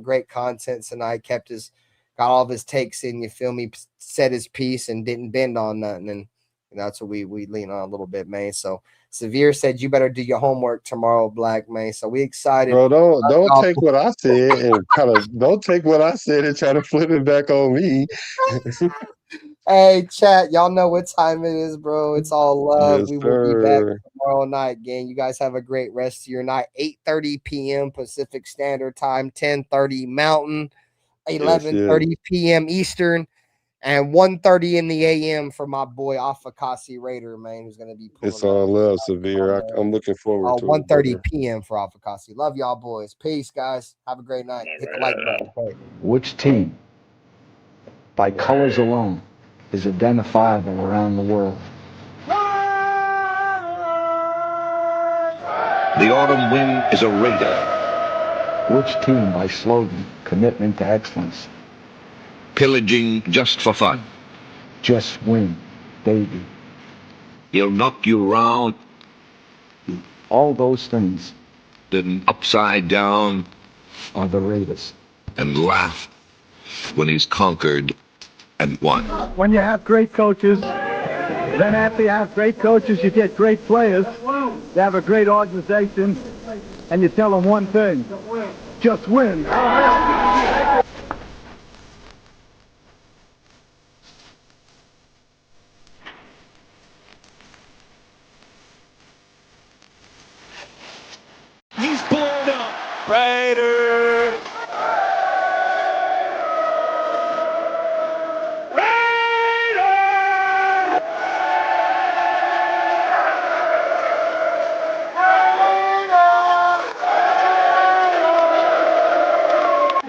great content tonight. Got all of his takes in, you feel me? Said his piece and didn't bend on nothing. And you know, that's what we lean on a little bit, man. So Severe said you better do your homework tomorrow, Black, man. So we excited. Bro, don't take what I said and don't take what I said and try to flip it back on me. Hey, chat, y'all know what time it is, bro. It's all love. Yes, We will be back sir. tomorrow night, gang. You guys have a great rest of your night. 8:30 p.m. Pacific Standard Time, 10:30 Mountain, Yes, 11:30 p.m. Eastern, and 1:30 in the a.m. for my boy Alpha Kasi Raider, man, who's gonna be pulling it's all love, Severe. I'm looking forward to it, 1:30 brother. p.m. for Alpha Kasi. Love y'all, boys. Peace, guys. Have a great night. Hit the like button. Okay. Which team, by colors alone, is identifiable around the world? The autumn wind is a raider, Which team, by slogan, commitment to excellence, pillaging just for fun. just win, baby? He'll knock you round, All those things then upside down, are the Raiders. and laugh when he's conquered and won. When you have great coaches, then after you have great coaches, you get great players. You have a great organization, and you tell them one thing: just win. He's blown up. Raider.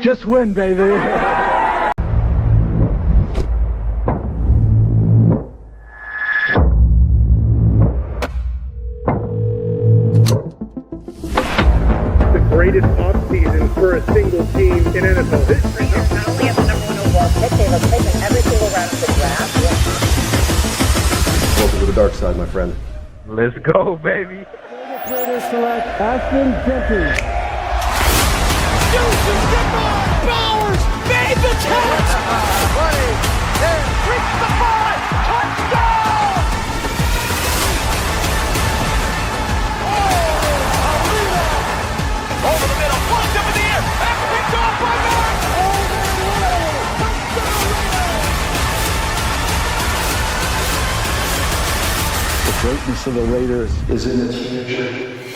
Just win, baby. The greatest offseason for a single team in NFL history. Raiders not only have the number 1 overall pick, they have taken every single round of the draft. Welcome to the dark side, my friend. Let's go, baby. Raiders select Ashton Jenkins. Bowers made the catch. Reached the 5. Touchdown. Over the middle, flipped up in the air, and picked off by Matt. The greatness of the Raiders is in its future.